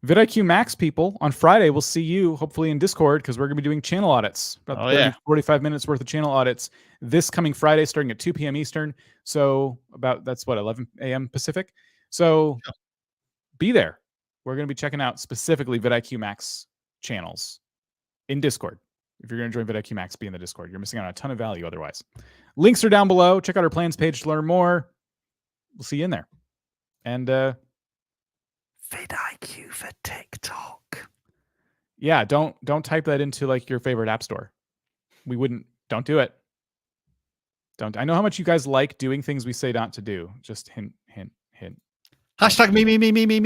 vidIQ Max people, on Friday, we'll see you hopefully in Discord because we're going to be doing channel audits. About 45 minutes worth of channel audits this coming Friday starting at 2 p.m. Eastern. So that's 11 a.m. Pacific. So be there. We're going to be checking out specifically vidIQ Max channels in Discord. If you're going to join vidIQ Max, be in the Discord. You're missing out on a ton of value otherwise. Links are down below. Check out our plans page to learn more. We'll see you in there. And vidIQ for TikTok. Yeah, don't type that into like your favorite app store. We wouldn't. Don't do it. Don't. I know how much you guys like doing things we say not to do. Just hint, hint, hint. Hashtag me.